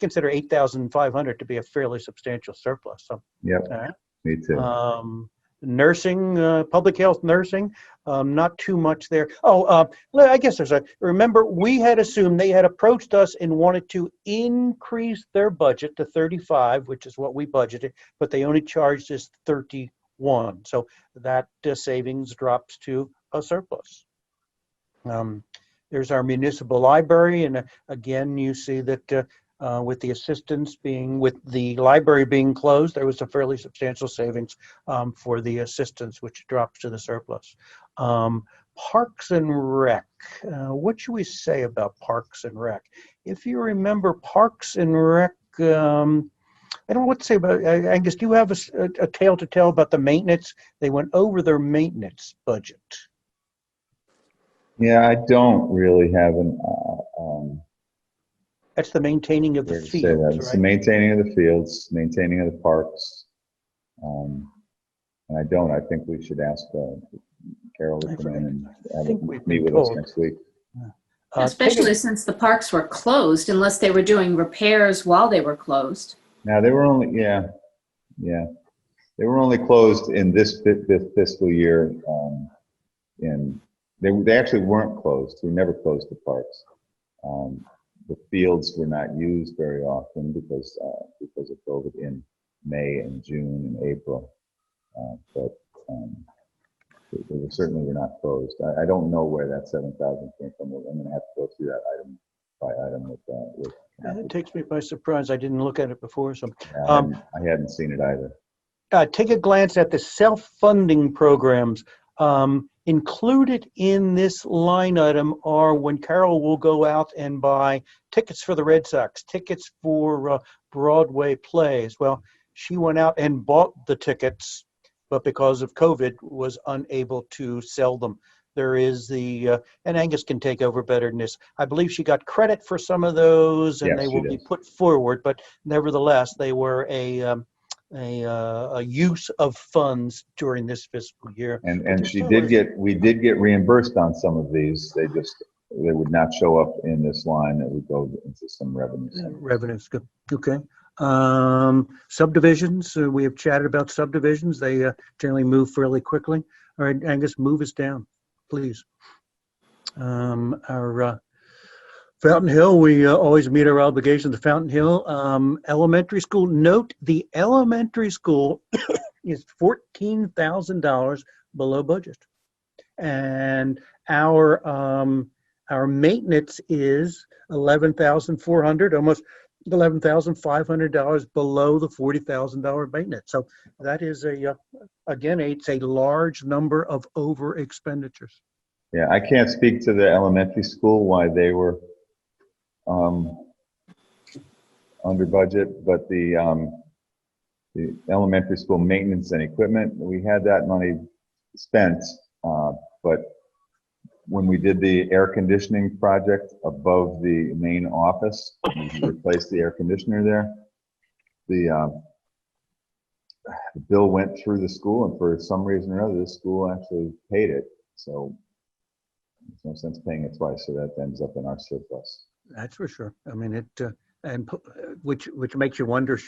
consider 8,500 to be a fairly substantial surplus. So, yep, me too. Nursing, public health nursing, not too much there. I guess remember, we had assumed they had approached us and wanted to increase their budget to 35, which is what we budgeted, but they only charged us 31. So that savings drops to a surplus. There's our municipal library, and again, you see that with the with the library being closed, there was a fairly substantial savings for the assistants, which drops to the surplus. Parks and Rec. What should we say about Parks and Rec? If you remember, Parks and Rec, I don't know what to say about it. Angus, do you have a tale to tell about the maintenance? They went over their maintenance budget. Yeah, I don't really have That's the maintaining of the fields, It's right? the maintaining of the fields, maintaining of the parks. And I think we should ask Carol to come in and meet with us next week. Especially since the parks were closed, unless they were doing repairs while they were closed. Now, they were only, they were only closed in this fiscal year. They actually weren't closed. We never closed the parks. The fields were not used very often because of COVID in May and June and April. But they certainly were not closed. I don't know where that 7,000 came from. I'm going to have to go through that item by item with It takes me by surprise. I didn't look at it before. So I hadn't seen it either. Take a glance at the self-funding programs. Included in this line item are when Carol will go out and buy tickets for the Red Sox, tickets for Broadway plays. Well, she went out and bought the tickets, but because of COVID was unable to sell them. There is and Angus can take over better than this. I believe she got credit for some of those, and they will be put forward, but nevertheless, they were a use of funds during this fiscal year. And we did get reimbursed on some of these. They would not show up in this line. That would go into some revenues. Revenues, good. Okay. Subdivisions, we have chatted about subdivisions. They generally move fairly quickly. All right, Angus, move us down. please. Our Fountain Hill, we always meet our obligations to Fountain Hill. Elementary school, note the elementary school is $14,000 below budget. And our maintenance is $11,400, almost $11,500 below the $40,000 maintenance. So that is again, it's a large number of over expenditures. Yeah, I can't speak to the elementary school, why they were under budget, but the elementary school maintenance and equipment, we had that money spent, but when we did the air conditioning project above the main office, we replaced the air conditioner there, the bill went through the school, and for some reason or other, the school actually paid it. So there's no sense paying it twice, so that ends up in our surplus. That's for sure. I mean, which makes you wonder,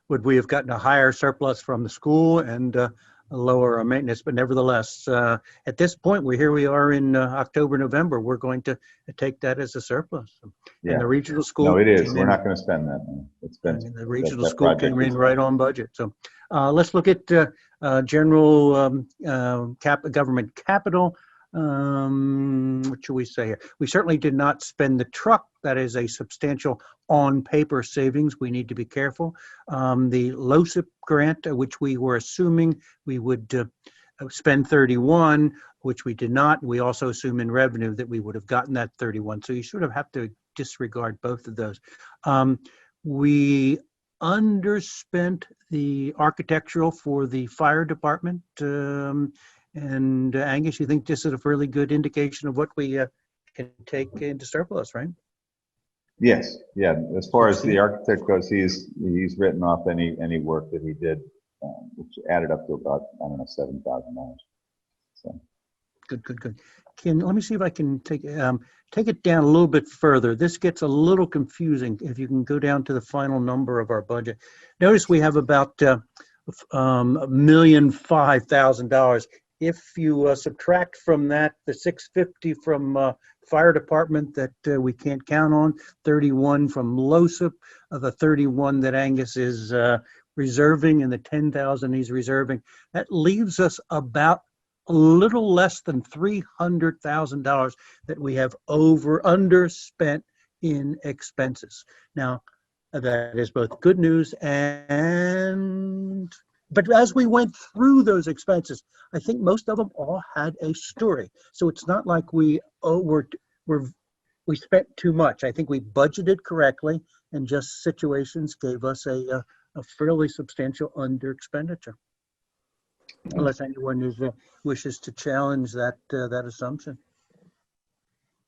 would we have gotten a higher surplus from the school and a lower maintenance? But nevertheless, at this point, here we are in October, November. We're going to take that as a surplus. Yeah. And the regional school. No, it is. We're not going to spend that money. It's been, the regional school came in right on budget. So let's look at general government capital. What should we say here? We certainly did not spend the truck. That is a substantial on paper savings. We need to be careful. The LoSiP grant, which we were assuming we would spend 31, which we did not. We also assume in revenue that we would have gotten that 31. So you sort of have to disregard both of those. We underspent the architectural for the fire department. And Angus, you think this is a fairly good indication of what we can take into surplus, right? Yes, yeah. As far as the architect goes, he's written off any work that he did, which added up to about, I don't know, $7,000. So Good. Let me see if I can take it down a little bit further. This gets a little confusing. If you can go down to the final number of our budget, notice we have about $1,005,000. If you subtract from that the $650 from fire department that we can't count on, 31 from LoSiP, the 31 that Angus is reserving, and the 10,000 he's reserving, that leaves us about a little less than $300,000 that we have underspent in expenses. Now, that is both good news but as we went through those expenses, I think most of them all had a story. So it's not like we spent too much. I think we budgeted correctly, and just situations gave us a fairly substantial under expenditure. Unless anyone wishes to challenge that assumption.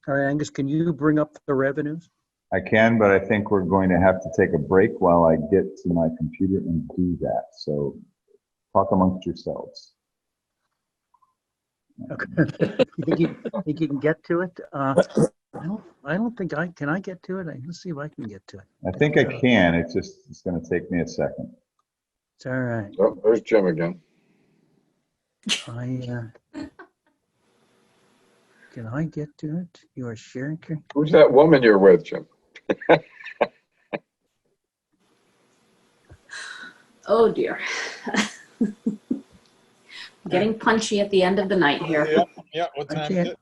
All right, Angus, can you bring up the revenues? I can, but I think we're going to have to take a break while I get to my computer and do that. So talk amongst yourselves. Okay. You think you can get to it? I don't think can I get to it? Let's see if I can get to it. I think I can. It's going to take me a second. It's all right. Oh, there's Jim again. Can I get to it? You are sharing. Who's that woman you're with, Jim? Oh dear. Getting punchy at the end of the night here. Yeah. What time is it?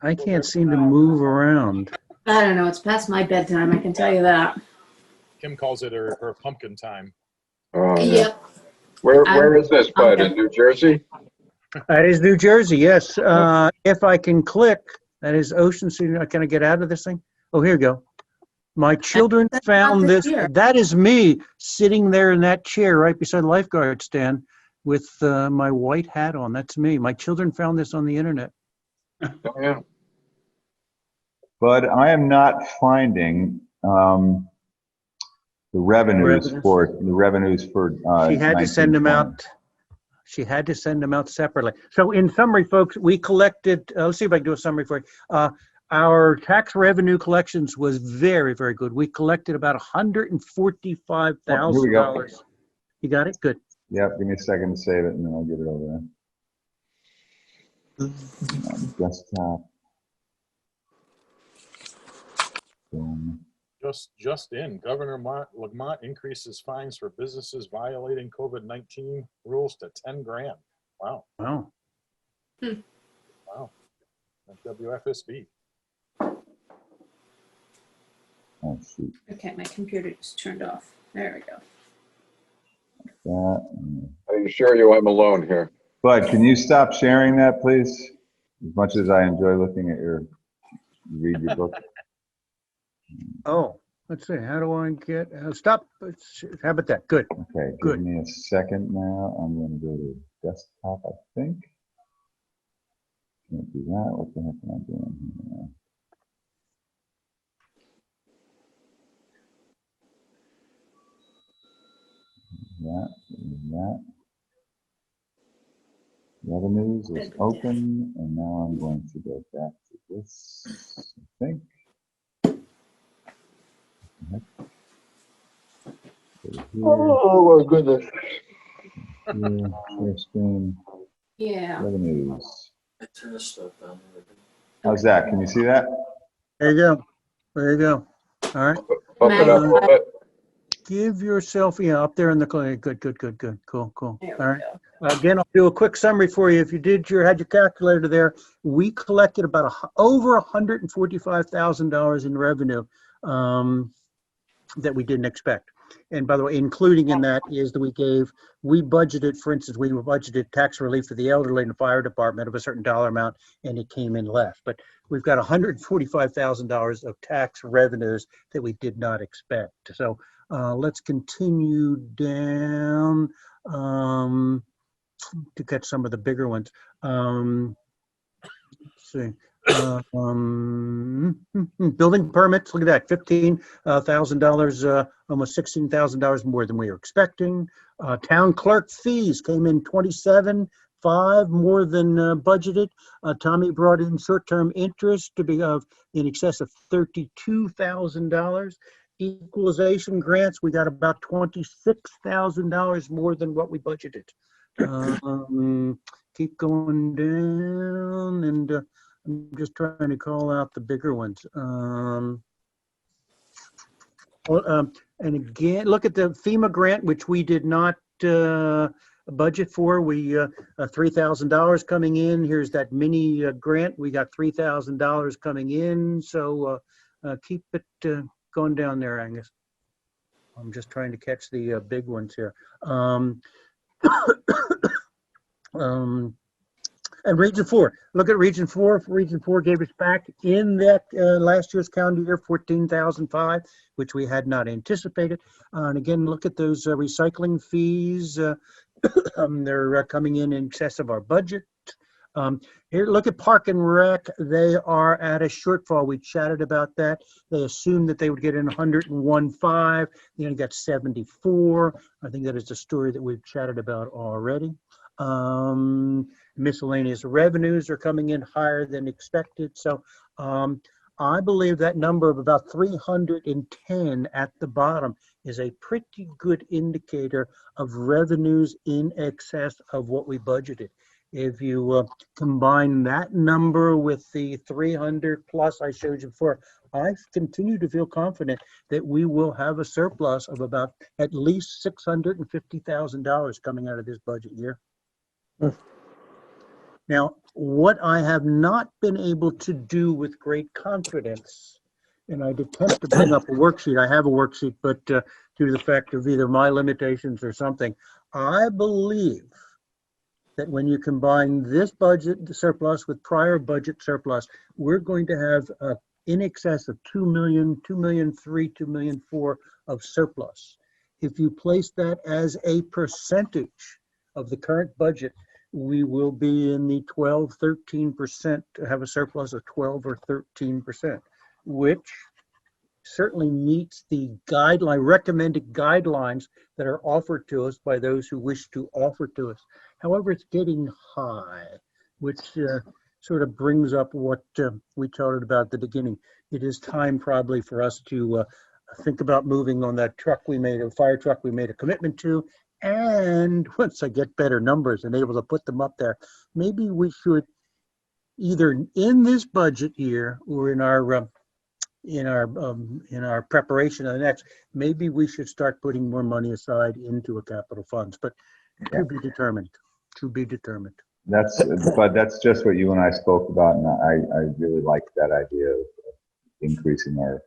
I can't seem to move around. I don't know. It's past my bedtime. I can tell you that. Kim calls it her pumpkin time. Oh, yeah. Yep. Where is this, bud? In New Jersey? That is New Jersey, yes. If I can click, that is Ocean City. Can I get out of this thing? Oh, here we go. My children found this. That is me sitting there in that chair right beside the lifeguard stand with my white hat on. That's me. My children found this on the internet. Oh, yeah. But I am not finding the revenues for She had to send them out. She had to send them out separately. So in summary, folks, we collected, let's see if I can do a summary for you. Our tax revenue collections was very, very good. We collected about $145,000. Here we go. You got it? Good. Yep, give me a second to save it and then I'll get it over Desktop. Boom. Just in, Governor Lamont increases fines for businesses violating COVID-19 rules to 10 grand. Wow. Wow. Wow. That's WFSB. Oh, shoot. Okay, my computer just turned off. There we go. That. Are you sure you I'm alone here? Bud, can you stop sharing that, please? As much as I enjoy looking at read your book. Oh, let's see. How do I get, stop. How about that? Good. Okay, Good. give me a second now. I'm going to go to desktop, I think. Can't do that. What the heck am I doing here? That. Revenues is open, and now I'm going to go back to this, I think. Oh my goodness. Share screen. Yeah. Revenues. How's that? Can you see that? There you go. There you go. All right. Bump it up a little bit. Give yourself, up there in the clinic. Good. Cool. All There right. Again, I'll do a quick summary for you. If you had your calculator there, we collected about over $145,000 in revenue that we didn't expect. And by the way, including in that is that we budgeted, for instance, we budgeted tax relief for the elderly in the fire department of a certain dollar amount, and it came in less. But we've got $145,000 of tax revenues that we did not expect. So let's continue down to catch some of the bigger ones. Let's see. Building permits, look at that, $15,000, almost $16,000 more than we were expecting. Town clerk fees came in 27.5 more than budgeted. Tommy brought in short-term interest to be in excess of $32,000. Equalization grants, we got about $26,000 more than what we budgeted. Keep going down, and I'm just trying to call out the bigger ones. And again, look at the FEMA grant, which we did not budget for. We $3,000 coming in. Here's that mini grant. We got $3,000 coming in. So keep it going down there, Angus. I'm just trying to catch the big ones here. And Region 4, look at Region 4. Region 4 gave us back in that last year's calendar year $14,005, which we had not anticipated. And again, look at those recycling fees. They're coming in excess of our budget. Here, look at Park and Rec. They are at a shortfall. We chatted about that. They assumed that they would get in 101.5. They only got 74. I think that is a story that we've chatted about already. Miscellaneous revenues are coming in higher than expected. So I believe that number of about 310 at the bottom is a pretty good indicator of revenues in excess of what we budgeted. If you combine that number with the 300 plus I showed you before, I continue to feel confident that we will have a surplus of about at least $650,000 coming out of this budget year. Now, what I have not been able to do with great confidence, and I'd attempt to bring up a worksheet. I have a worksheet, but due to the fact of either my limitations or something, I believe that when you combine this budget surplus with prior budget surplus, we're going to have in excess of $2 million, $2.3 million, $2.4 million of surplus. If you place that as a percentage of the current budget, we will be in the 12, 13%, to have a surplus of 12 or 13%, which certainly meets the recommended guidelines that are offered to us by those who wish to offer to us. However, it's getting high, which sort of brings up what we talked about at the beginning. It is time probably for us to think about moving on that truck we made, a fire truck we made a commitment to. And once I get better numbers and able to put them up there, maybe we should either in this budget year or in our preparation of the next, maybe we should start putting more money aside into a capital funds, but to be determined, to be determined. But that's just what you and I spoke about, and I really like that idea of increasing our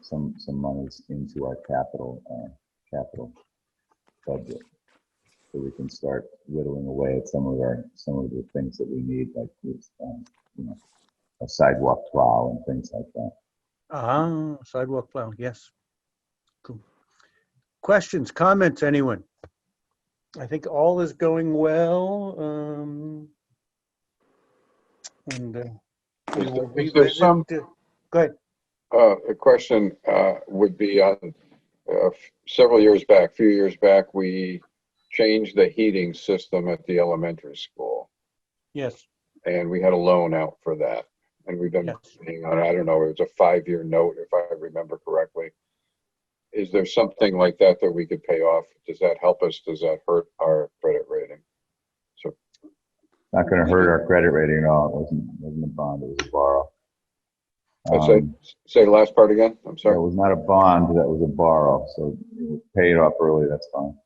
some monies into our capital budget, so we can start whittling away at some of the things that we need, like this, a sidewalk plow and things like that. Sidewalk plow, yes. Cool. Questions, comments, anyone? I think all is going well. We will Is there some? Go ahead. A question would be on several years back, few years back, we changed the heating system at the elementary school. Yes. And we had a loan out for that. And we've been paying on, I don't know, it was a 5-year note, if I remember correctly. Is there something like that that we could pay off? Does that help us? Does that hurt our credit rating? So, not going to hurt our credit rating at all. It wasn't a bond, it was a borrow. Say the last part again. I'm sorry. It was not a bond, that was a borrow. So pay it off early, that's fine.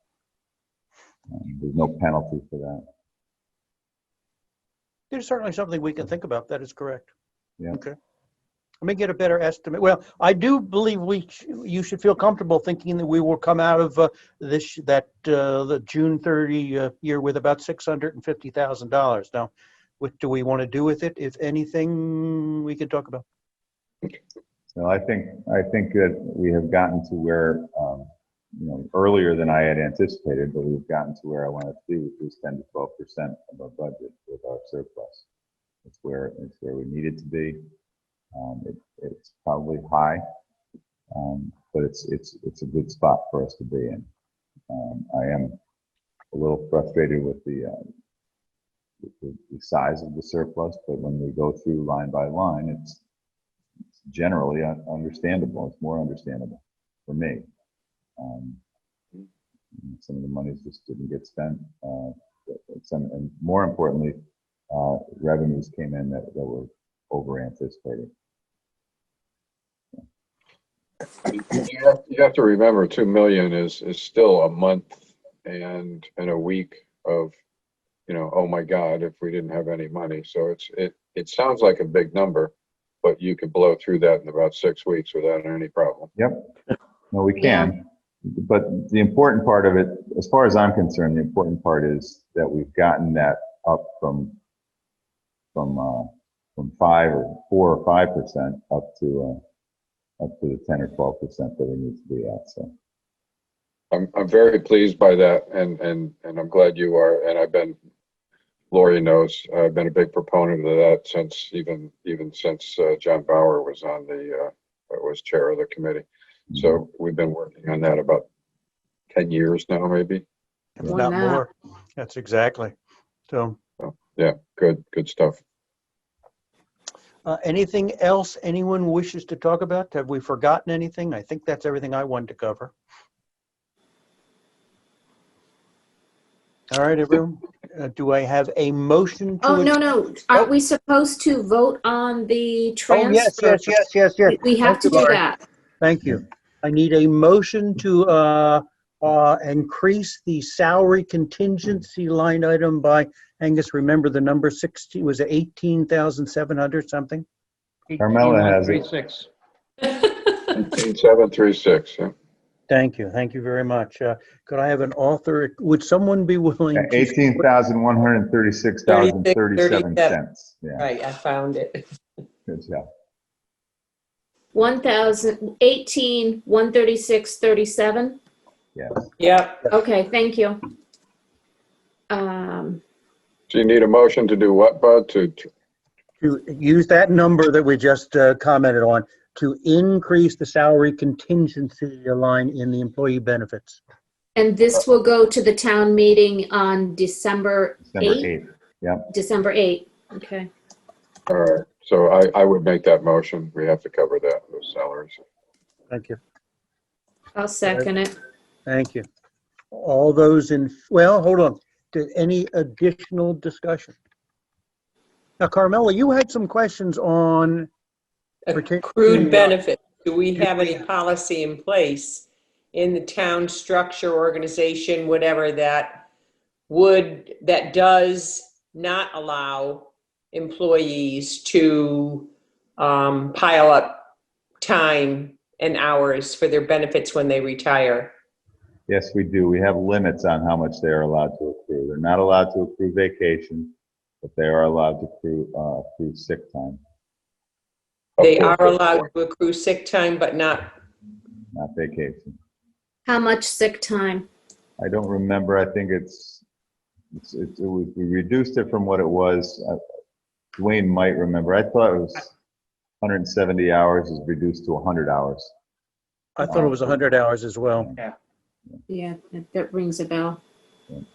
There's no penalty for that. There's certainly something we can think about. That is correct. Yeah. Okay. Let me get a better estimate. Well, I do believe you should feel comfortable thinking that we will come out of the June 30 year with about $650,000. Now, what do we want to do with it? If anything, we could talk about. So I think that we have gotten to where, earlier than I had anticipated, but we've gotten to where I wanted to be, which was 10 to 12% of our budget with our surplus. It's where we needed to be. It's probably high, but it's a good spot for us to be in. I am a little frustrated with the size of the surplus, but when we go through line by line, it's generally understandable. It's more understandable for me. Some of the monies just didn't get spent. And more importantly, revenues came in that were over anticipated. You have to remember, 2 million is still a month and a week of, oh my God, if we didn't have any money. So it sounds like a big number, but you could blow through that in about 6 weeks without any problem. Yep. No, we can. But the important part of it, as far as I'm concerned, the important part is that we've gotten that up from 5 or 4 or 5% up to the 10 or 12% that we need to be at. So I'm very pleased by that, and I'm glad you are. And Lori knows, I've been a big proponent of that since even since John Bauer was was chair of the committee. So we've been working on that about 10 years now, maybe. If not more. That's exactly. So yeah, good stuff. Anything else anyone wishes to talk about? Have we forgotten anything? I think that's everything I wanted to cover. All right, everyone. Do I have a motion to? Oh, no. Aren't we supposed to vote on the transfer? Oh, yes. We have to do that. Thank you. I need a motion to increase the salary contingency line item by, Angus, remember the number 60, was it 18,700 something? Carmela has it. 18736, yeah. Thank you very much. Could I have an author? Would someone be willing to? $18,136.37. Yeah. Right, I found it. Good job. 136.37. Yes. Yep. Okay, thank you. So you need a motion to do what, Bud? To use that number that we just commented on to increase the salary contingency line in the employee benefits. And this will go to the town meeting on December 8th? Yep. December 8th, okay. All right, so I would make that motion. We have to cover that, those salaries. Thank you. I'll second it. Thank you. All those well, hold on. Any additional discussion? Now, Carmela, you had some questions on Accrued benefit. Do we have any policy in place in the town structure, organization, whatever, that does not allow employees to pile up time and hours for their benefits when they retire? Yes, we do. We have limits on how much they are allowed to accrue. They're not allowed to accrue vacation, but they are allowed to accrue sick time. They are allowed to accrue sick time, but not vacation. How much sick time? I don't remember. I think we reduced it from what it was. Dwayne might remember. I thought it was 170 hours is reduced to 100 hours. I thought it was 100 hours as well. Yeah, that rings a bell. All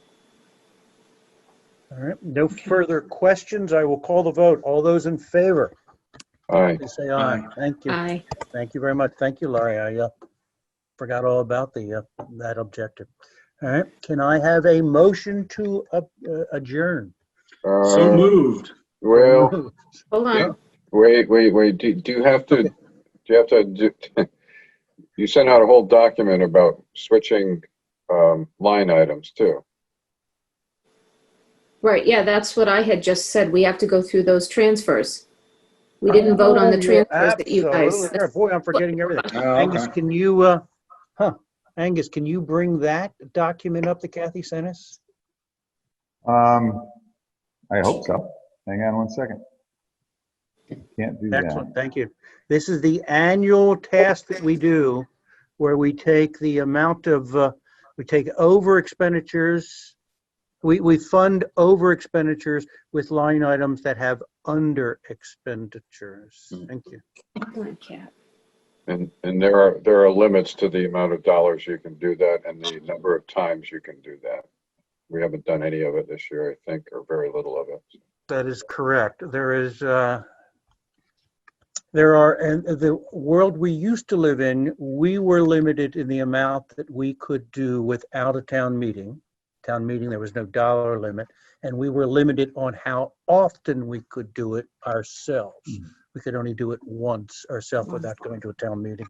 right, no further questions. I will call the vote. All those in favor? Aye. Please say aye. Thank you. Aye. Thank you very much. Thank you, Laurie. I forgot all about that objective. All right, can I have a motion to adjourn? So moved. Well, Hold on. wait. Do you have to you sent out a whole document about switching line items too. Right, yeah, that's what I had just said. We have to go through those transfers. We didn't vote on the transfers that you guys. Absolutely. Boy, I'm forgetting everything. Oh, Angus, okay. can you, Angus, can you bring that document up that Kathy sent us? I hope so. Hang on one second. Can't do Excellent, that. thank you. This is the annual task that we do where we take the amount of, we take over expenditures, we fund over expenditures with line items that have under expenditures. Thank you. And there are limits to the amount of dollars you can do that and the number of times you can do that. We haven't done any of it this year, I think, or very little of it. That is correct. There are, and the world we used to live in, we were limited in the amount that we could do without a town meeting. Town meeting, there was no dollar limit, and we were limited on how often we could do it ourselves. We could only do it once ourselves without going to a town meeting.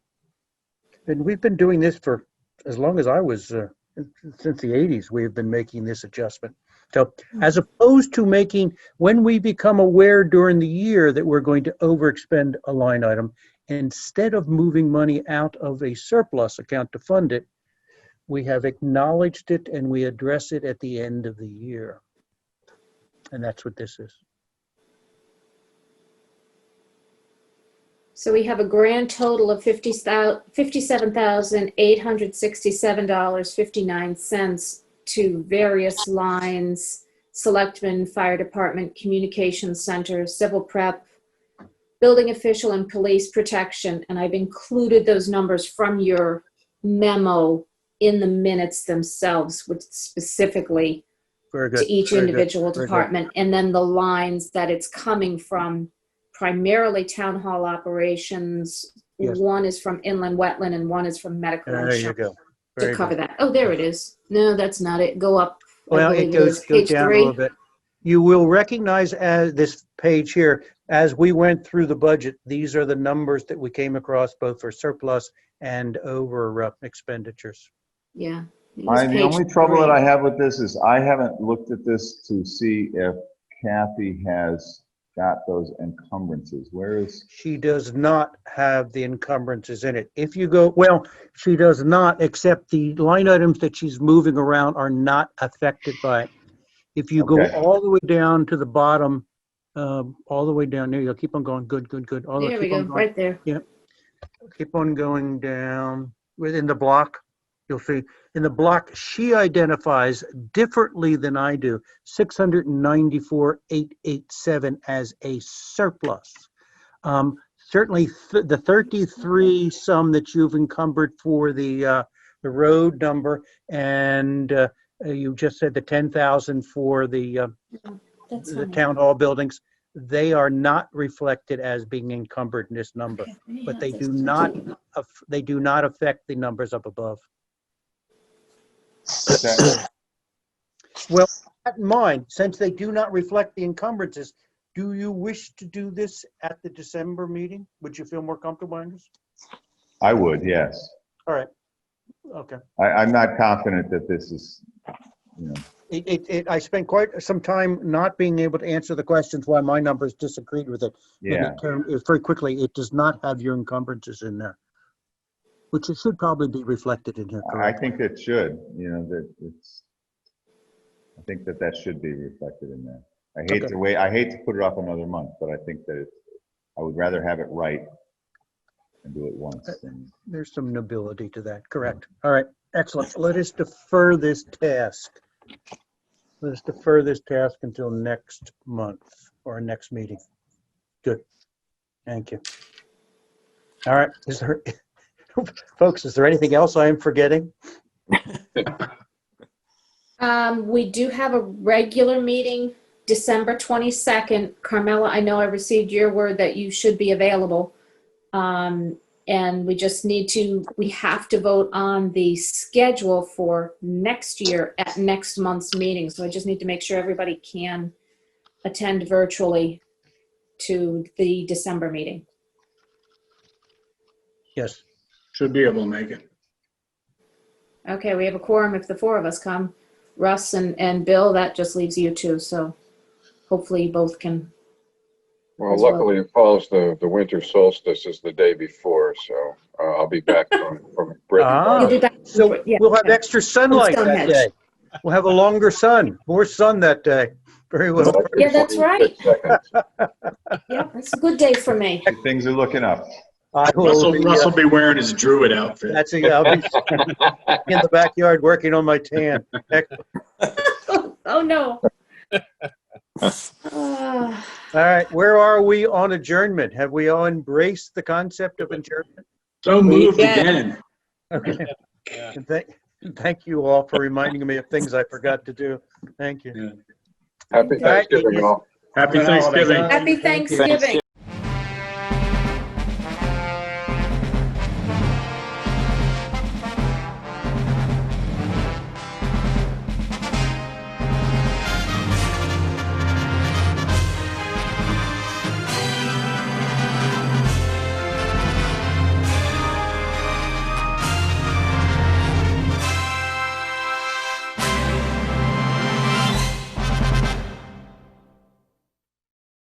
And we've been doing this for as long as I was, since the 80s, we've been making this adjustment. So as opposed to making, when we become aware during the year that we're going to overexpend a line item, instead of moving money out of a surplus account to fund it, we have acknowledged it and we address it at the end of the year. And that's what this is. So we have a grand total of $57,867.59 to various lines: Selectmen, Fire Department, Communications Center, Civil Prep, Building Official, and Police Protection. And I've included those numbers from your memo in the minutes themselves, which specifically to each individual department. And then the lines that it's coming from: primarily town hall operations. Yes. One is from inland wetland and one is from medical insurance. To cover that. Oh, there it is. No, that's not it. Go up. Well, it goes down 3. A little bit. You will recognize as this page here, as we went through the budget, these are the numbers that we came across both for surplus and over expenditures. Yeah. The only trouble that I have with this is I haven't looked at this to see if Kathy has got those encumbrances. Where is? She does not have the encumbrances in it. If you go, well, she does not, except the line items that she's moving around are not affected by it. If you go all the way down to the bottom, all the way down there, you'll keep on going. Good. There we go, right there. Yeah. Keep on going down within the block. You'll see in the block, she identifies differently than I do, 694,887 as a surplus. Certainly the 33 sum that you've encumbered for the road number, and you just said the 10,000 for the town hall buildings, they are not reflected as being encumbered in this number, but they do not affect the numbers up above. Okay. Well, keep in mind, since they do not reflect the encumbrances, Do you wish to do this at the December meeting? Would you feel more comfortable, Angus? I would, yes. All right. Okay. I'm not confident that this is, you know, I spent quite some time not being able to answer the questions why my numbers disagreed with it. yeah. Very quickly, it does not have your encumbrances in there, which it should probably be reflected in here. I Correctly. think it should, you know, I think that should be reflected in there. I hate to wait, I hate to put it off another month, but I think that I would rather have it right and do it once. There's some nobility to that. Correct. All right. Excellent. Let us defer this task. Let us defer this task until next month or next meeting. Good. Thank you. All right. Folks, is there anything else I am forgetting? We do have a regular meeting, December 22nd. Carmela, I know I received your word that you should be available. And we just we have to vote on the schedule for next year at next month's meeting. So I just need to make sure everybody can attend virtually to the December meeting. Yes. Should be able to make it. Okay, we have a quorum if the four of us come. Russ and Bill, that just leaves you two. So hopefully you both can. Well, luckily it follows the winter solstice is the day before, so I'll be back from Britain. You'll be back. So Yeah, we'll have extra sunlight that Stonehenge. day. We'll have a longer sun, more sun that day. Very well. Yeah, that's right. Yeah, that's a good day for me. Things are looking up. Russ will be wearing his druid outfit. I'll be in the backyard working on my tan. Oh, no. All right, where are we on adjournment? Have we all embraced the concept of adjournment? So moved again. Okay. And thank you all for reminding me of things I forgot to do. Thank you. Happy Thanksgiving, all. Happy Thanksgiving. Happy Thanksgiving.